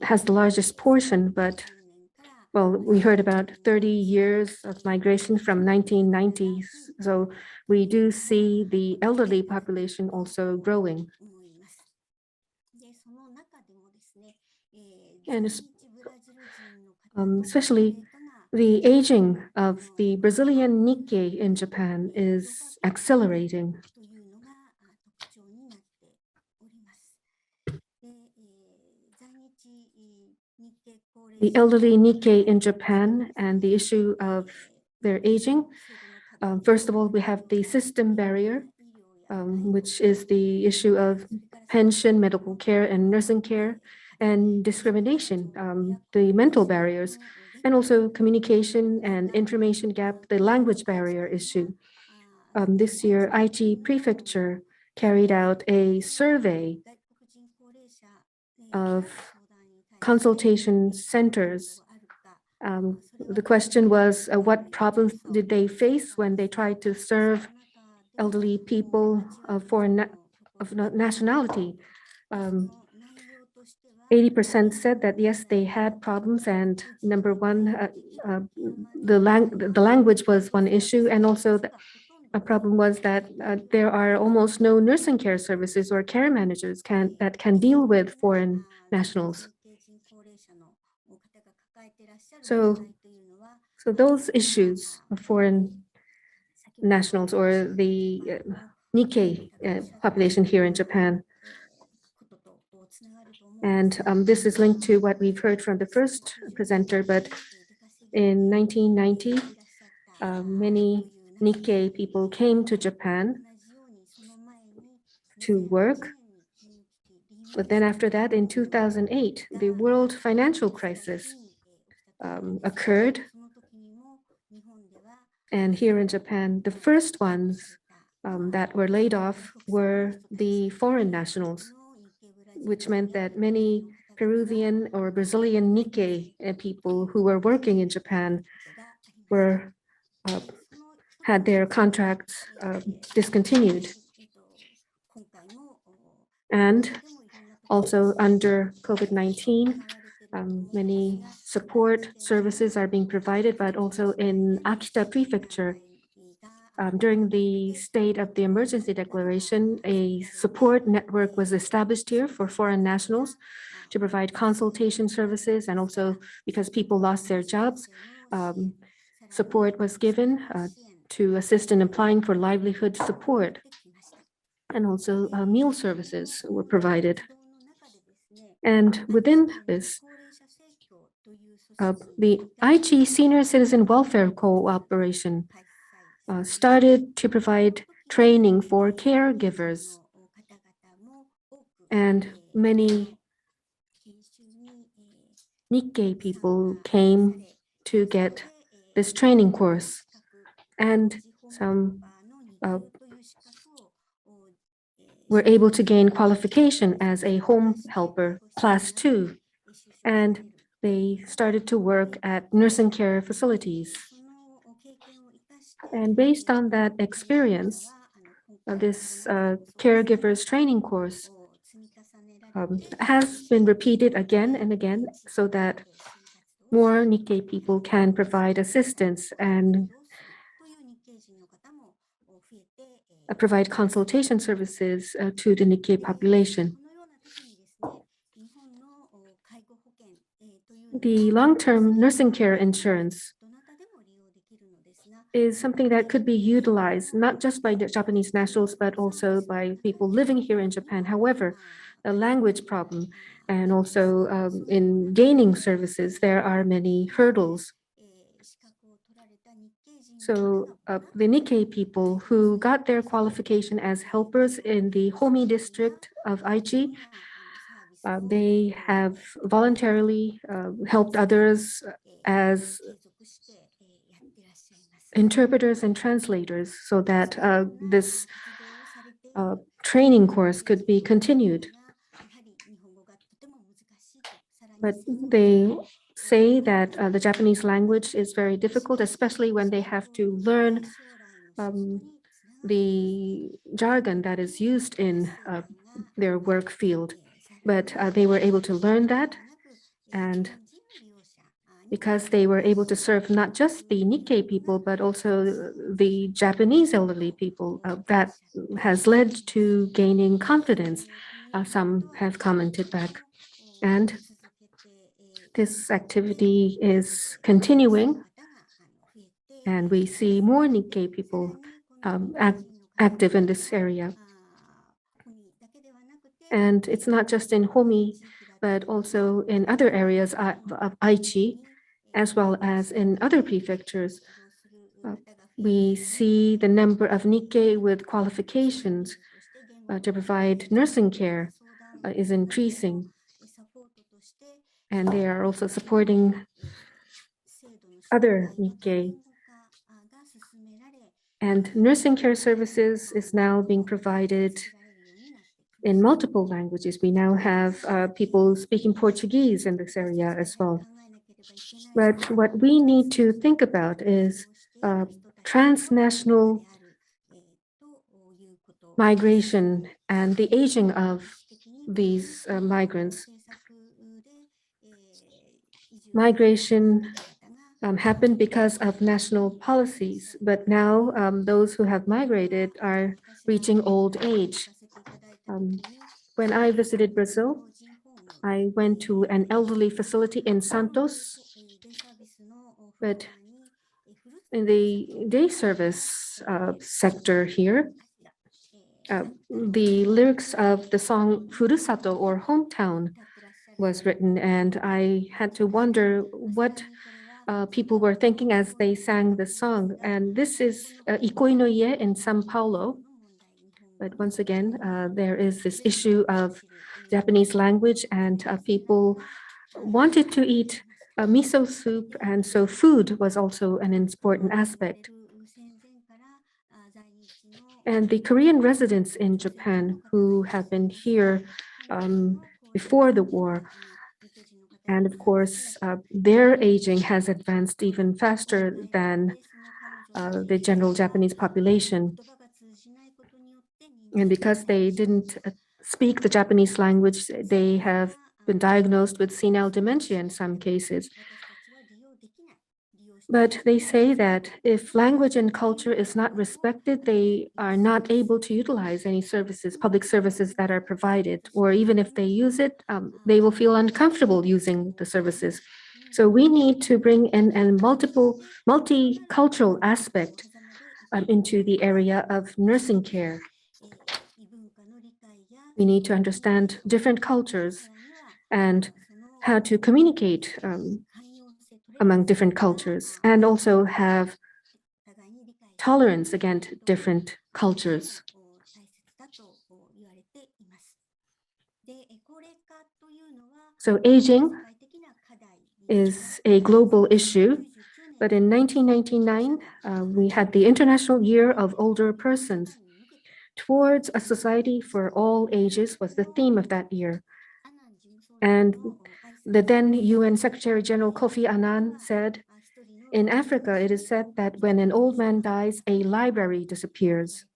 has the largest portion, but well, we heard about 30 years of migration from 1990s. So we do see the elderly population also growing. And especially the aging of the Brazilian Nikkei in Japan is accelerating. the elderly Nikkei in Japan and the issue of their aging. First of all, we have the system barrier, which is the issue of pension, medical care, and nursing care, and discrimination, the mental barriers, and also communication and information gap, the language barrier issue. This year, Aichi Prefecture carried out a survey of consultation centers. The question was, what problems did they face when they tried to serve elderly people of foreign nationality? 80% said that yes, they had problems, and number one, the language was one issue, and also a problem was that there are almost no nursing care services or care managers that can deal with foreign nationals. So those issues of foreign nationals or the Nikkei population here in Japan. And this is linked to what we've heard from the first presenter, but in 1990, many Nikkei people came to Japan to work. But then after that, in 2008, the world financial crisis occurred. And here in Japan, the first ones that were laid off were the foreign nationals, which meant that many Peruvian or Brazilian Nikkei people who were working in Japan had their contracts discontinued. And also under COVID-19, many support services are being provided, but also in Akita Prefecture, during the state of the emergency declaration, a support network was established here for foreign nationals to provide consultation services, and also because people lost their jobs, support was given to assist in applying for livelihood support, and also meal services were provided. And within this, the Aichi Senior Citizen Welfare Cooperation started to provide training for caregivers, and many Nikkei people came to get this training course, and some were able to gain qualification as a home helper, class 2, and they started to work at nursing care facilities. And based on that experience, this caregivers training course has been repeated again and again so that more Nikkei people can provide assistance and provide consultation services to the Nikkei population. The long-term nursing care insurance is something that could be utilized not just by the Japanese nationals, but also by people living here in Japan. However, a language problem and also in gaining services, there are many hurdles. So the Nikkei people who got their qualification as helpers in the Homi district of Aichi, they have voluntarily helped others as interpreters and translators so that this training course could be continued. But they say that the Japanese language is very difficult, especially when they have to learn the jargon that is used in their work field. But they were able to learn that, and because they were able to serve not just the Nikkei people, but also the Japanese elderly people, that has led to gaining confidence. Some have commented back. And this activity is continuing, and we see more Nikkei people active in this area. And it's not just in Homi but also in other areas of Aichi, as well as in other prefectures. We see the number of Nikkei with qualifications to provide nursing care is increasing. And they are also supporting other Nikkei. And nursing care services is now being provided in multiple languages. We now have people speaking Portuguese in this area as well. But what we need to think about is transnational migration and the aging of these migrants. Migration happened because of national policies, but now those who have migrated are reaching old age. When I visited Brazil, I went to an elderly facility in Santos, but in the day service sector here, the lyrics of the song Furusato or Hometown was written, and I had to wonder what people were thinking as they sang the song. And this is Ikoi no Ie in Sao Paulo. But once again, there is this issue of Japanese language, and people wanted to eat miso soup, and so food was also an important aspect. And the Korean residents in Japan who have been here before the war, and of course, their aging has advanced even faster than the general Japanese population. And because they didn't speak the Japanese language, they have been diagnosed with senile dementia in some cases. But they say that if language and culture is not respected, they are not able to utilize any services, public services that are provided, or even if they use it, they will feel uncomfortable using the services. So we need to bring in a multicultural aspect into the area of nursing care. We need to understand different cultures and how to communicate among different cultures, and also have tolerance against different cultures. So aging is a global issue, but in 1999, we had the International Year of Older Persons. Towards a society for all ages was the theme of that year. And the then UN Secretary General Kofi Annan said, in Africa, it is said that when an old man dies, a library disappears.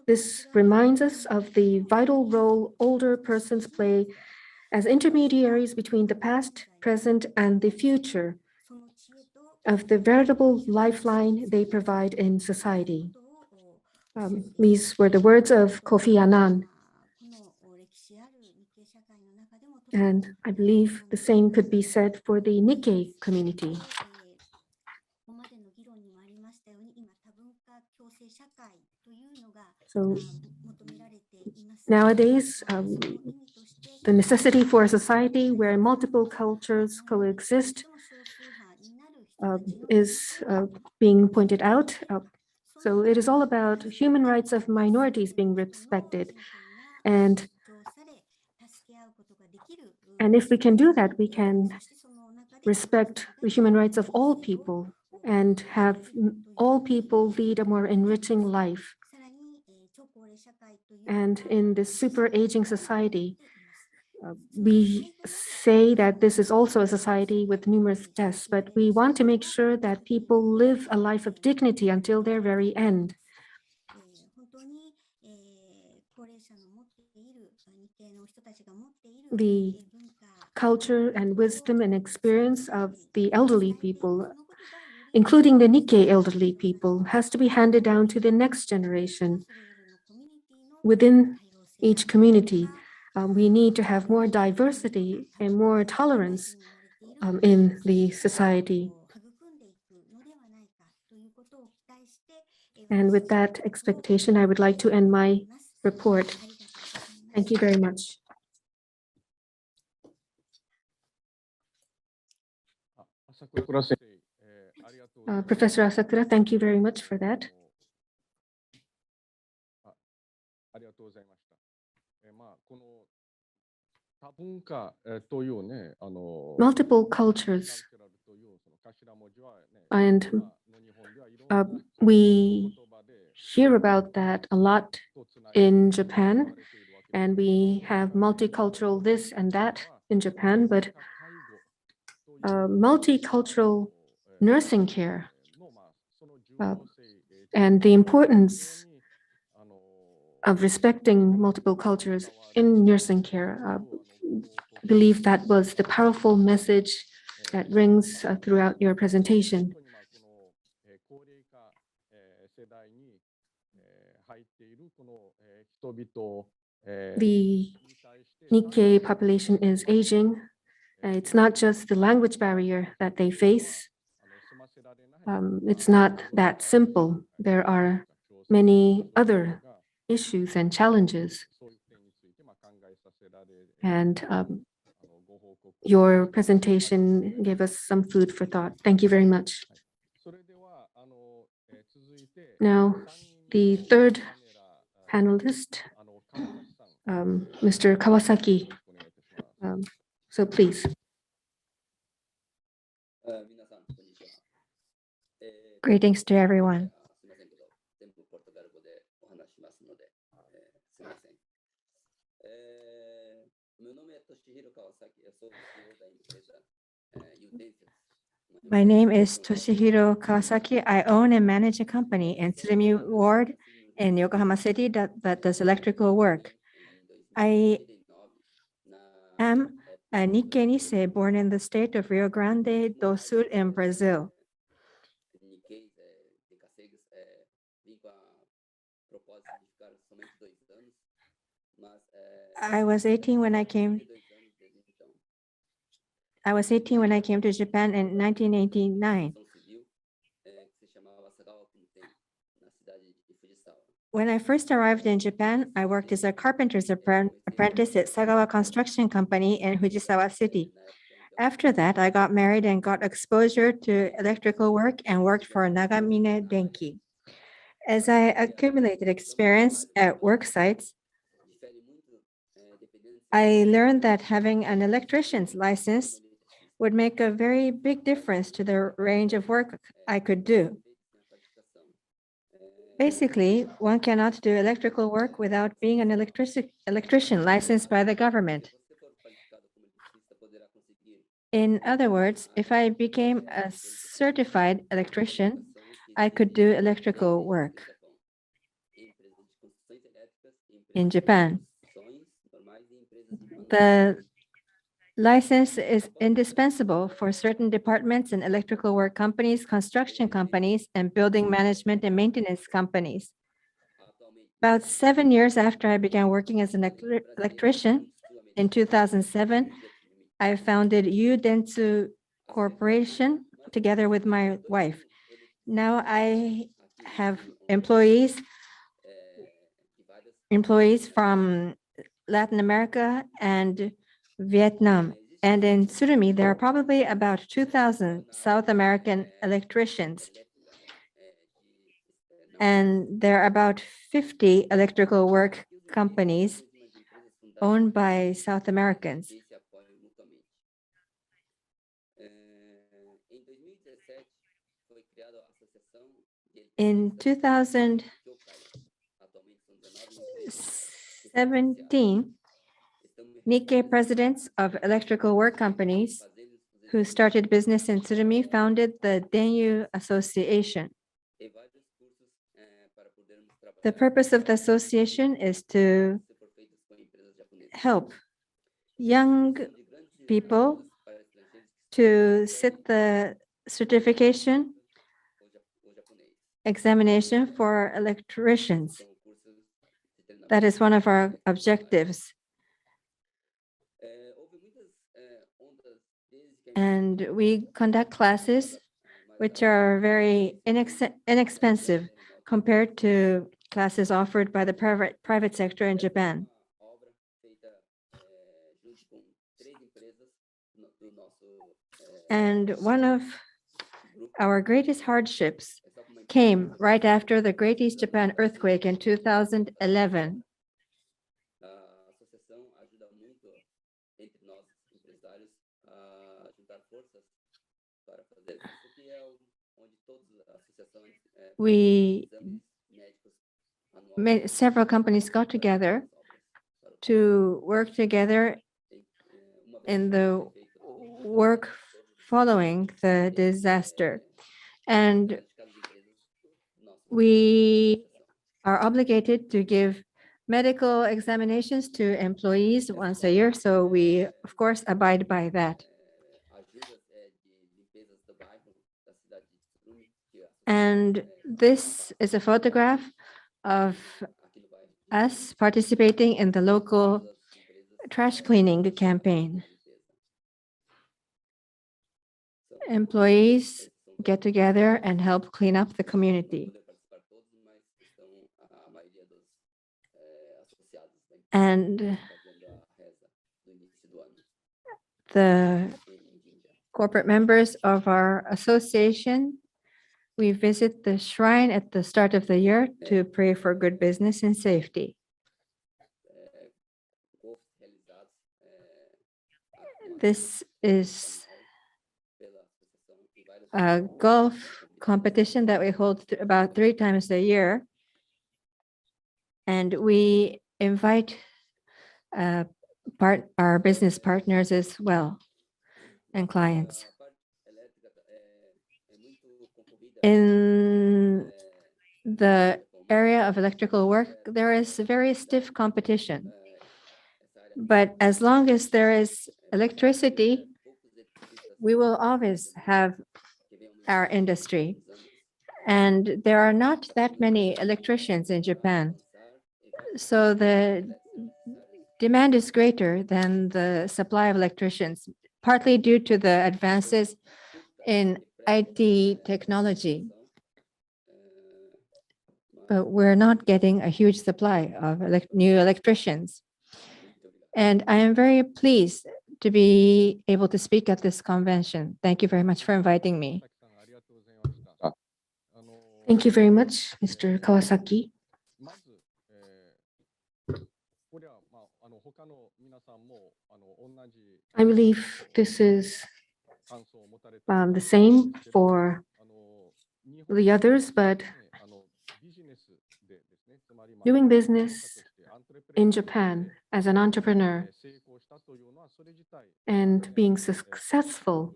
This reminds us of the vital role older persons play as intermediaries between the past, present, and the future, of the veritable lifeline they provide in society. These were the words of Kofi Annan. And I believe the same could be said for the Nikkei community. So nowadays, the necessity for a society where multiple cultures coexist is being pointed out. So it is all about human rights of minorities being respected. And if we can do that, we can respect the human rights of all people and have all people lead a more enriching life. And in this super aging society, we say that this is also a society with numerous deaths, but we want to make sure that people live a life of dignity until their very end. The culture and wisdom and experience of the elderly people, including the Nikkei elderly people, has to be handed down to the next generation. Within each community, we need to have more diversity and more tolerance in the society. And with that expectation, I would like to end my report. Thank you very much. Professor Asakura, thank you very much for that. Multiple cultures, and we hear about that a lot in Japan, and we have multicultural this and that in Japan, but multicultural nursing care and the importance of respecting multiple cultures in nursing care. I believe that was the powerful message that rings throughout your presentation. The Nikkei population is aging. It's not just the language barrier that they face. It's not that simple. There are many other issues and challenges. And your presentation gave us some food for thought. Thank you very much. Now, the third panelist, Mr. Kawasaki. So please. Greetings to everyone. My name is Toshihiro Kawasaki. I own and manage a company in Tsurumi Ward in Yokohama City that does electrical work. I am a Nikkei Nisei born in the state of Rio Grande do Sul in Brazil. I was 18 when I came to Japan in 1989. When I first arrived in Japan, I worked as a carpenter's apprentice at Sagawa Construction Company in Fujisawa City. After that, I got married and got exposure to electrical work and worked for Nagamine Denki. As I accumulated experience at work sites, I learned that having an electrician's license would make a very big difference to the range of work I could do. Basically, one cannot do electrical work without being an electrician licensed by the government. In other words, if I became a certified electrician, I could do electrical work in Japan. The license is indispensable for certain departments in electrical work companies, construction companies, and building management and maintenance companies. About 7 years after I began working as an electrician, in 2007, I founded Dentsu Corporation together with my wife. Now I have employees from Latin America and Vietnam. And in Tsurumi, there are probably about 2,000 South American electricians. And there are about 50 electrical work companies owned by South Americans. In 2017, Nikkei presidents of electrical work companies who started business in Tsurumi founded the Denyu Association. The purpose of the association is to help young people to sit the certification examination for electricians. That is one of our objectives. And we conduct classes which are very inexpensive compared to classes offered by the private sector in Japan. And one of our greatest hardships came right after the Great East Japan earthquake in 2011. Several companies got together to work together in the work following the disaster. And we are obligated to give medical examinations to employees once a year, so we, of course, abide by that. And this is a photograph of us participating in the local trash cleaning campaign. Employees get together and help clean up the community. And the corporate members of our association, we visit the shrine at the start of the year to pray for good business and safety. This is a golf competition that we hold about 3 times a year. And we invite our business partners as well and clients. In the area of electrical work, there is very stiff competition. But as long as there is electricity, we will always have our industry. And there are not that many electricians in Japan. So the demand is greater than the supply of electricians, partly due to the advances in IT technology. But we're not getting a huge supply of new electricians. And I am very pleased to be able to speak at this convention. Thank you very much for inviting me. Thank you very much, Mr. Kawasaki. I believe this is the same for the others, but doing business in Japan as an entrepreneur and being successful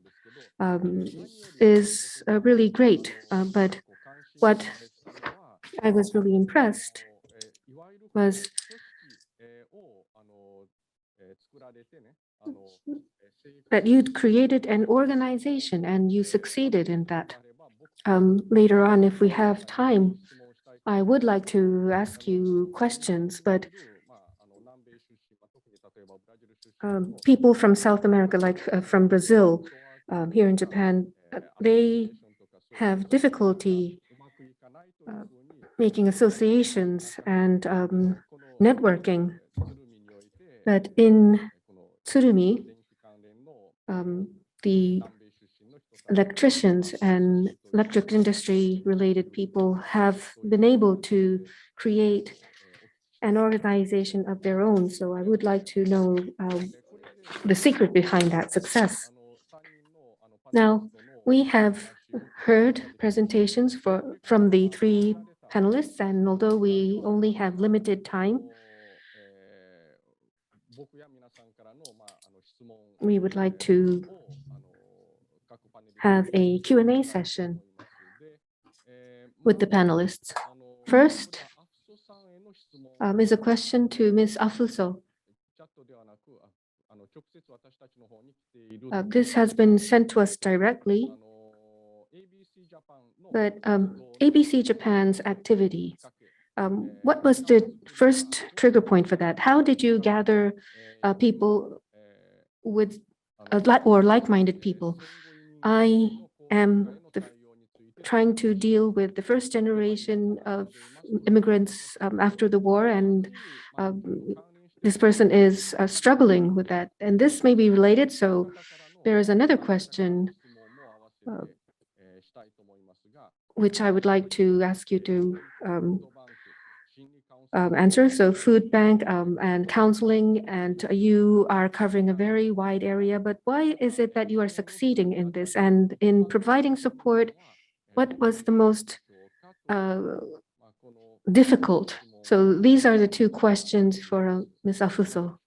is really great. But what I was really impressed was that you'd created an organization and you succeeded in that. Later on, if we have time, I would like to ask you questions, but people from South America, like from Brazil, here in Japan, they have difficulty making associations and networking. But in Tsurumi, the electricians and electric industry related people have been able to create an organization of their own. So I would like to know the secret behind that success. Now, we have heard presentations from the 3 panelists, and although we only have limited time, we would like to have a Q&A session with the panelists. First is a question to Ms. Afuso. This has been sent to us directly, but ABC Japan's activity, what was the first trigger point for that? How did you gather people with like-minded people? I am trying to deal with the first generation of immigrants after the war, and this person is struggling with that. And this may be related, so there is another question which I would like to ask you to answer. So food bank and counseling, and you are covering a very wide area, but why is it that you are succeeding in this? And in providing support, what was the most difficult? So these are the two questions for Ms. Afuso.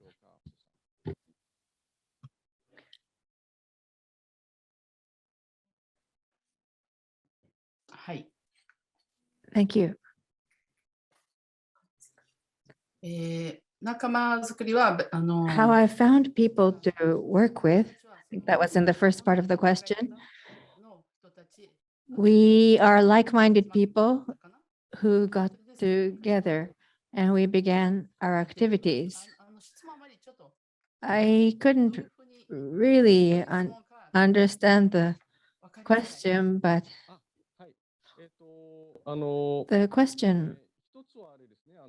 Thank you. 仲間作りは、How I found people to work with, I think that was in the first part of the question. We are like-minded people who got together and we began our activities. I couldn't really understand the question, but the question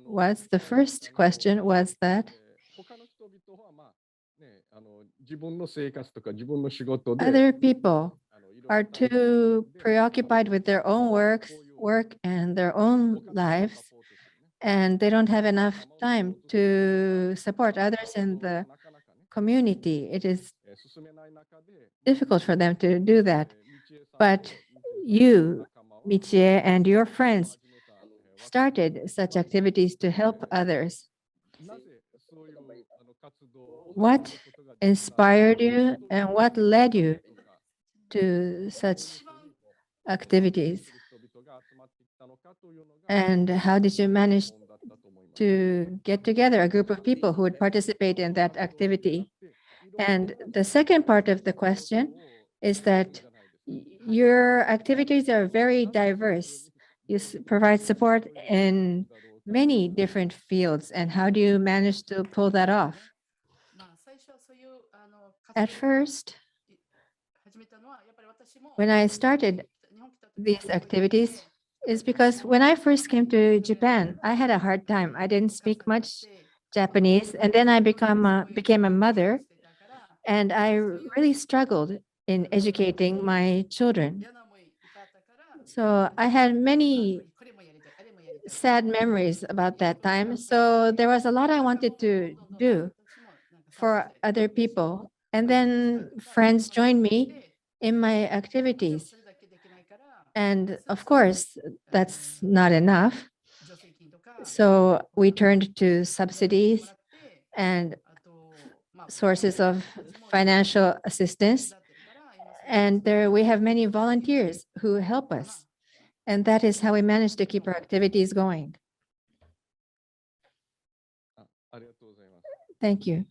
was, the first question was that other people are too preoccupied with their own work and their own lives, and they don't have enough time to support others in the community. It is difficult for them to do that. But you, Michie, and your friends started such activities to help others. What inspired you and what led you to such activities? And how did you manage to get together a group of people who would participate in that activity? And the second part of the question is that your activities are very diverse. You provide support in many different fields. And how do you manage to pull that off? At first, when I started these activities, is because when I first came to Japan, I had a hard time. I didn't speak much Japanese, and then I became a mother, and I really struggled in educating my children. So I had many sad memories about that time. So there was a lot I wanted to do for other people. And then friends joined me in my activities. And of course, that's not enough. So we turned to subsidies and sources of financial assistance. And there we have many volunteers who help us. And that is how we manage to keep our activities going. Thank you.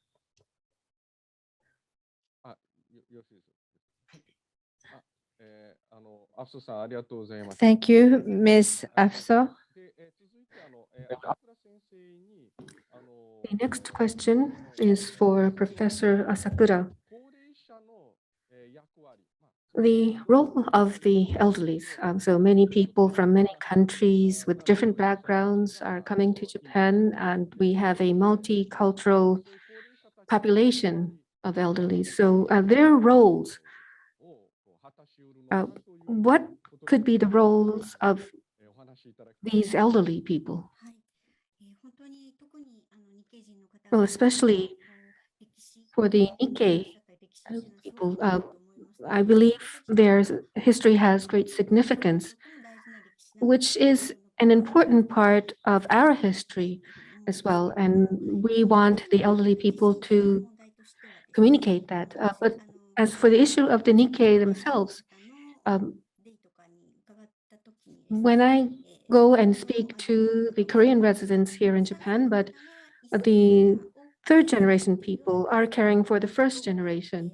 Thank you, Ms. Afso. The next question is for Professor Asakura. The role of the elderly. So many people from many countries with different backgrounds are coming to Japan, and we have a multicultural population of elderly. So their roles, what could be the roles of these elderly people? Well, especially for the Nikkei people, I believe their history has great significance, which is an important part of our history as well. And we want the elderly people to communicate that. But as for the issue of the Nikkei themselves, when I go and speak to the Korean residents here in Japan, but the third generation people are caring for the first generation.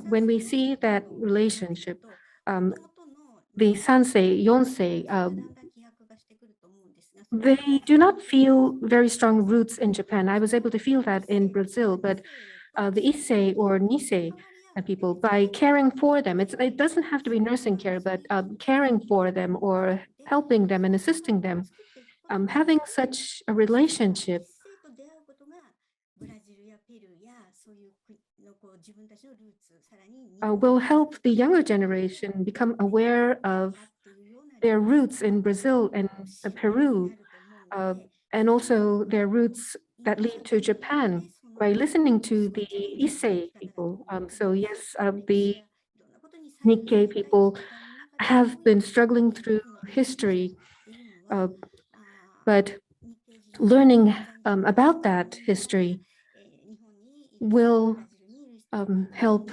When we see that relationship, the sansei, yonsei, they do not feel very strong roots in Japan. I was able to feel that in Brazil, but the issei or nisei people, by caring for them, it doesn't have to be nursing care, but caring for them or helping them and assisting them, having such a relationship will help the younger generation become aware of their roots in Brazil and Peru, and also their roots that lead to Japan by listening to the Issei people. So yes, the Nikkei people have been struggling through history, but learning about that history will help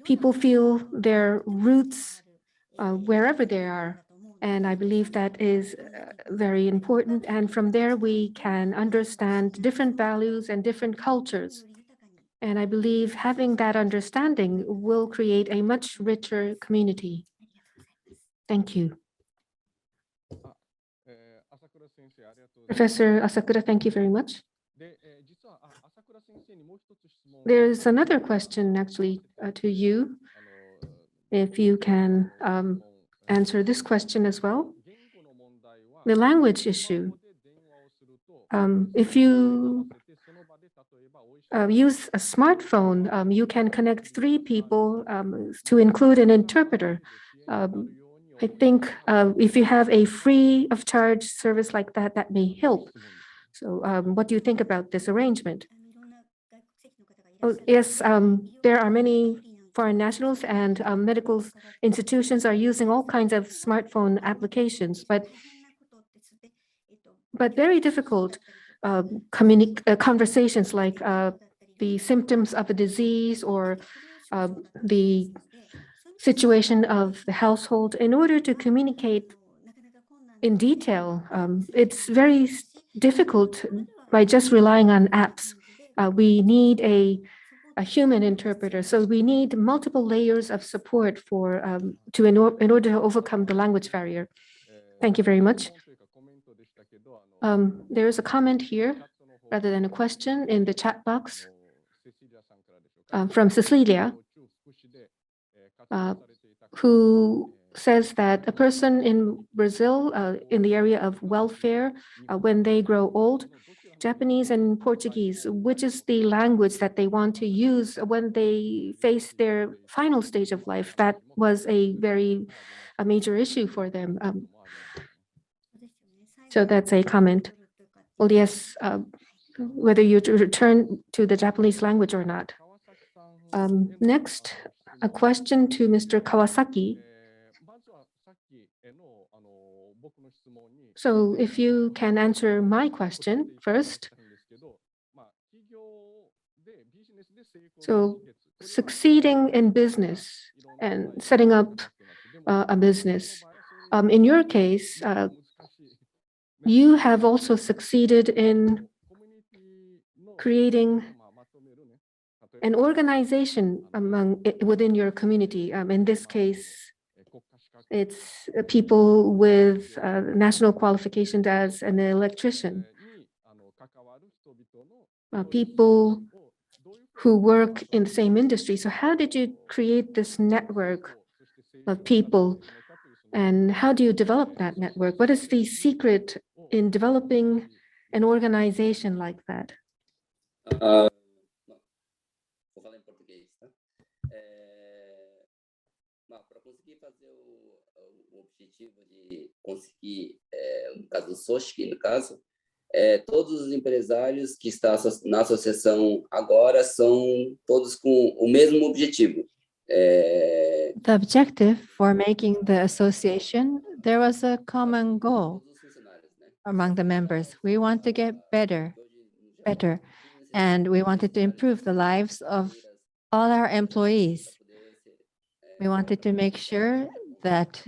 people feel their roots wherever they are. And I believe that is very important. And from there, we can understand different values and different cultures. And I believe having that understanding will create a much richer community. Thank you. Professor Asakura, thank you very much. There's another question actually to you, if you can answer this question as well. The language issue. If you use a smartphone, you can connect 3 people to include an interpreter. I think if you have a free of charge service like that, that may help. So what do you think about this arrangement? Oh, yes, there are many foreign nationals and medical institutions are using all kinds of smartphone applications, but very difficult conversations like the symptoms of a disease or the situation of the household. In order to communicate in detail, it's very difficult by just relying on apps. We need a human interpreter, so we need multiple layers of support for in order to overcome the language barrier. Thank you very much. There is a comment here rather than a question in the chat box from Cecilia, who says that a person in Brazil in the area of welfare, when they grow old, Japanese and Portuguese, which is the language that they want to use when they face their final stage of life? That was a major issue for them. So that's a comment. Well, yes, whether you return to the Japanese language or not. Next, a question to Mr. Kawasaki. So if you can answer my question first. So succeeding in business and setting up a business. In your case, you have also succeeded in creating an organization within your community. In this case, it's people with national qualifications as an electrician, people who work in the same industry. So how did you create this network of people, and how do you develop that network? What is the secret in developing an organization like that? Vou falar em português, tá? Para conseguir fazer o objetivo de conseguir, no caso do Soshiki, no caso, todos os empresários que estão na associação agora são todos com o mesmo objetivo. The objective for making the association, there was a common goal among the members. We want to get better, and we wanted to improve the lives of all our employees. We wanted to make sure that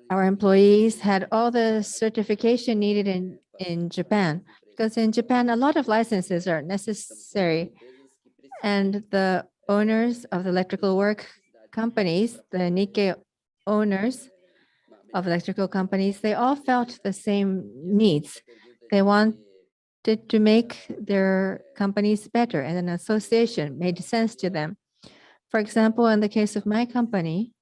our employees had all the certification needed in Japan, because in Japan, a lot of licenses are necessary. And the owners of the electrical work companies, the Nikkei owners of electrical companies, they all felt the same needs. They wanted to make their companies better, and an association made sense to them. For example, in the case of my company,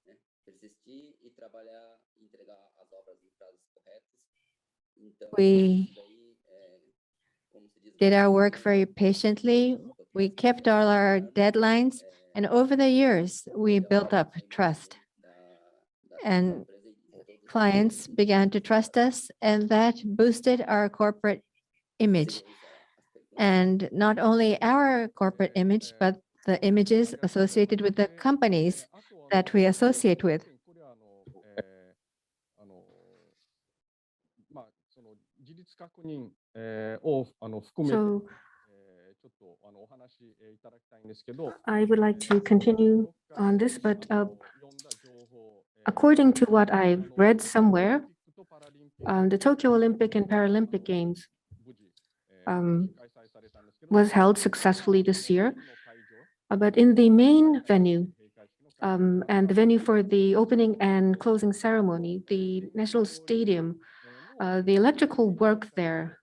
we did our work very patiently. We kept all our deadlines, and over the years, we built up trust. And clients began to trust us, and that boosted our corporate image. And not only our corporate image, but the images associated with the companies that we associate with. So I would like to continue on this, but according to what I've read somewhere, the Tokyo Olympic and Paralympic Games was held successfully this year. But in the main venue and the venue for the opening and closing ceremony, the National Stadium, the electrical work there,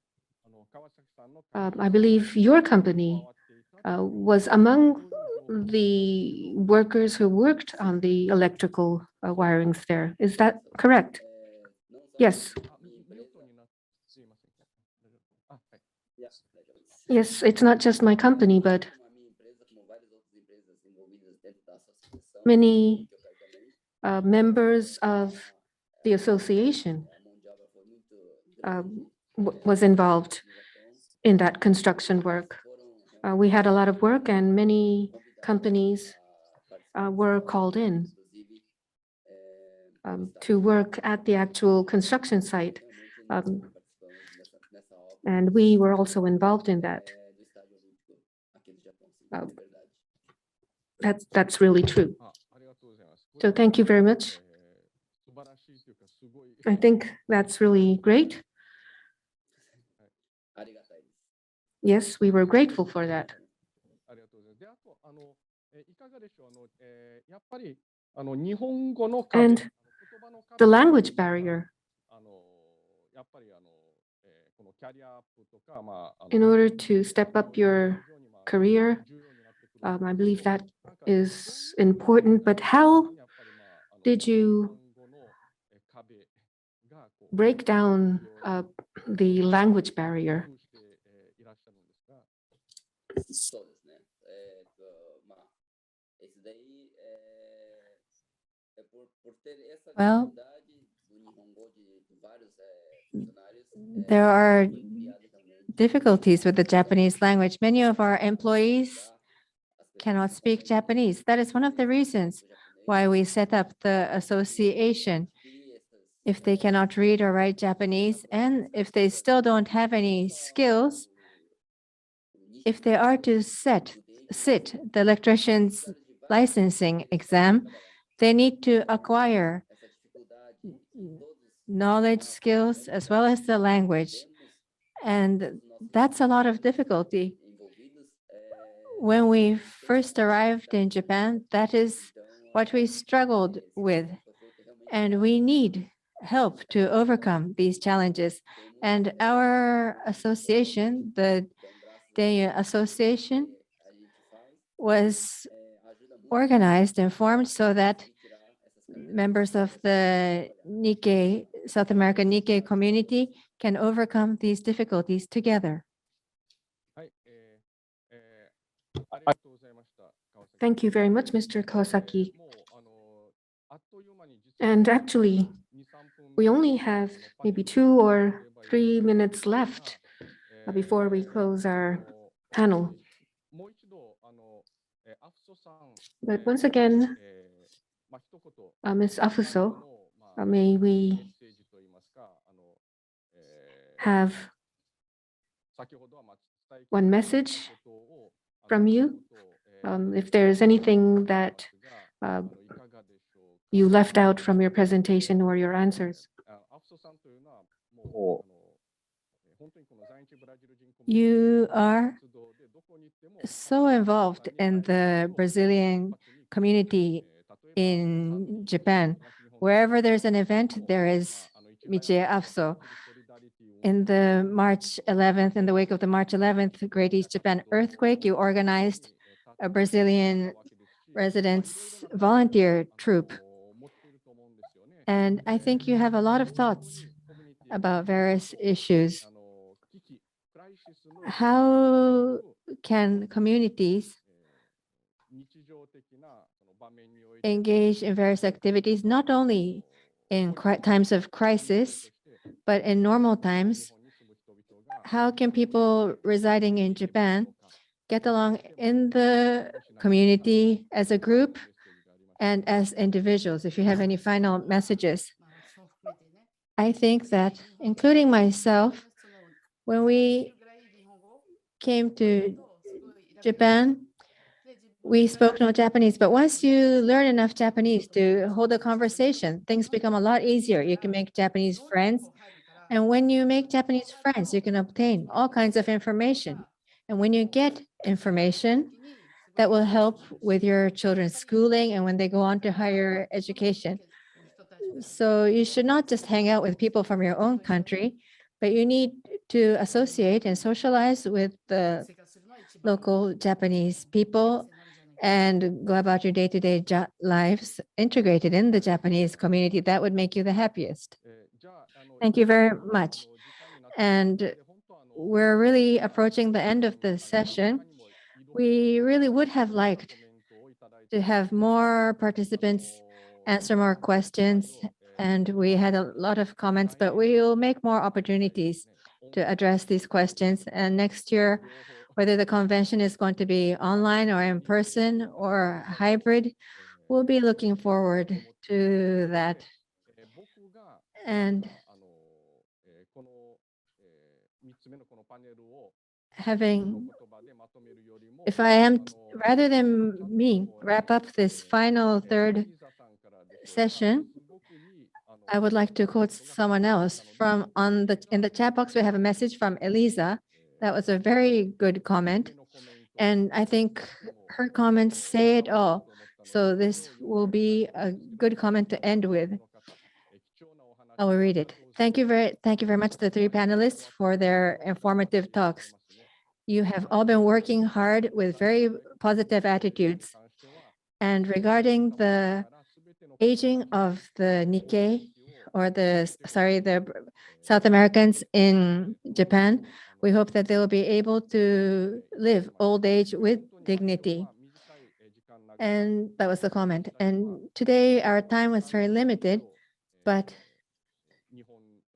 I believe your company was among the workers who worked on the electrical wirings there. Is that correct? Yes. Yes, it's not just my company, but many members of the association was involved in that construction work. We had a lot of work and many companies were called in to work at the actual construction site. And we were also involved in that. That's really true. So thank you very much. I think that's really great. Yes, we were grateful for that. And the language barrier. In order to step up your career, I believe that is important, but how did you break down the language barrier? Well, there are difficulties with the Japanese language. Many of our employees cannot speak Japanese. That is one of the reasons why we set up the association. If they cannot read or write Japanese, and if they still don't have any skills, if they are to sit the electrician's licensing exam, they need to acquire knowledge, skills, as well as the language. And that's a lot of difficulty. When we first arrived in Japan, that is what we struggled with. And we need help to overcome these challenges. And our association, the Dei Association, was organized and formed so that members of the Nikkei, South American Nikkei community can overcome these difficulties together. Thank you very much, Mr. Kawasaki. And actually, we only have maybe 2 or 3 minutes left before we close our panel. But once again, Ms. Afuso, may we have one message from you? If there is anything that you left out from your presentation or your answers. You are so involved in the Brazilian community in Japan. Wherever there's an event, there is Michie Afso. In the March 11th, in the wake of the March 11th Great East Japan earthquake, you organized a Brazilian residents volunteer troop. And I think you have a lot of thoughts about various issues. How can communities engage in various activities, not only in times of crisis, but in normal times? How can people residing in Japan get along in the community as a group and as individuals? If you have any final messages. I think that, including myself, when we came to Japan, we spoke no Japanese, but once you learn enough Japanese to hold a conversation, things become a lot easier. You can make Japanese friends. And when you make Japanese friends, you can obtain all kinds of information. And when you get information, that will help with your children's schooling and when they go on to higher education. So you should not just hang out with people from your own country, but you need to associate and socialize with the local Japanese people and go about your day-to-day lives integrated in the Japanese community. That would make you the happiest. Thank you very much. And we're really approaching the end of the session. We really would have liked to have more participants answer more questions, and we had a lot of comments, but we will make more opportunities to address these questions. And next year, whether the convention is going to be online or in person or hybrid, we'll be looking forward to that. And if I am, rather than me wrap up this final third session, I would like to quote someone else from in the chat box. We have a message from Eliza. That was a very good comment. And I think her comments say it all. So this will be a good comment to end with. I will read it. Thank you very much to the three panelists for their informative talks. You have all been working hard with very positive attitudes. And regarding the aging of the Nikkei, or the South Americans in Japan, we hope that they will be able to live old age with dignity. And that was the comment. And today our time was very limited, but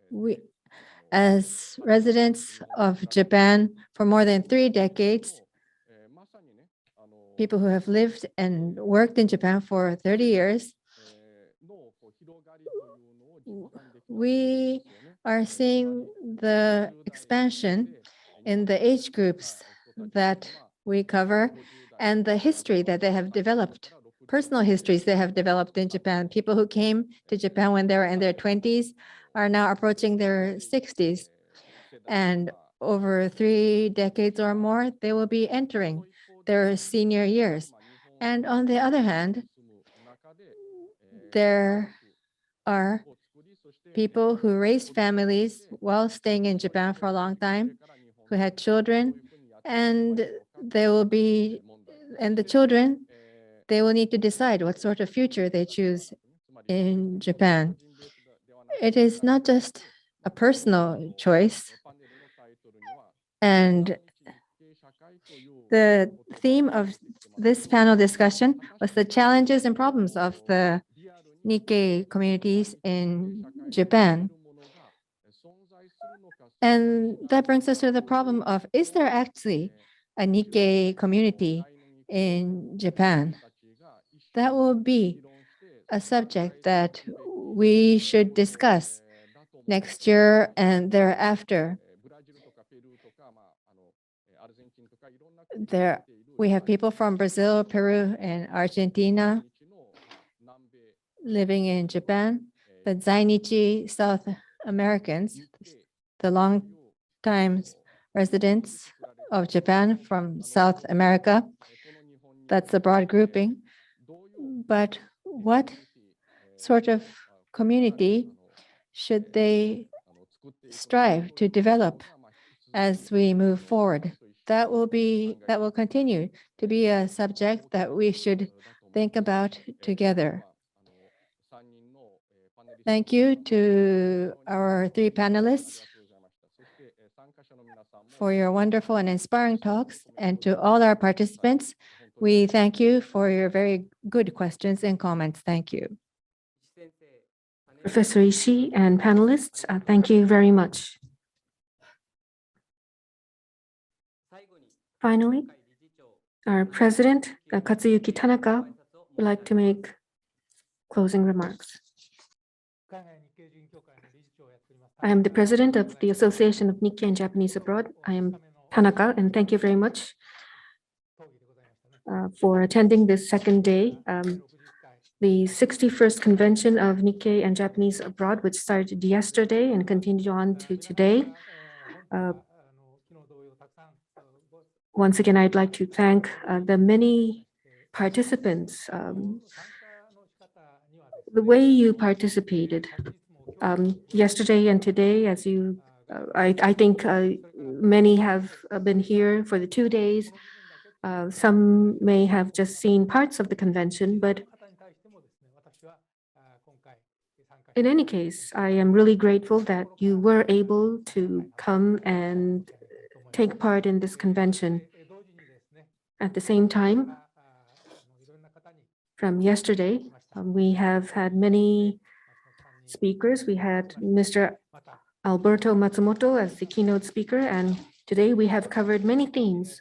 we, as residents of Japan for more than 3 decades, people who have lived and worked in Japan for 30 years, we are seeing the expansion in the age groups that we cover and the history that they have developed, personal histories they have developed in Japan. People who came to Japan when they were in their 20s are now approaching their 60s. And over 3 decades or more, they will be entering their senior years. And on the other hand, there are people who raised families while staying in Japan for a long time, who had children, and the children, they will need to decide what sort of future they choose in Japan. It is not just a personal choice. And the theme of this panel discussion was the challenges and problems of the Nikkei communities in Japan. And that brings us to the problem of, is there actually a Nikkei community in Japan? That will be a subject that we should discuss next year and thereafter. We have people from Brazil, Peru, and Argentina living in Japan, the Zainichi South Americans, the long-time residents of Japan from South America. That's a broad grouping. But what sort of community should they strive to develop as we move forward? That will continue to be a subject that we should think about together. Thank you to our three panelists for your wonderful and inspiring talks. And to all our participants, we thank you for your very good questions and comments. Thank you. Professor Ishii and panelists, thank you very much. Finally, our president, Katsuyuki Tanaka, would like to make closing remarks. I am the president of the Association of Nikkei and Japanese Abroad. I am Tanaka, and thank you very much for attending this second day. The 61st convention of Nikkei and Japanese Abroad, which started yesterday and continued on to today. Once again, I'd like to thank the many participants. The way you participated yesterday and today, as you, I think many have been here for the 2 days. Some may have just seen parts of the convention, but in any case, I am really grateful that you were able to come and take part in this convention. At the same time, from yesterday, we have had many speakers. We had Mr. Alberto Matsumoto as the keynote speaker, and today we have covered many themes.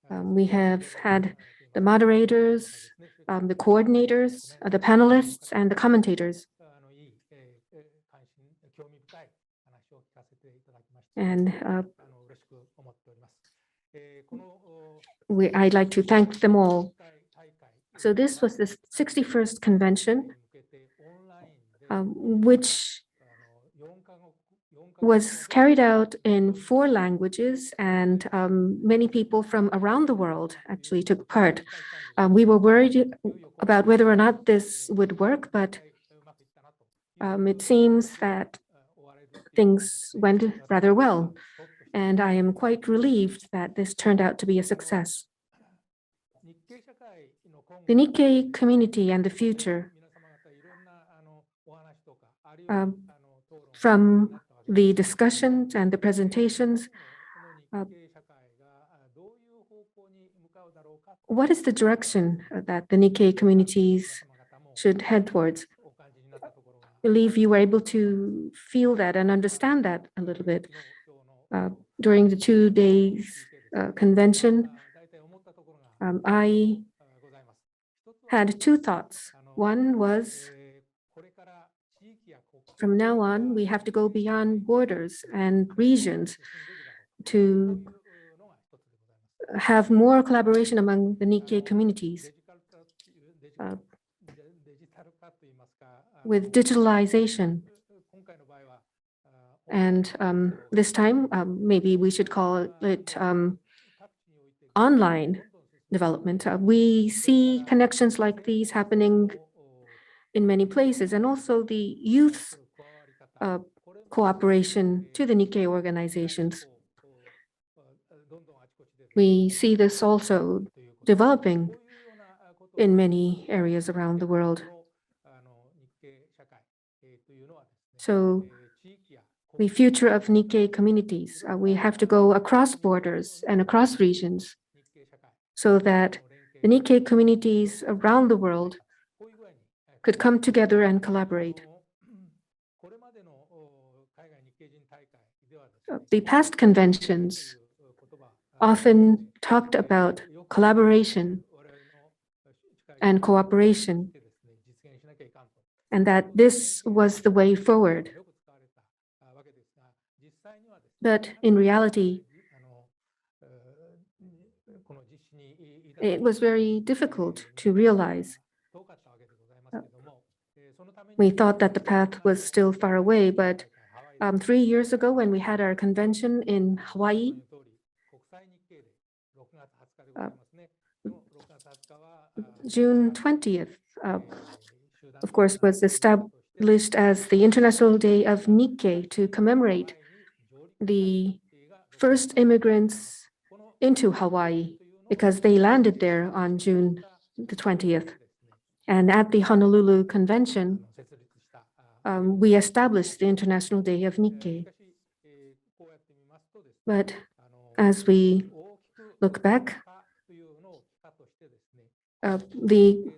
We have had the moderators, the coordinators, the panelists, and the commentators. And I'd like to thank them all. So this was the 61st convention, which was carried out in 4 languages, and many people from around the world actually took part. We were worried about whether or not this would work, but it seems that things went rather well, and I am quite relieved that this turned out to be a success. The Nikkei community and the future. From the discussions and the presentations, what is the direction that the Nikkei communities should head towards? I believe you were able to feel that and understand that a little bit. During the 2 days convention, I had 2 thoughts. One was, from now on, we have to go beyond borders and regions to have more collaboration among the Nikkei communities. With digitalization. And this time, maybe we should call it online development. We see connections like these happening in many places, and also the youth cooperation to the Nikkei organizations. We see this also developing in many areas around the world. So the future of Nikkei communities, we have to go across borders and across regions so that the Nikkei communities around the world could come together and collaborate. The past conventions often talked about collaboration and cooperation, and that this was the way forward. But in reality, it was very difficult to realize. We thought that the path was still far away, but 3 years ago, when we had our convention in Hawaii, June 20th, of course, was established as the International Day of Nikkei to commemorate the first immigrants into Hawaii, because they landed there on June the 20th. And at the Honolulu Convention, we established the International Day of Nikkei. But as we look back, the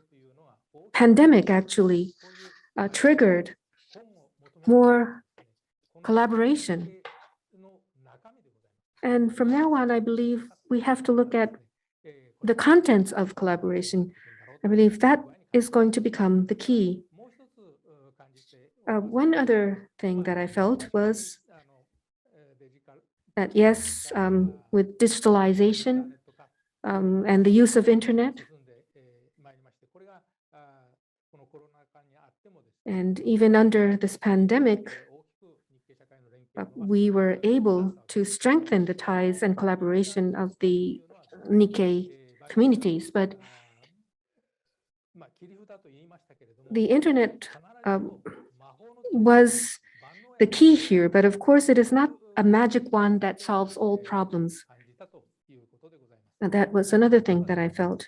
pandemic actually triggered more collaboration. And from now on, I believe we have to look at the contents of collaboration. I believe that is going to become the key. One other thing that I felt was that yes, with digitalization and the use of internet, and even under this pandemic, we were able to strengthen the ties and collaboration of the Nikkei communities. But the internet was the key here, but of course it is not a magic wand that solves all problems. And that was another thing that I felt.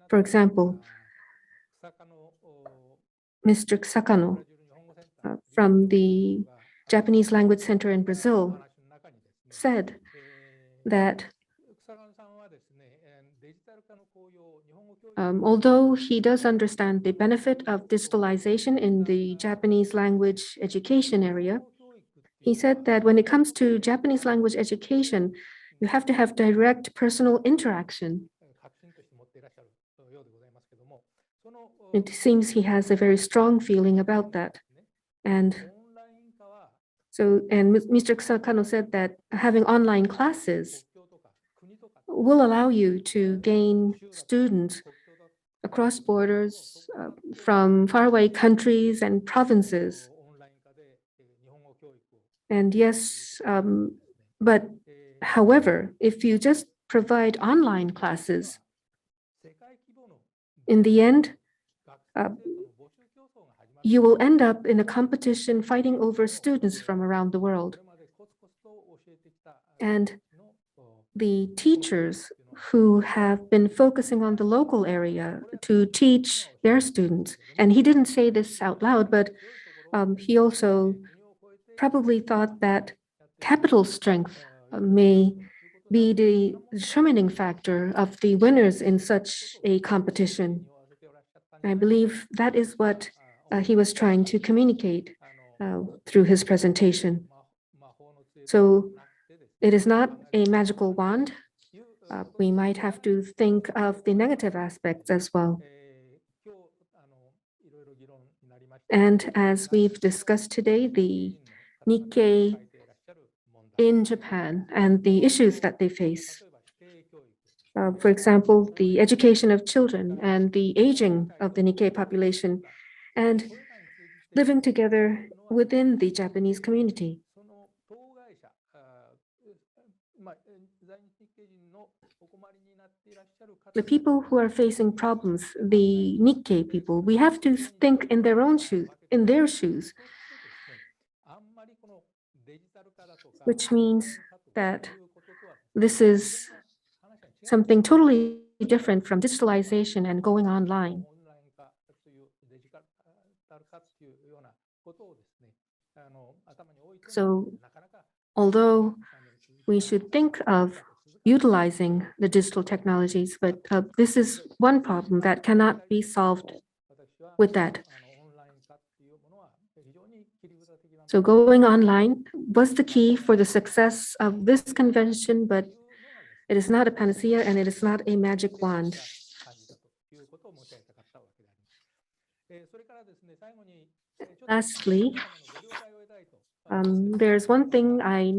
For example, Mr. Kusakano from the Japanese Language Center in Brazil said that although he does understand the benefit of digitalization in the Japanese language education area, he said that when it comes to Japanese language education, you have to have direct personal interaction. It seems he has a very strong feeling about that. And Mr. Kusakano said that having online classes will allow you to gain students across borders from faraway countries and provinces. And yes, but however, if you just provide online classes, in the end, you will end up in a competition fighting over students from around the world. And the teachers who have been focusing on the local area to teach their students, and he didn't say this out loud, but he also probably thought that capital strength may be the determining factor of the winners in such a competition. I believe that is what he was trying to communicate through his presentation. So it is not a magical wand. We might have to think of the negative aspects as well. And as we've discussed today, the Nikkei in Japan and the issues that they face. For example, the education of children and the aging of the Nikkei population and living together within the Japanese community. The people who are facing problems, the Nikkei people, we have to think in their own shoes, which means that this is something totally different from digitalization and going online. So, although we should think of utilizing the digital technologies, but this is one problem that cannot be solved with that. So going online was the key for the success of this convention, but it is not a panacea and it is not a magic wand. Lastly, there's one thing I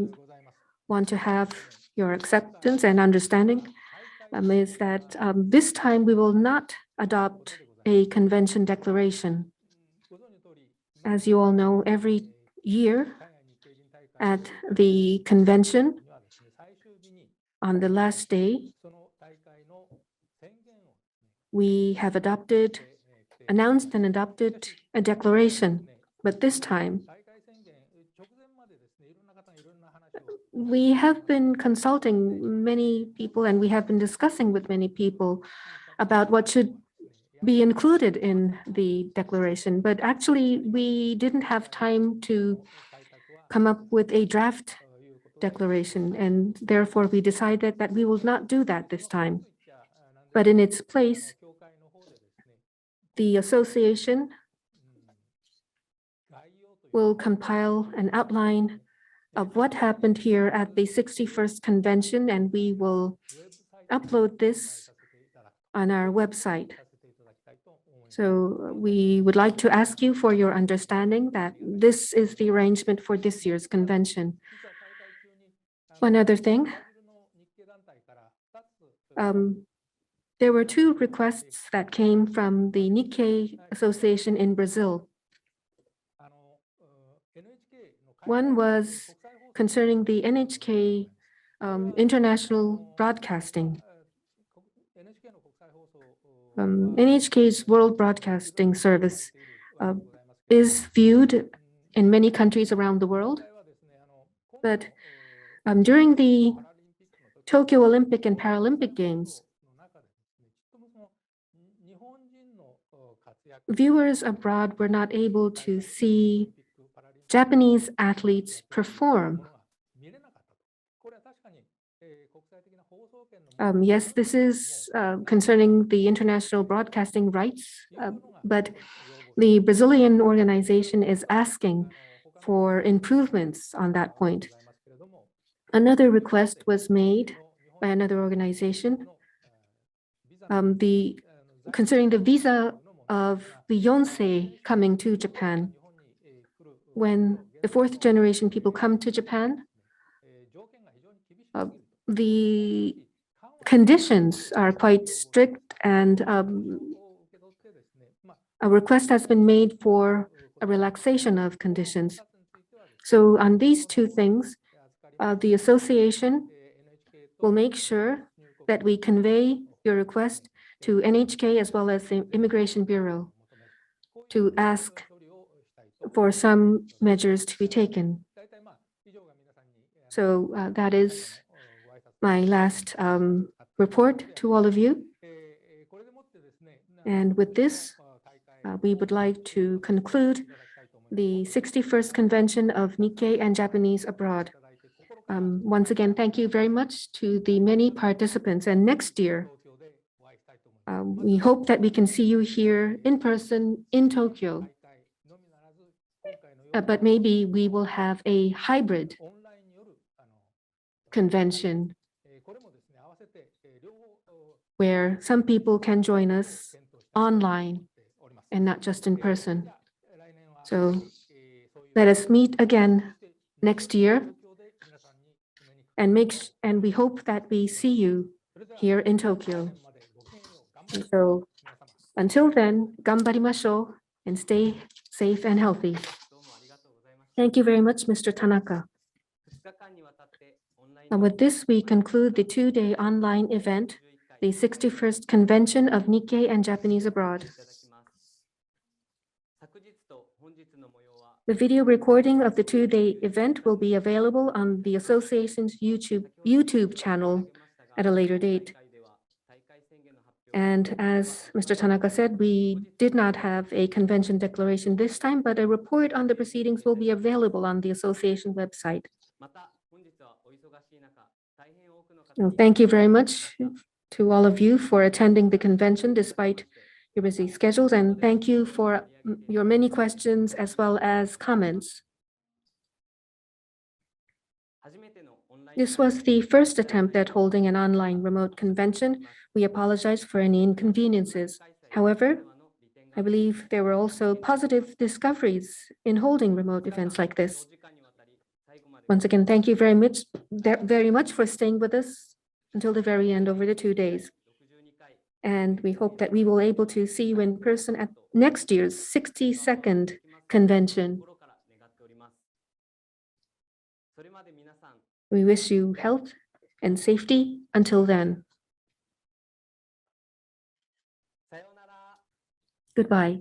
want to have your acceptance and understanding, is that this time we will not adopt a convention declaration. As you all know, every year at the convention, on the last day, we have announced and adopted a declaration. But this time, we have been consulting many people and we have been discussing with many people about what should be included in the declaration. But actually, we didn't have time to come up with a draft declaration, and therefore we decided that we will not do that this time. But in its place, the association will compile an outline of what happened here at the 61st convention, and we will upload this on our website. So we would like to ask you for your understanding that this is the arrangement for this year's convention. One other thing, there were two requests that came from the Nikkei Association in Brazil. One was concerning the NHK international broadcasting. NHK's World Broadcasting Service is viewed in many countries around the world, but during the Tokyo Olympic and Paralympic Games, viewers abroad were not able to see Japanese athletes perform. Yes, this is concerning the international broadcasting rights, but the Brazilian organization is asking for improvements on that point. Another request was made by another organization concerning the visa of Beyoncé coming to Japan. When the fourth generation people come to Japan, the conditions are quite strict, and a request has been made for a relaxation of conditions. So on these two things, the association will make sure that we convey your request to NHK as well as the Immigration Bureau to ask for some measures to be taken. So that is my last report to all of you. And with this, we would like to conclude the 61st convention of Nikkei and Japanese abroad. Once again, thank you very much to the many participants. And next year, we hope that we can see you here in person in Tokyo. But maybe we will have a hybrid convention where some people can join us online and not just in person. So let us meet again next year, and we hope that we see you here in Tokyo. And so until then, ganbarimashou and stay safe and healthy. Thank you very much, Mr. Tanaka. And with this, we conclude the two-day online event, the 61st Convention of Nikkei and Japanese Abroad. The video recording of the two-day event will be available on the association's YouTube channel at a later date. And as Mr. Tanaka said, we did not have a convention declaration this time, but a report on the proceedings will be available on the association website. Well, thank you very much to all of you for attending the convention despite your busy schedules, and thank you for your many questions as well as comments. This was the first attempt at holding an online remote convention. We apologize for any inconveniences. However, I believe there were also positive discoveries in holding remote events like this. Once again, thank you very much for staying with us until the very end over the 2 days. And we hope that we will be able to see you in person at next year's 62nd convention. We wish you health and safety until then. Goodbye.